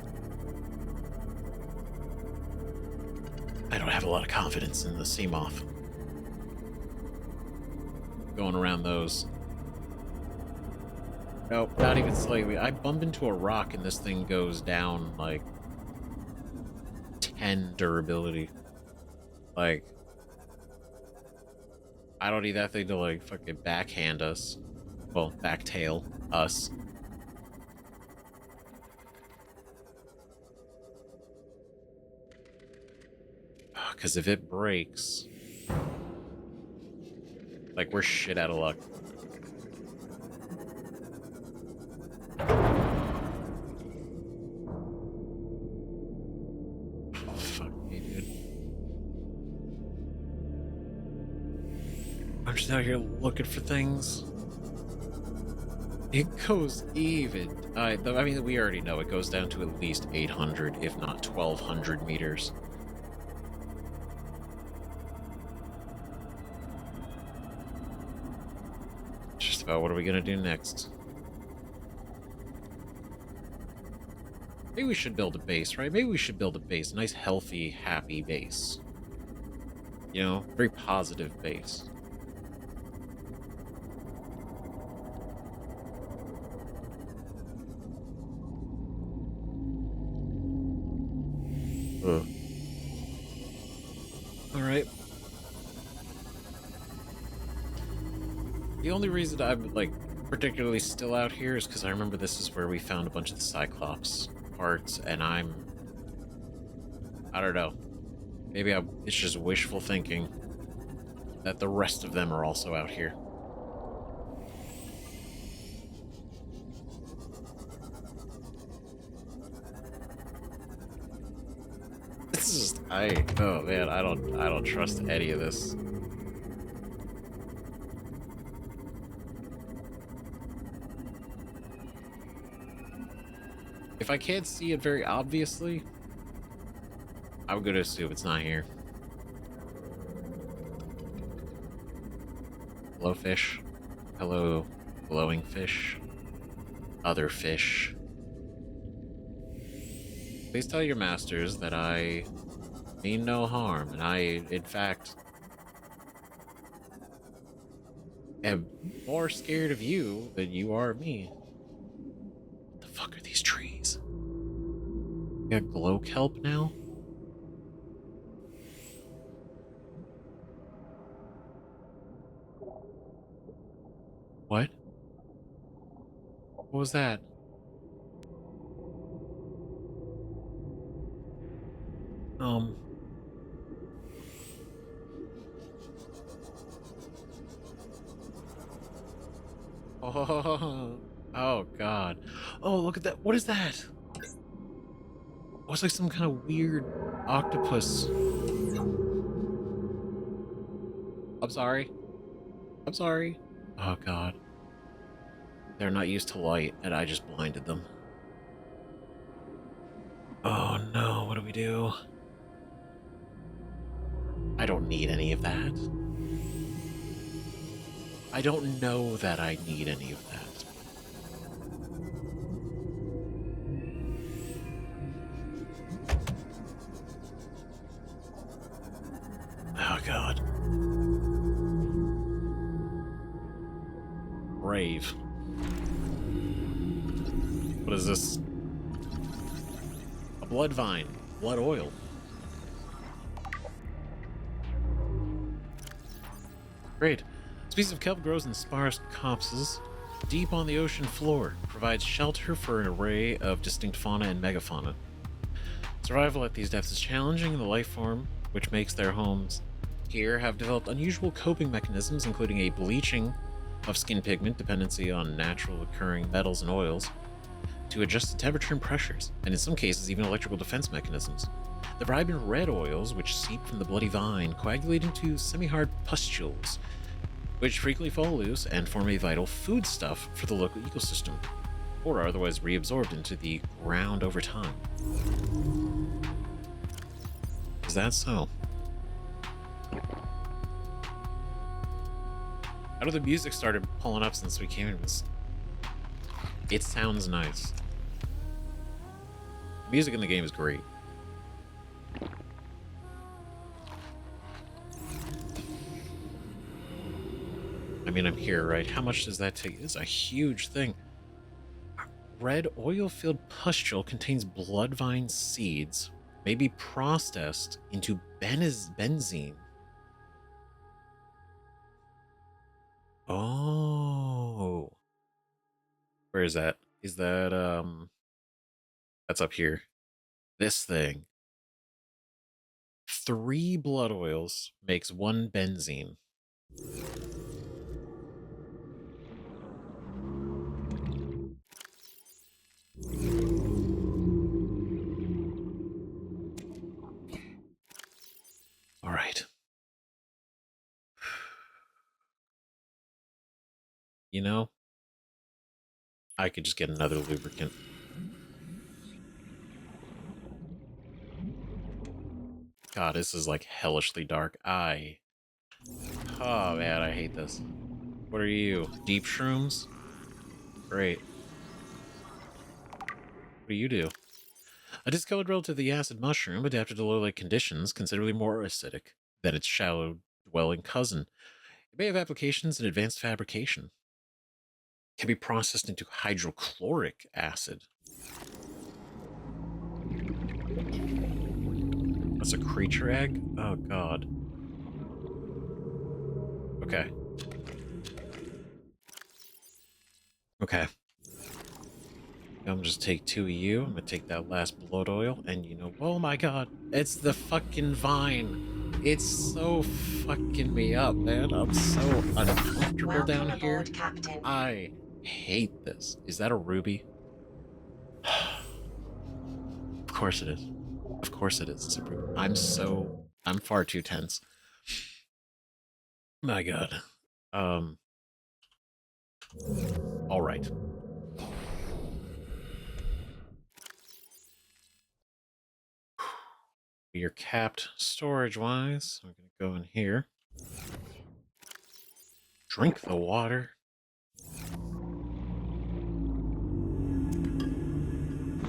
[SPEAKER 1] I don't have a lot of confidence in the Seamoth. Going around those. Nope, not even slightly. I bump into a rock and this thing goes down like 10 durability. Like, I don't need that thing to, like, fucking backhand us. Well, backtail us. Because if it breaks... like, we're shit out of luck. Oh, fuck me, dude. I'm just out here looking for things. It goes even. I mean, we already know it goes down to at least 800, if not 1,200 meters. Just about what are we gonna do next? Maybe we should build a base, right? Maybe we should build a base. A nice, healthy, happy base. You know, very positive base. Ugh. All right. The only reason I'm, like, particularly still out here is because I remember this is where we found a bunch of the Cyclops parts, and I don't know. Maybe it's just wishful thinking that the rest of them are also out here. This is oh man, I don't trust any of this. If I can't see it very obviously, I'm gonna assume it's not here. Hello, fish. Hello, glowing fish. Other fish. Please tell your masters that I mean no harm, and I, in fact, am more scared of you than you are of me. What the fuck are these trees? We got glow kelp now? What? What was that? Oh god. Oh, look at that. What is that? Oh, it's like some kind of weird octopus. I'm sorry. I'm sorry. Oh god. They're not used to light, and I just blinded them. Oh no, what do we do? I don't need any of that. I don't know that I need any of that. Oh god. Rave. What is this? A blood vine. Blood oil. Great. This piece of kelp grows in sparse copses deep on the ocean floor, provides shelter for an array of distinct fauna and megafauna. Survival at these depths is challenging, and the life form which makes their homes here have developed unusual coping mechanisms, including a bleaching of skin pigment dependency on natural occurring metals and oils, to adjust to temperature and pressures, and in some cases even electrical defense mechanisms. The vibrant red oils, which seep from the bloody vine, coagulate into semi-hard pustules, which frequently fall loose and form a vital foodstuff for the local ecosystem, or are otherwise reabsorbed into the ground over time. Is that so? How did the music started pulling up since we came in? It sounds nice. The music in the game is great. I mean, I'm here, right? How much does that take? It's a huge thing. Red oil-filled pustule contains bloodvine seeds, may be processed into benzene. Oh. Where is that? Is that, that's up here. This thing. 3 blood oils makes 1 benzene. All right. You know, I could just get another lubricant. God, this is like hellishly dark. Oh man, I hate this. What are you? Deep shrooms? Great. What do you do? A discolored relative to the acid mushroom, adapted to low light conditions, considerably more acidic than its shallow dwelling cousin. It may have applications in advanced fabrication. It can be processed into hydrochloric acid. That's a creature egg? Oh god. Okay. Okay. I'm gonna just take 2 of you. I'm gonna take that last blood oil, and you know, oh my god, it's the fucking vine. It's so fucking me up, man. I'm so uncomfortable down here.
[SPEAKER 4] Captain.
[SPEAKER 1] I hate this. Is that a ruby? Of course it is. Of course it is. It's a ruby. I'm far too tense. My god. All right. You're capped storage-wise. I'm going to go in here. Drink the water.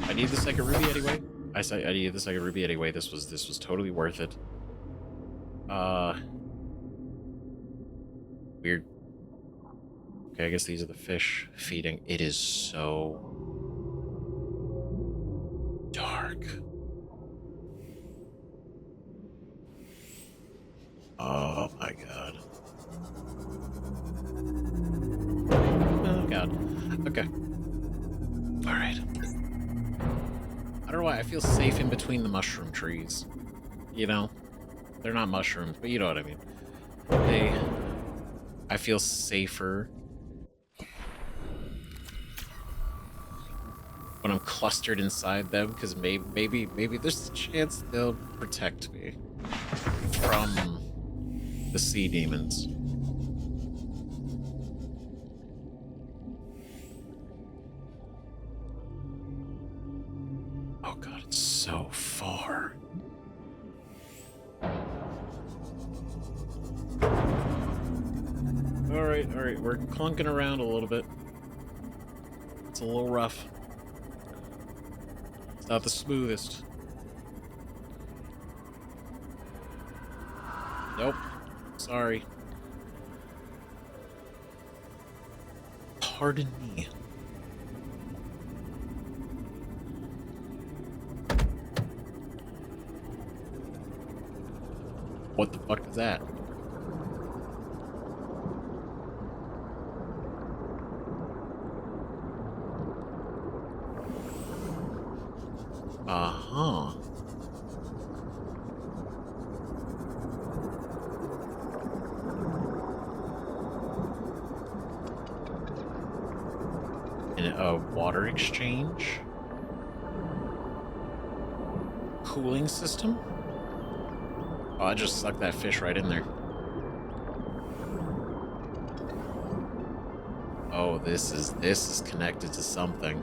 [SPEAKER 1] I need the second ruby anyway. I needed the second ruby anyway. This was totally worth it. Weird. Okay, I guess these are the fish feeding. It is so dark. Oh my god. Oh god. Okay. Alright. I don't know why, I feel safe in between the mushroom trees. You know? They're not mushrooms, but you know what I mean. I feel safer when I'm clustered inside them, because maybe there's a chance they'll protect me from the sea demons. Oh god, it's so far. Alright, we're clunking around a little bit. It's a little rough. It's not the smoothest. Nope. Sorry. Pardon me. What the fuck is that? Uh-huh. A water exchange? Cooling system? Oh, I just sucked that fish right in there. Oh, this is connected to something.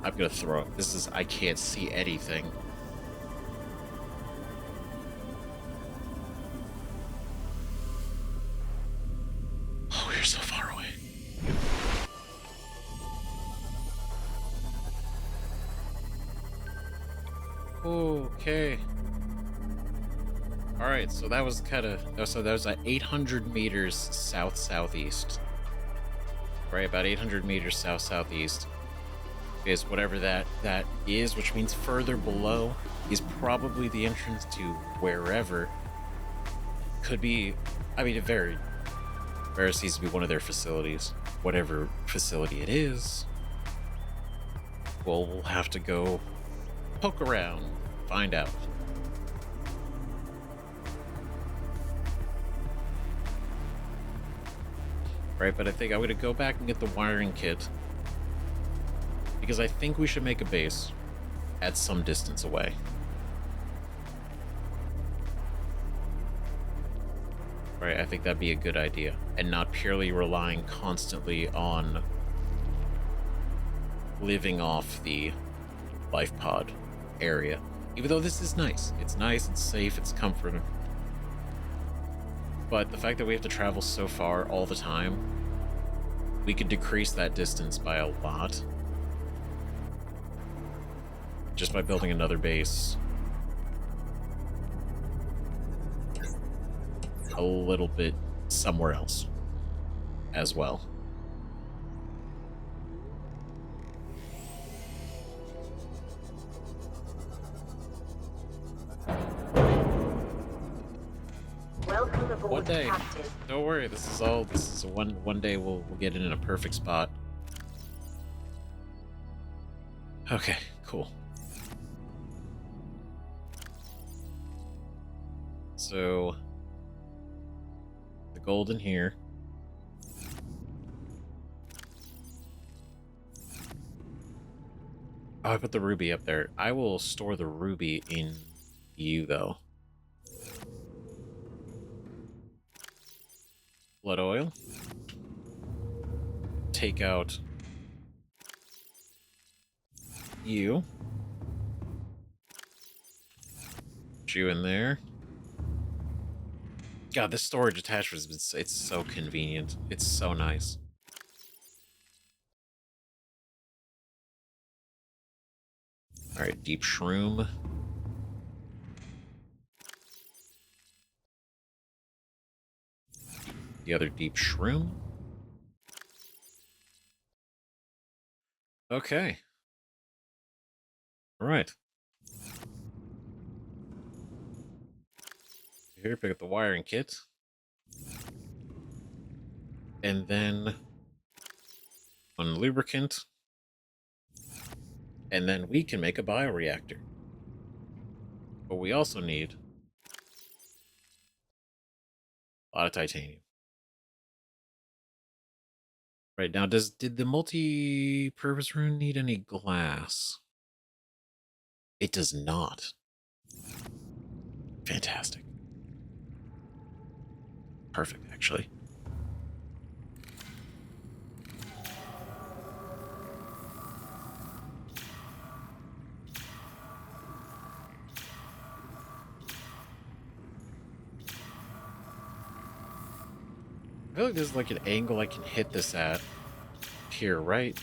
[SPEAKER 1] I'm gonna throw it. I can't see anything. Oh, you're so far away. Okay. Alright, so that was that was at 800 meters south-southeast. Right, about 800 meters south-southeast. Is whatever that is, which means further below, is probably the entrance to wherever. Could be, I mean, it varied. Very seems to be one of their facilities. Whatever facility it is, we'll have to go poke around, find out. Right, but I think I'm going to go back and get the wiring kit, because I think we should make a base at some distance away. Right, I think that'd be a good idea, and not purely relying constantly on living off the life pod area. Even though this is nice. It's nice, it's safe, it's comforting. But the fact that we have to travel so far all the time, we could decrease that distance by a lot. Just by building another base. A little bit somewhere else as well.
[SPEAKER 10] Welcome aboard,
[SPEAKER 1] One day.
[SPEAKER 10] Captain.
[SPEAKER 1] Don't worry, this is one day we'll get it in a perfect spot. Okay, cool. So the gold in here. Oh, I put the ruby up there. I will store the ruby in you, though. Blood oil. Take out you. Put you in there. God, this storage attachment it's so convenient. It's so nice. Alright, deep shroom. The other deep shroom. Okay. Alright. Here, pick up the wiring kit. And then one lubricant. And then we can make a bioreactor. But we also need a lot of titanium. Right now, did the multi-purpose room need any glass? It does not. Fantastic. Perfect, actually. I feel like there's like an angle I can hit this at. Here, right?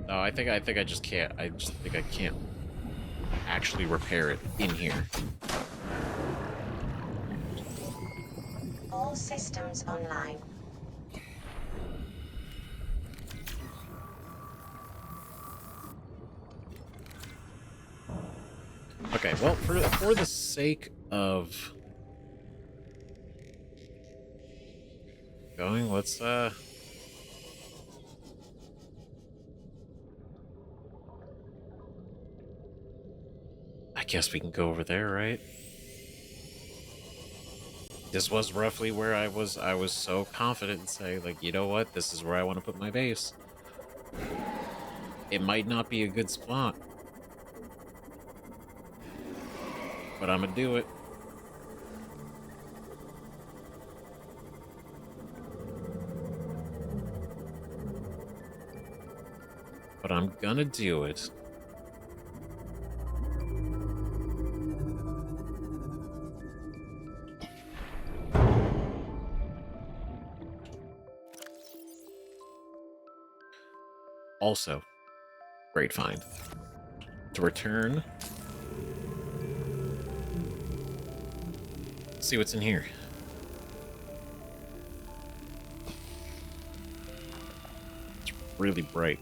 [SPEAKER 1] No, I think I just can't. I just think I can't actually repair it in here.
[SPEAKER 4] All systems online.
[SPEAKER 1] Okay, well, for the sake of going, let's I guess we can go over there, right? This was roughly where I was so confident in saying, like, you know what, this is where I want to put my base. It might not be a good spot, but I'm gonna do it. But I'm gonna do it. Also, great find. To return Let's see what's in here. It's really bright.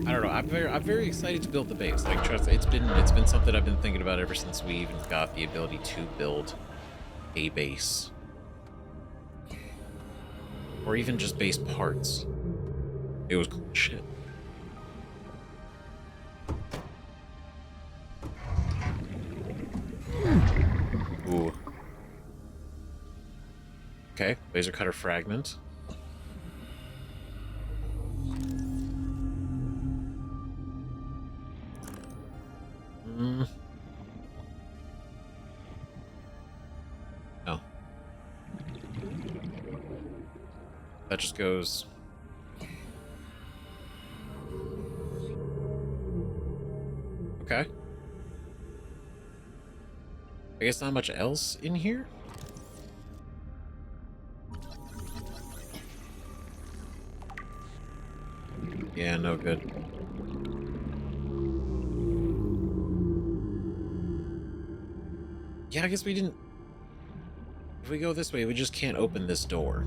[SPEAKER 1] I don't know. I'm very excited to build the base. Like, trust, it's been something I've been thinking about ever since we even got the ability to build a base, or even just base parts. It was cool shit. Ooh. Okay, laser cutter fragment. Oh. That just goes... Okay. I guess not much else in here? Yeah, no good. Yeah, I guess we didn't... If we go this way, we just can't open this door.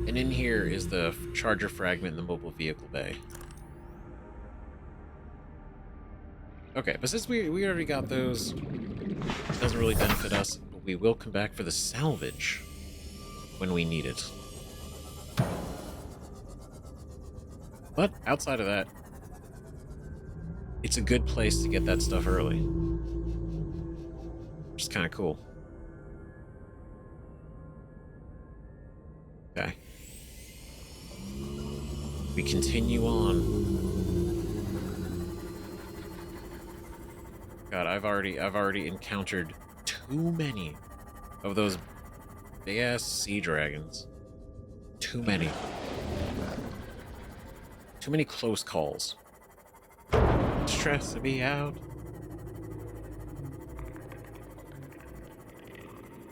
[SPEAKER 1] And in here is the charger fragment in the mobile vehicle bay. Okay, but since we already got those, it doesn't really benefit us, but we will come back for the salvage when we need it. But outside of that, it's a good place to get that stuff early. Which is kind of cool. Okay. We continue on. God, I've already encountered too many of those big ass sea dragons. Too many. Too many close calls. Stressing me out.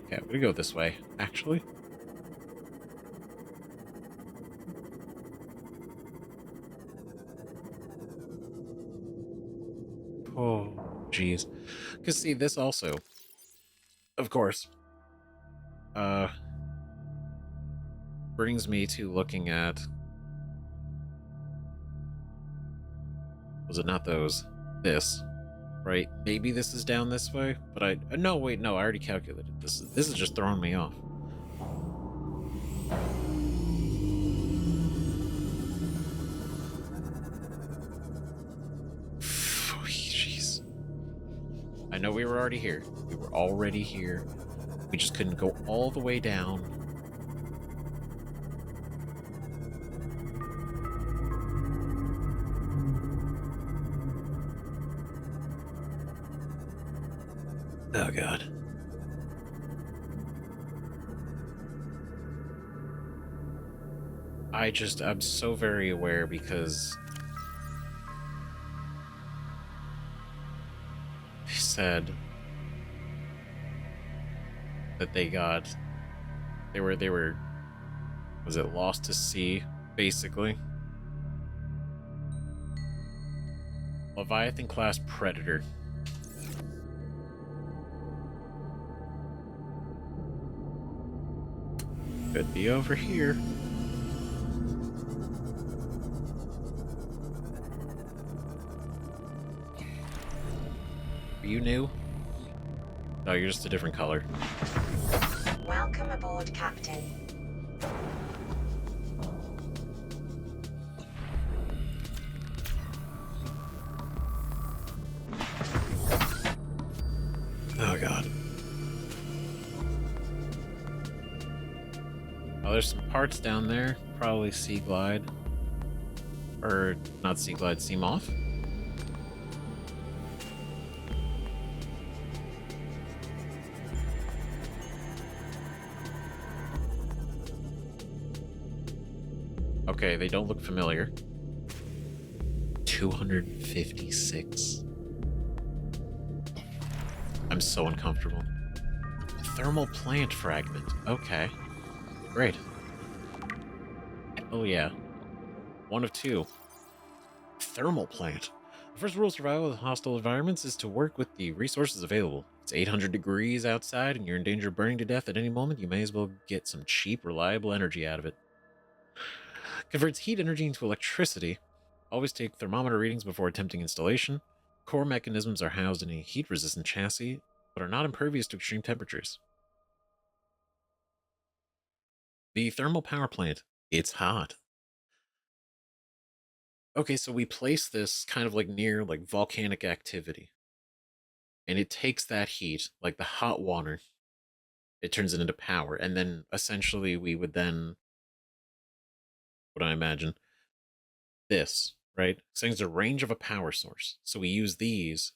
[SPEAKER 1] Okay, I'm gonna go this way, actually. Oh, jeez. Because, see, this also, of course, brings me to looking at... Was it not those? This. Right? Maybe this is down this way, but no, wait, no, I already calculated. This is just throwing me off. Jeez. I know we were already here. We were already here. We just couldn't go all the way down. Oh, God. I'm so very aware because they said that they were, was it lost to sea, basically? Leviathan class predator. Could be over here. Are you new? No, you're just a different color.
[SPEAKER 4] Welcome aboard, Captain.
[SPEAKER 1] Oh, God. Oh, there's some parts down there. Probably Sea Glide. Or, not Sea Glide, Sea Moth. Okay, they don't look familiar. 256. I'm so uncomfortable. Thermal plant fragment. Okay. Great. Oh yeah. One of two. Thermal plant. The first rule of survival in hostile environments is to work with the resources available. It's 800 degrees outside and you're in danger of burning to death at any moment. You may as well get some cheap, reliable energy out of it. Converts heat energy into electricity. Always take thermometer readings before attempting installation. Core mechanisms are housed in a heat-resistant chassis, but are not impervious to extreme temperatures. The thermal power plant. It's hot. Okay, so we place this kind of like near like volcanic activity. And it takes that heat, like the hot water, it turns it into power. And then essentially we would then, what I imagine, this, right? Saying it's a range of a power source. So we use these.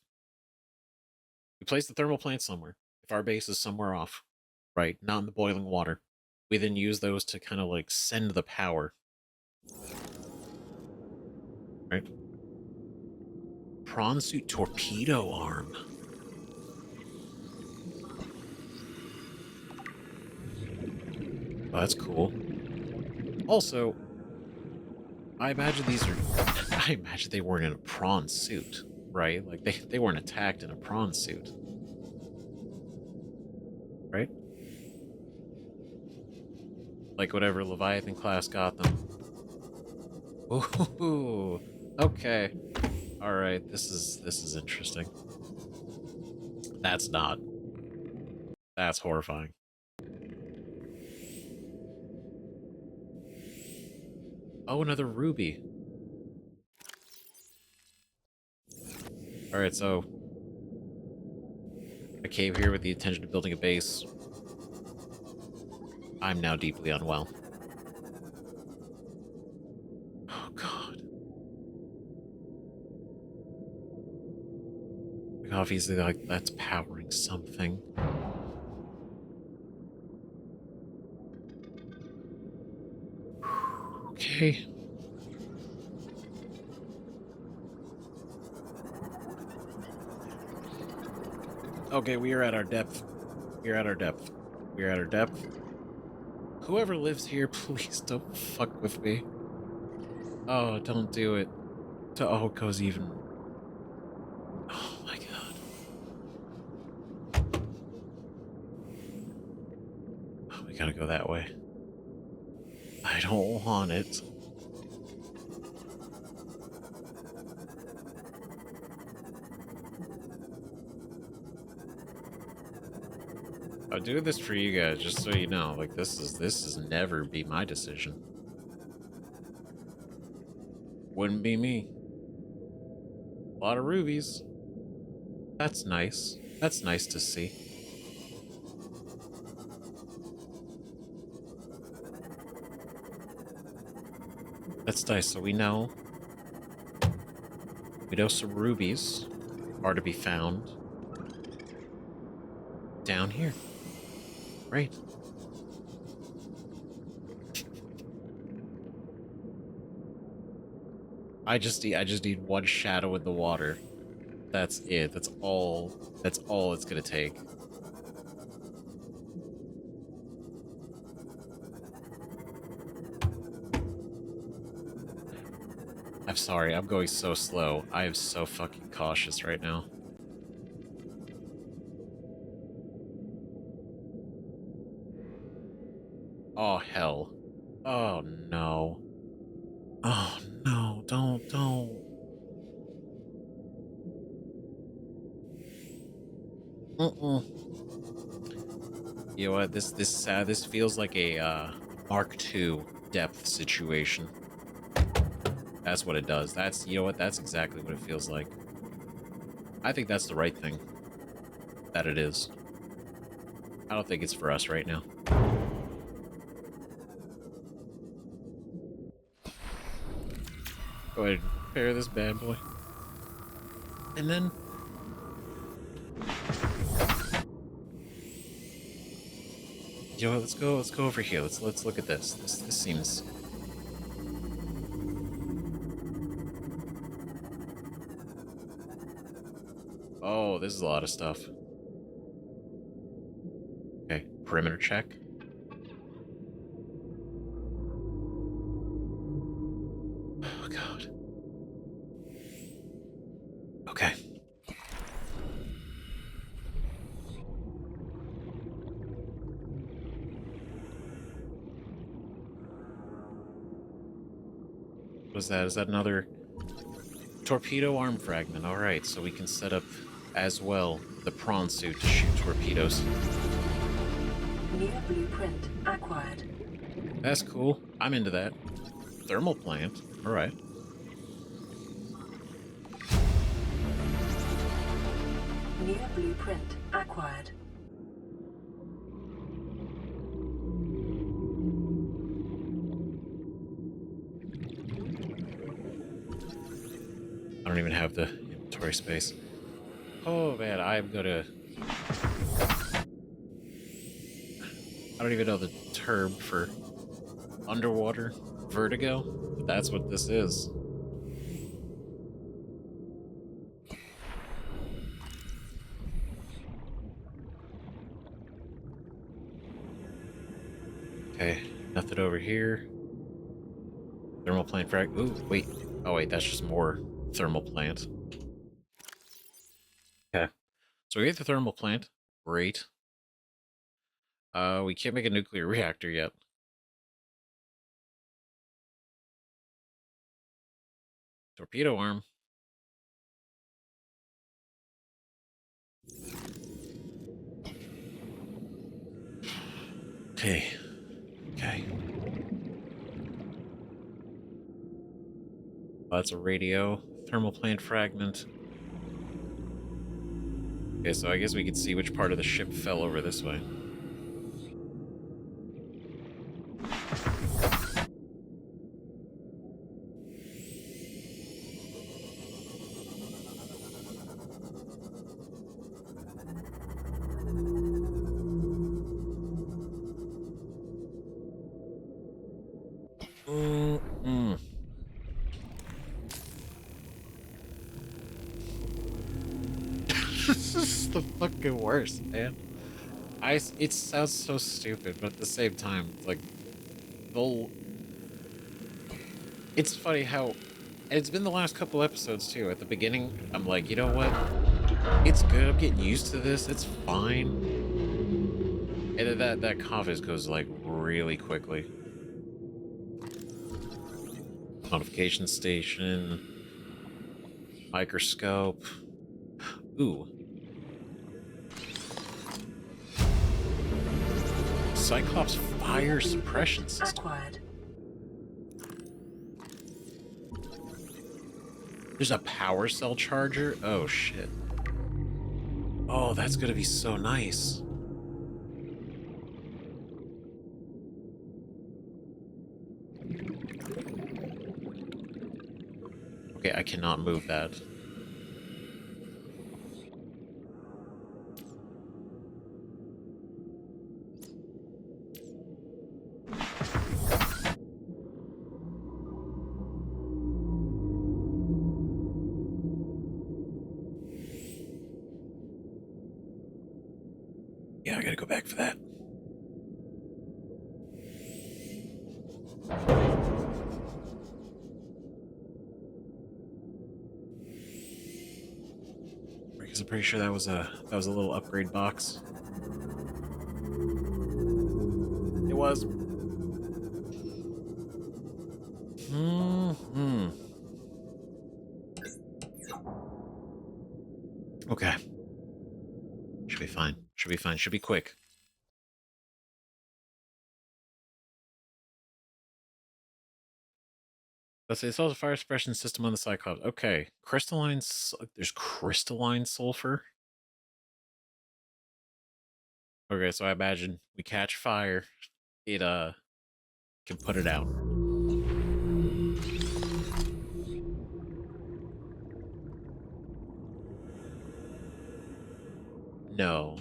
[SPEAKER 1] We place the thermal plant somewhere. If our base is somewhere off, right? Not in the boiling water. We then use those to kind of like send the power. Right? Prawn suit torpedo arm. Oh, that's cool. Also, I imagine I imagine they weren't in a prawn suit, right? Like they weren't attacked in a prawn suit. Right? Like whatever Leviathan class got them. Ooh, okay. Alright, this is interesting. That's not. That's horrifying. Oh, another ruby. Alright, so a cave here with the intention of building a base. I'm now deeply unwell. Oh, God. Like, obviously, like, that's powering something. Okay. Okay, we are at our depth. We are at our depth. We are at our depth. Whoever lives here, please don't fuck with me. Oh, don't do it. Oh, it goes even. Oh my God. Oh, we gotta go that way. I don't want it. I'm doing this for you guys, just so you know. Like, this is never be my decision. Wouldn't be me. A lot of rubies. That's nice. That's nice to see. That's nice. So we know some rubies are to be found down here. Right. I just need one shadow in the water. That's it. That's all it's gonna take. I'm sorry, I'm going so slow. I am so fucking cautious right now. Oh, hell. Oh, no. Oh, no. Don't. You know what? This feels like a, Mark II depth situation. That's what it does. You know what? That's exactly what it feels like. I think that's the right thing. That it is. I don't think it's for us right now. Go ahead and repair this bad boy. And then... You know what, let's go over here. Let's look at this. This seems... Oh, this is a lot of stuff. Okay, perimeter check. Oh, God. Okay. What's that? Is that another torpedo arm fragment? Alright, so we can set up as well the prawn suit to shoot torpedoes.
[SPEAKER 2] New blueprint acquired.
[SPEAKER 1] That's cool. I'm into that. Thermal plant. Alright.
[SPEAKER 2] New blueprint acquired.
[SPEAKER 1] I don't even have the inventory space. Oh man, I'm gonna... I don't even know the term for underwater vertigo, but that's what this is. Okay, nothing over here. Thermal plant frag. Ooh, wait. Oh wait, that's just more thermal plant. Okay. So we get the thermal plant. Great. We can't make a nuclear reactor yet. Torpedo arm. Okay. Okay. Oh, that's a radio. Thermal plant fragment. Okay, so I guess we could see which part of the ship fell over this way. This is the fucking worst, man. It sounds so stupid, but at the same time, like, it's funny how, and it's been the last couple episodes too. At the beginning, I'm like, you know what? It's good. I'm getting used to this. It's fine. And then that cough goes like really quickly. Modification station. Microscope. Ooh. Cyclops fire suppression system.
[SPEAKER 2] Acquired.
[SPEAKER 1] There's a power cell charger? Oh, shit. Oh, that's gonna be so nice. Okay, I cannot move that. Yeah, I gotta go back for that. Because I'm pretty sure that was a little upgrade box. It was. Okay. Should be fine. Should be fine. Should be quick. Let's say it's also a fire suppression system on the Cyclops. Okay. There's crystalline sulfur. Okay, so I imagine we catch fire. It can put it out. No.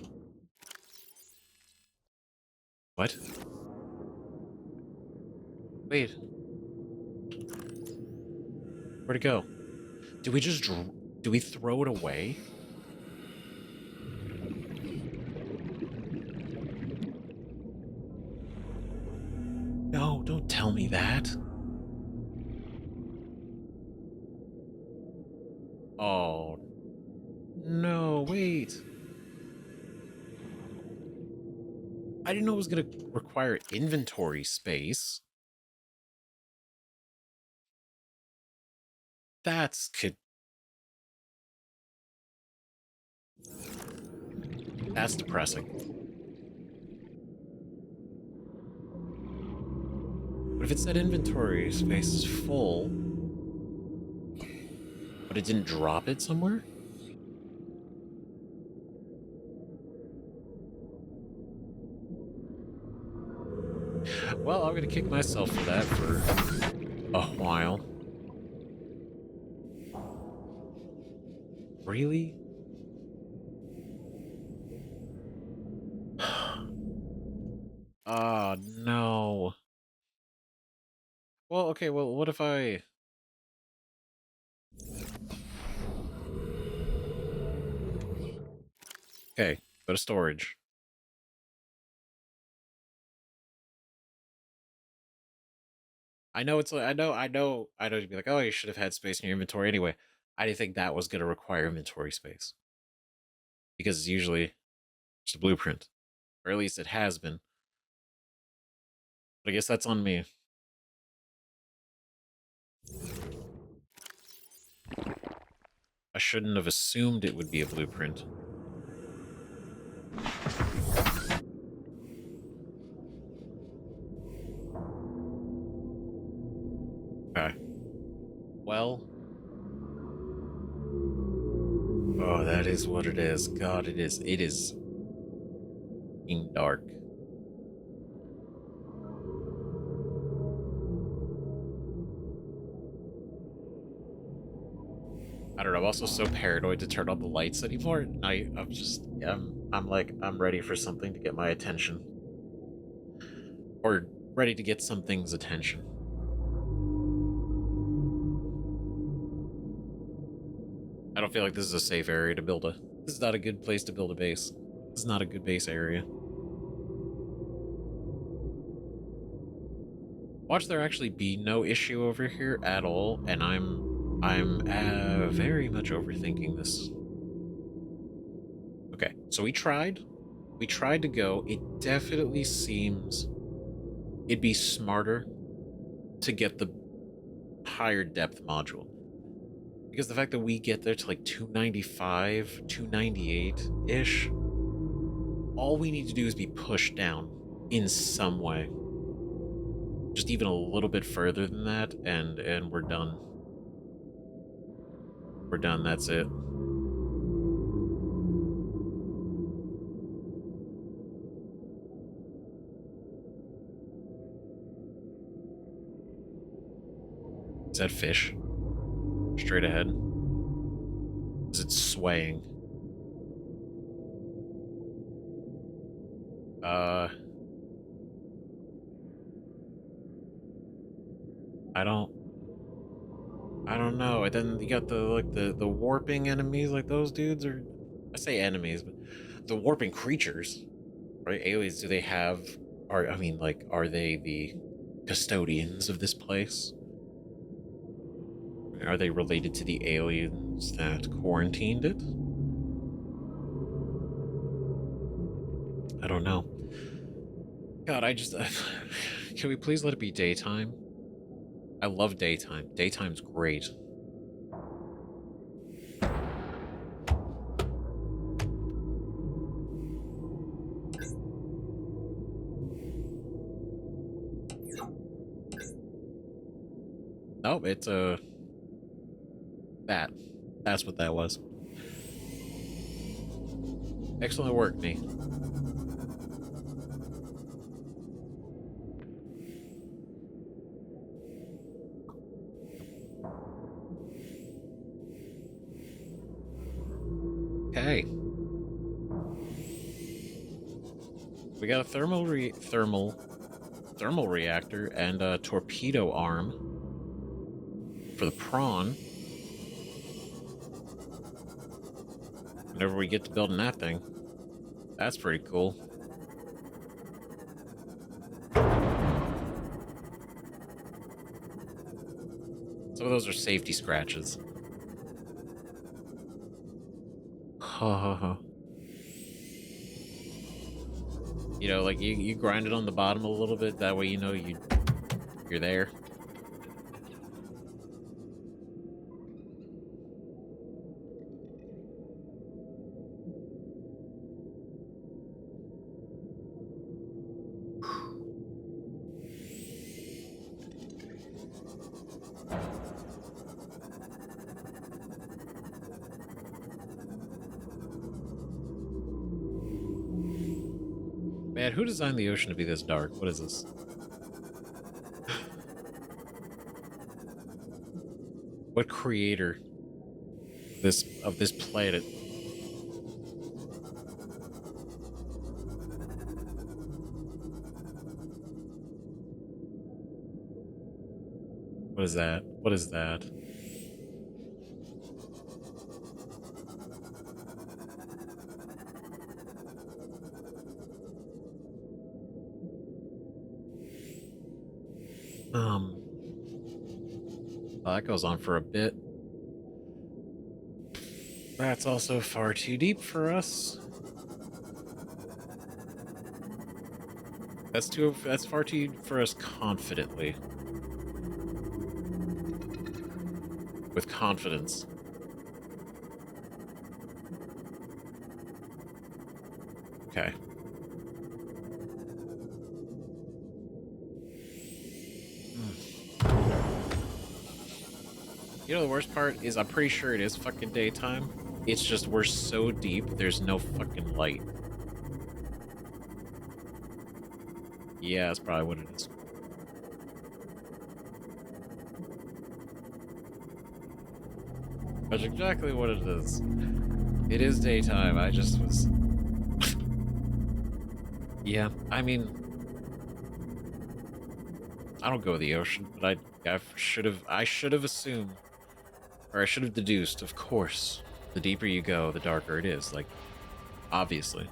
[SPEAKER 1] What? Wait. Where'd it go? Did we just do we throw it away? No, don't tell me that. Oh, no, wait. I didn't know it was going to require inventory space. That's depressing. But if it said inventory space is full, but it didn't drop it somewhere? Well, I'm gonna kick myself for that for a while. Really? Oh, no. Well, okay, well, what if I... Okay, go to storage. I know it's like, I know you'd be like, oh, you should have had space in your inventory anyway. I didn't think that was going to require inventory space. Because it's usually just a blueprint. Or at least it has been. But I guess that's on me. I shouldn't have assumed it would be a blueprint. Okay. Well. Oh, that is what it is. God, it is. It is being dark. I don't know. I'm also so paranoid to turn on the lights anymore at night. I'm like, I'm ready for something to get my attention. Or ready to get something's attention. I don't feel like this is a safe area to build a... This is not a good place to build a base. This is not a good base area. Watch there actually be no issue over here at all, and I'm very much overthinking this. Okay, so we tried to go. It definitely seems it'd be smarter to get the higher depth module. Because the fact that we get there to like 295, 298-ish, all we need to do is be pushed down in some way. Just even a little bit further than that, and we're done. We're done, that's it. Is that fish? Straight ahead. Is it swaying? I don't know. And then you got the warping enemies, like those dudes are... I say enemies, but the warping creatures, right? Aliens, do they have... are they the custodians of this place? Are they related to the aliens that quarantined it? I don't know. God, I just... can we please let it be daytime? I love daytime. Daytime's great. Nope, it's that's what that was. Excellent work, me. Okay. We got a thermal reactor and a torpedo arm for the prawn. Whenever we get to building that thing. That's pretty cool. Some of those are safety scratches. You know, like you grind it on the bottom a little bit, that way you know you're there. Man, who designed the ocean to be this dark? What is this? What creator of this planet? What is that? What is that? Well, that goes on for a bit. That's also far too deep for us. That's far too deep for us confidently. With confidence. Okay. You know, the worst part is I'm pretty sure it is fucking daytime. It's just we're so deep, there's no fucking light. Yeah, that's probably what it is. That's exactly what it is. It is daytime, I just was... Yeah, I mean... I don't go to the ocean, but I should have assumed... Or I should have deduced, of course, the deeper you go, the darker it is. Like, obviously.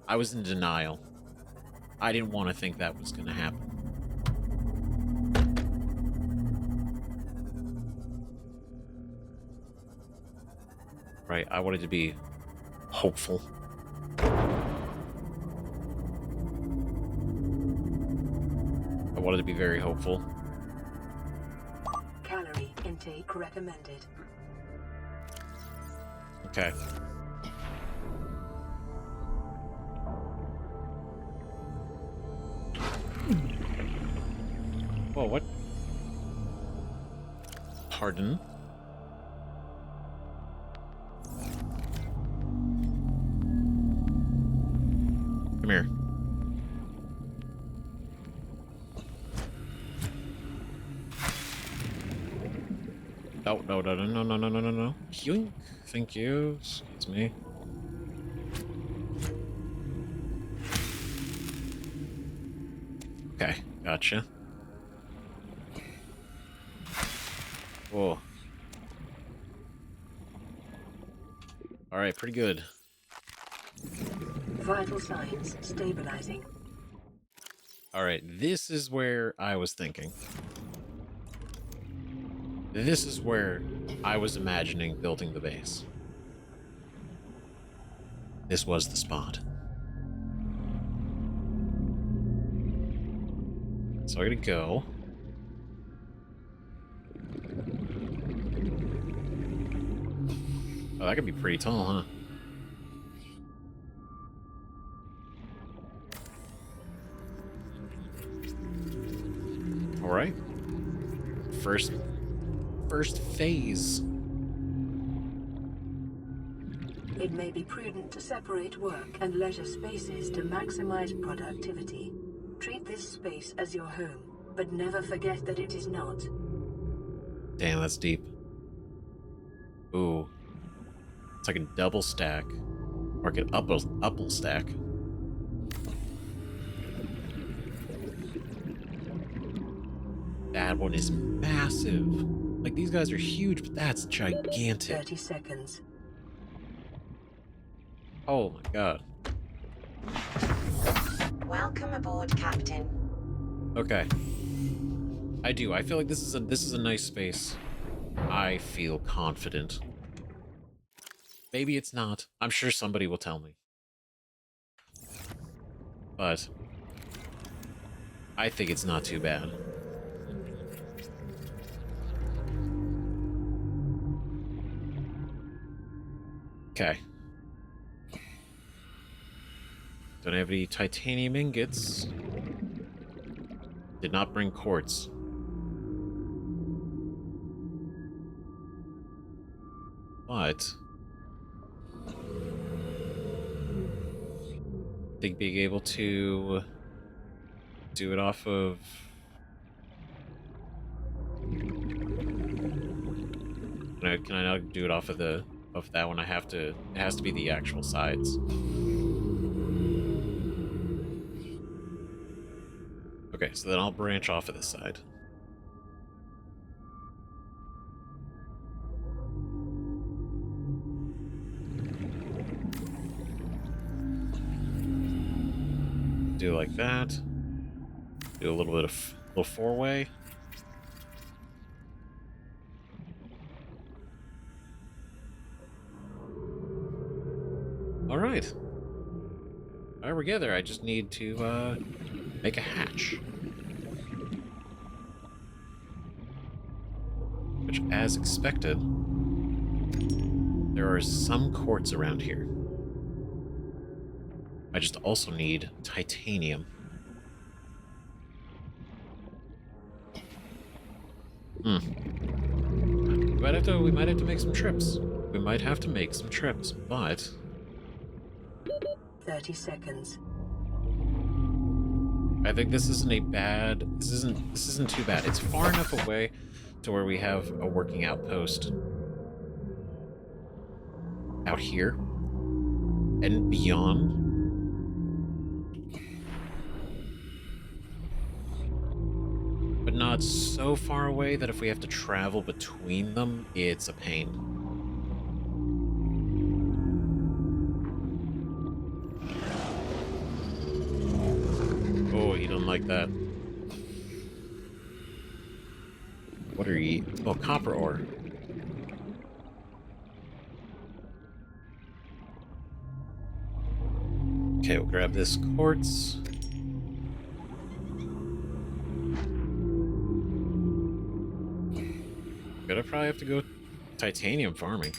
[SPEAKER 1] I was in denial. I didn't want to think that was going to happen. Right, I wanted to be hopeful. I wanted to be very hopeful.
[SPEAKER 2] Calorie intake recommended.
[SPEAKER 1] Okay. Whoa, what? Pardon? Come here. Oh, no, no, no, no, no, no, no, no, no. Yoink. Thank you. Excuse me. Okay, gotcha. Whoa. Alright, pretty good.
[SPEAKER 2] Vital signs stabilizing.
[SPEAKER 1] Alright, this is where I was thinking. This is where I was imagining building the base. This was the spot. So I gotta go. Oh, that could be pretty tall, huh? All right. First phase.
[SPEAKER 2] It may be prudent to separate work and leisure spaces to maximize productivity. Treat this space as your home, but never forget that it is not.
[SPEAKER 1] Damn, that's deep. Ooh. It's like a double stack. Or like an upple stack. That one is massive. Like, these guys are huge, but that's gigantic.
[SPEAKER 2] 30 seconds.
[SPEAKER 1] Oh my god.
[SPEAKER 4] Welcome aboard, Captain.
[SPEAKER 1] Okay. I do. I feel like this is a nice space. I feel confident. Maybe it's not. I'm sure somebody will tell me. But I think it's not too bad. Okay. Don't have any titanium ingots. Did not bring quartz. But I think being able to do it off of can I not do it off of that one? It has to be the actual sides. Okay, so then I'll branch off of this side. Do like that. Do a little bit of little four-way. All right. All right, we're together. I just need to make a hatch. Which, as expected, there are some quartz around here. I just also need titanium. We might have to make some trips. We might have to make some trips, but
[SPEAKER 2] 30 seconds.
[SPEAKER 1] I think this isn't too bad. It's far enough away to where we have a working outpost out here and beyond. But not so far away that if we have to travel between them, it's a pain. Oh, he doesn't like that. What are you? Oh, copper ore. Okay, we'll grab this quartz. Gonna probably have to go titanium farming.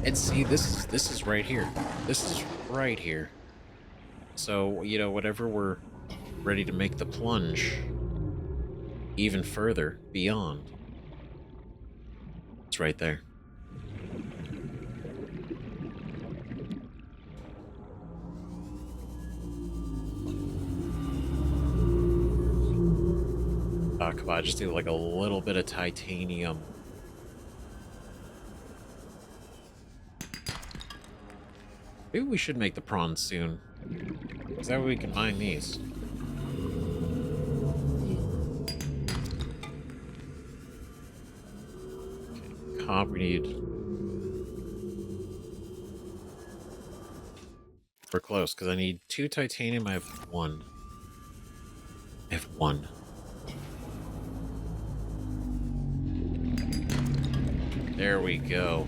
[SPEAKER 1] And see, this is right here. This is right here. So, you know, whenever we're ready to make the plunge even further beyond, it's right there. Oh, come on, just do like a little bit of titanium. Maybe we should make the prawns soon. Is that way we can mine these? Okay, copper, we need... We're close, because I need 2 titanium, I have 1. I have 1. There we go.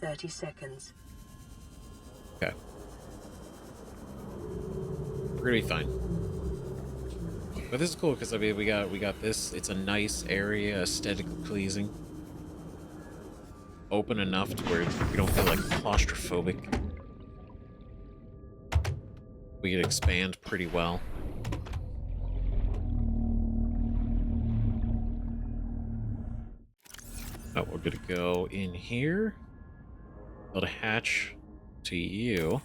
[SPEAKER 2] 30 seconds.
[SPEAKER 1] Okay. We're gonna be fine. But this is cool because I mean we got this. It's a nice area, aesthetically pleasing. Open enough to where we don't feel like claustrophobic. We can expand pretty well. Oh, we're gonna go in here. Build a hatch to you.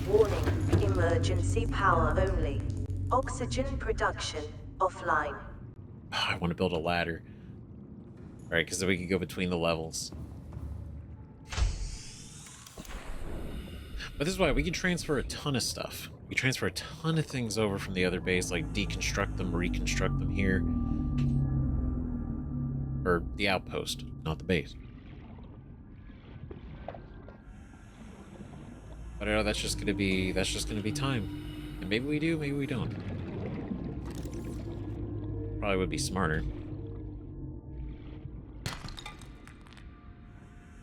[SPEAKER 10] Warning, emergency power only. Oxygen production offline.
[SPEAKER 1] Oh, I want to build a ladder. Alright, because then we can go between the levels. But this is why we can transfer a ton of stuff. We transfer a ton of things over from the other base, like deconstruct them, reconstruct them here. Or the outpost, not the base. But I know that's just gonna be time. And maybe we do, maybe we don't. Probably would be smarter.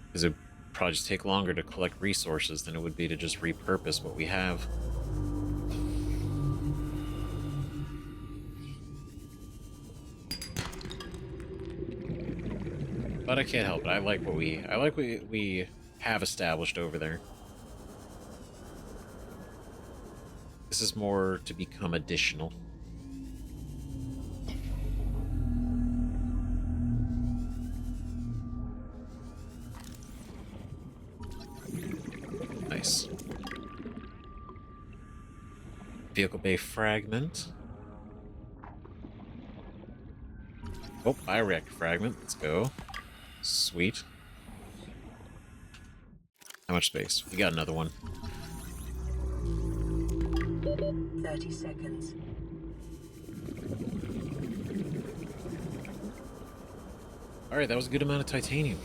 [SPEAKER 1] Because it would probably just take longer to collect resources than it would be to just repurpose what we have. But I can't help it. I like what we have established over there. This is more to become additional. Nice. Vehicle bay fragment. Oh, bioreactor fragment. Let's go. Sweet. How much space? We got another one.
[SPEAKER 2] 30 seconds.
[SPEAKER 1] Alright, that was a good amount of titanium.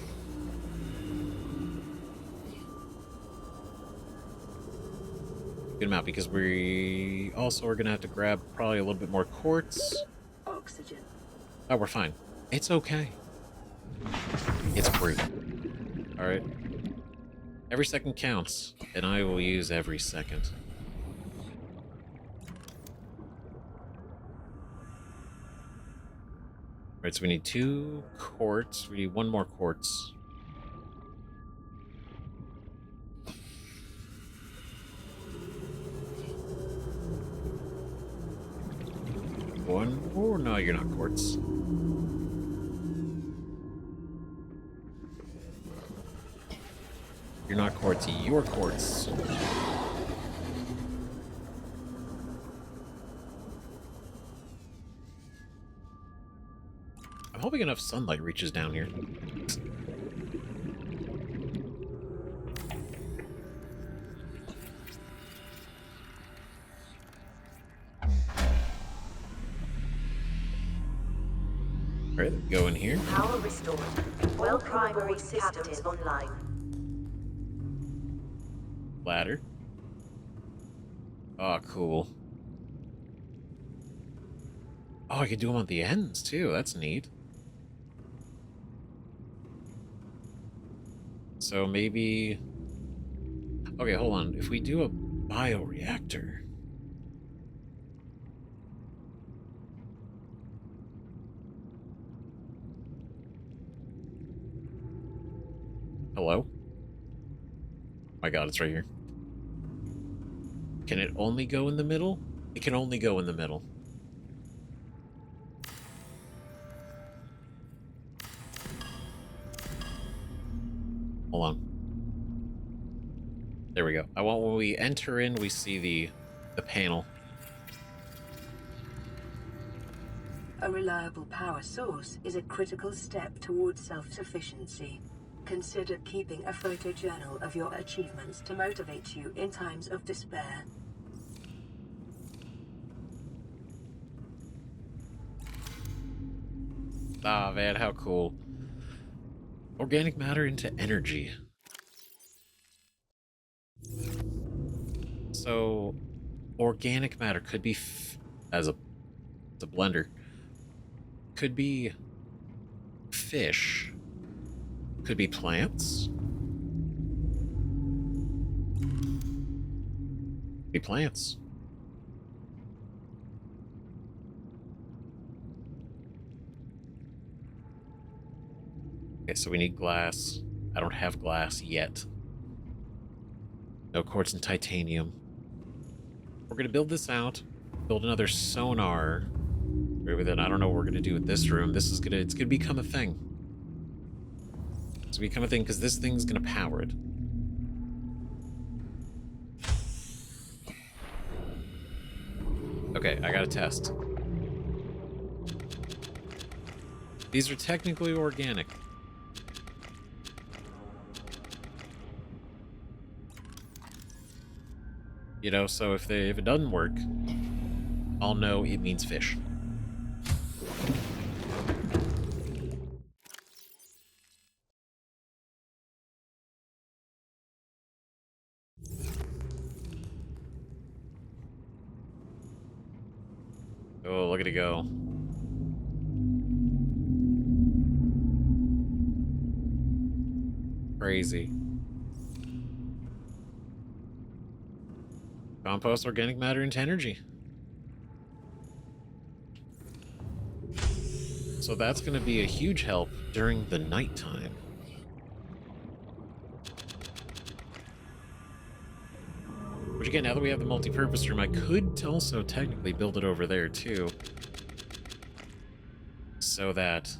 [SPEAKER 1] Good amount, because we also are going to have to grab probably a little bit more quartz.
[SPEAKER 2] Oxygen.
[SPEAKER 1] Oh, we're fine. It's okay. It's brute. Alright. Every second counts, and I will use every second. Alright, so we need 2 quartz. We need 1 more quartz. One more? No, you're not quartz. You're not quartzy, you're quartz. I'm hoping enough sunlight reaches down here. Alright, go in here.
[SPEAKER 10] Power restored. Well primary systems online.
[SPEAKER 1] Ladder. Oh, cool. Oh, I can do them on the ends, too. That's neat. So maybe... Okay, hold on. If we do a bioreactor... Hello? Oh my god, it's right here. Can it only go in the middle? It can only go in the middle. Hold on. There we go. I want when we enter in, we see the panel.
[SPEAKER 2] A reliable power source is a critical step towards self-sufficiency. Consider keeping a photojournal of your achievements to motivate you in times of despair.
[SPEAKER 1] Ah, man, how cool. Organic matter into energy. So, organic matter could be, as a blender, could be fish, could be plants, be plants. Okay, so we need glass. I don't have glass yet. No quartz and titanium. We're gonna build this out. Build another sonar. Maybe then I don't know what we're gonna do with this room. It's gonna become a thing. It's gonna become a thing because this thing's gonna power it. Okay, I gotta test. These are technically organic. You know, so if it doesn't work, I'll know it means fish. Oh, look at it go. Crazy. Compost organic matter into energy. So that's going to be a huge help during the nighttime. Which again, now that we have the multi-purpose room, I could also technically build it over there too. So that...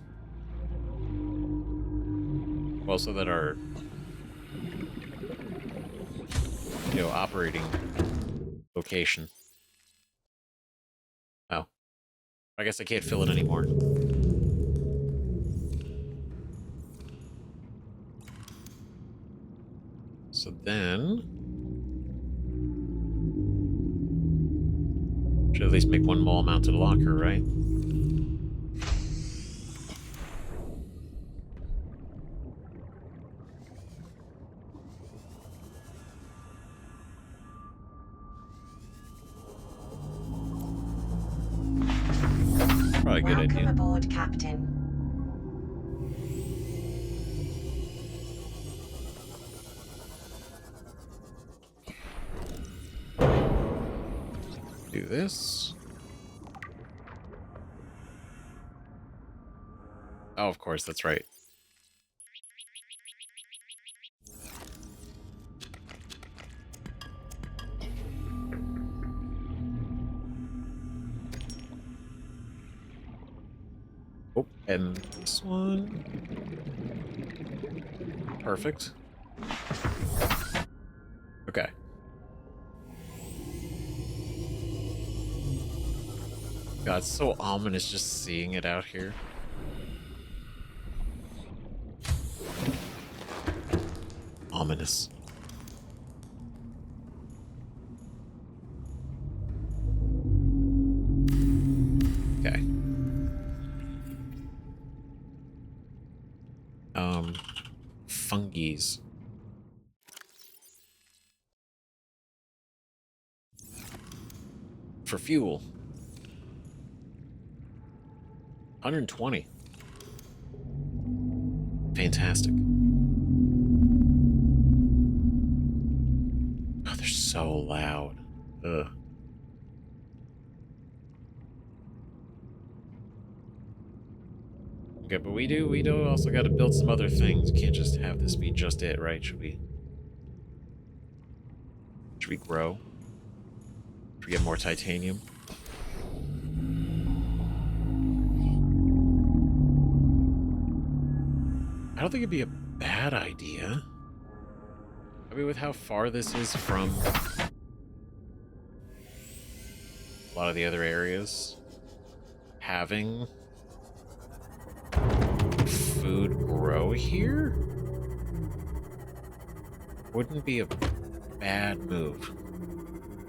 [SPEAKER 1] well, so that our... you know, operating location... oh. I guess I can't fill it anymore. So then... should at least make one wall-mounted locker, right? Probably a good
[SPEAKER 4] Welcome
[SPEAKER 1] idea.
[SPEAKER 4] aboard, Captain.
[SPEAKER 1] Do this. Oh, of course, that's right. Oh, and this one. Perfect. Okay. God, it's so ominous just seeing it out here. Ominous. Okay. Fungies. For fuel. 120. Fantastic. Oh, they're so loud. Ugh. Okay, but we do also got to build some other things. Can't just have this be just it, right? Should we grow? Should we get more titanium? I don't think it'd be a bad idea. I mean, with how far this is from a lot of the other areas, having food grow here wouldn't be a bad move,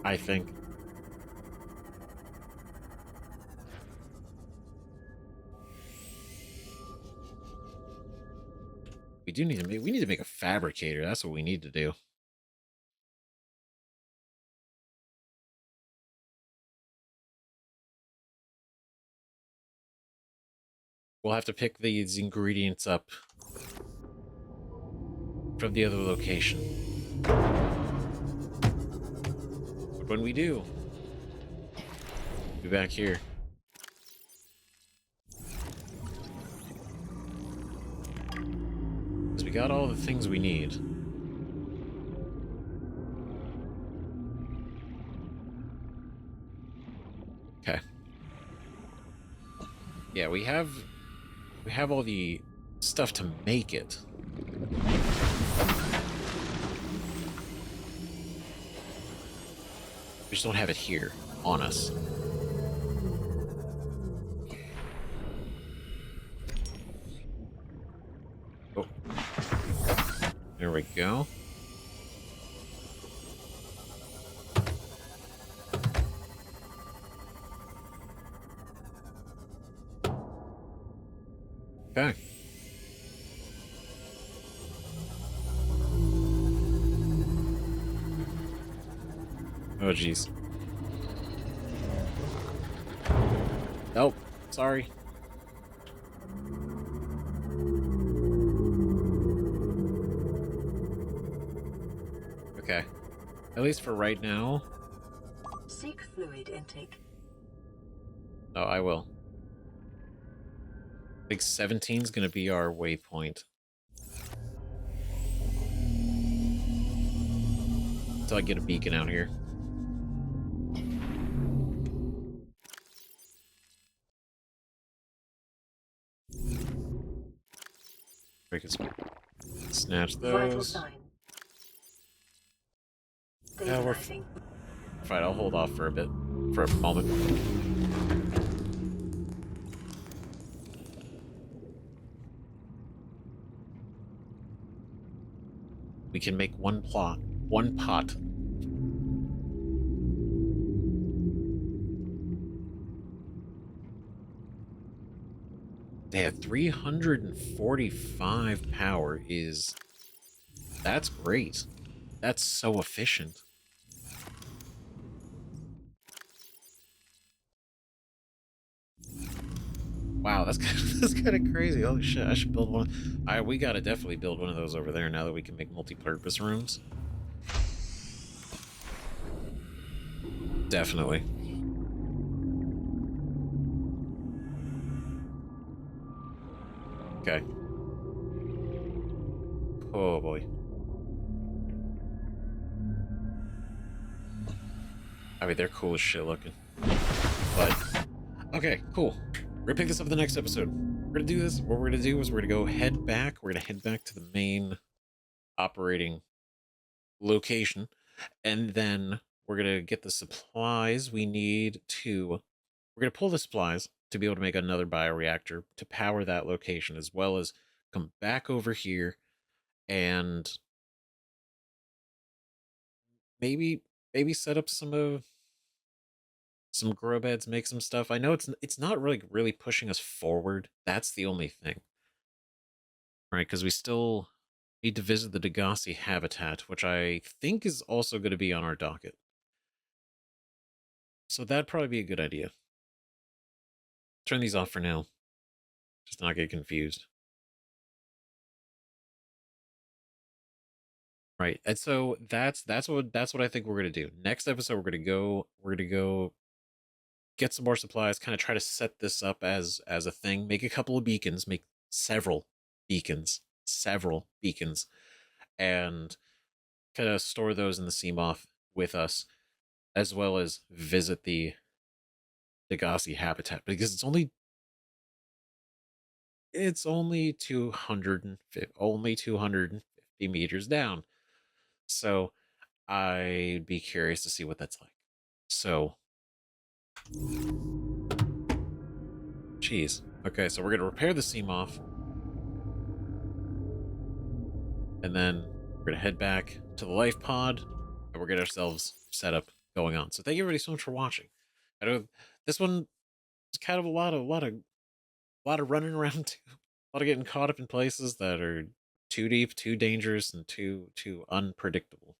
[SPEAKER 1] I think. We need to make a fabricator. That's what we need to do. We'll have to pick these ingredients up from the other location. But when we do, we'll be back here. Because we got all the things we need. Okay. Yeah, we have all the stuff to make it. We just don't have it here on us. Oh. There we go. Okay. Oh, jeez. Nope. Sorry. Okay. At least for right now.
[SPEAKER 2] Seek fluid intake.
[SPEAKER 1] Oh, I will. I think 17 is going to be our waypoint. Until I get a beacon out here. We can snatch
[SPEAKER 2] Vital
[SPEAKER 1] those.
[SPEAKER 2] sign.
[SPEAKER 1] Yeah, we're
[SPEAKER 2] Stabilizing.
[SPEAKER 1] fine. I'll hold off for a bit. For a moment. We can make one pot. They have 345 power is... That's great. That's so efficient. Wow, that's that's kind of crazy. Holy shit, I should build one. We gotta definitely build one of those over there now that we can make multi-purpose rooms. Definitely. Okay. Oh boy. I mean, they're cool as shit looking. But, okay, cool. We're gonna pick this up in the next episode. We're gonna do this. What we're gonna do is we're gonna go head back. We're gonna head back to the main operating location. And then we're gonna get the supplies we need to... We're gonna pull the supplies to be able to make another bioreactor to power that location, as well as come back over here and maybe set up some grow beds, make some stuff. I know it's not really pushing us forward. That's the only thing, right? Because we still need to visit the Degasi habitat, which I think is also going to be on our docket. So that'd probably be a good idea. Turn these off for now, just not get confused. Right, and so that's what I think we're gonna do. Next episode, we're gonna go get some more supplies, kind of try to set this up as a thing, make a couple of beacons, make several beacons, and kind of store those in the Seamoth with us, as well as visit the Degasi habitat, because it's only 250 meters down. So I'd be curious to see what that's like. So, jeez. Okay, so we're gonna repair the Seamoth, and then we're gonna head back to the life pod, and we're getting ourselves set up going on. So thank you everybody so much for watching. I know this one is kind of a lot of running around, too. A lot of getting caught up in places that are too deep, too dangerous, and too unpredictable.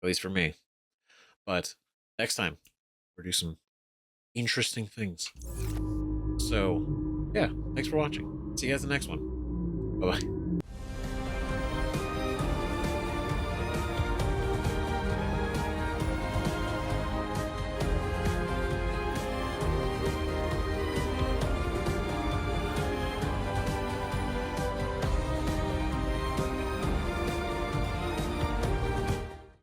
[SPEAKER 1] At least for me. But next time, we'll do some interesting things. So, yeah, thanks for watching. See you guys in the next one. Bye-bye.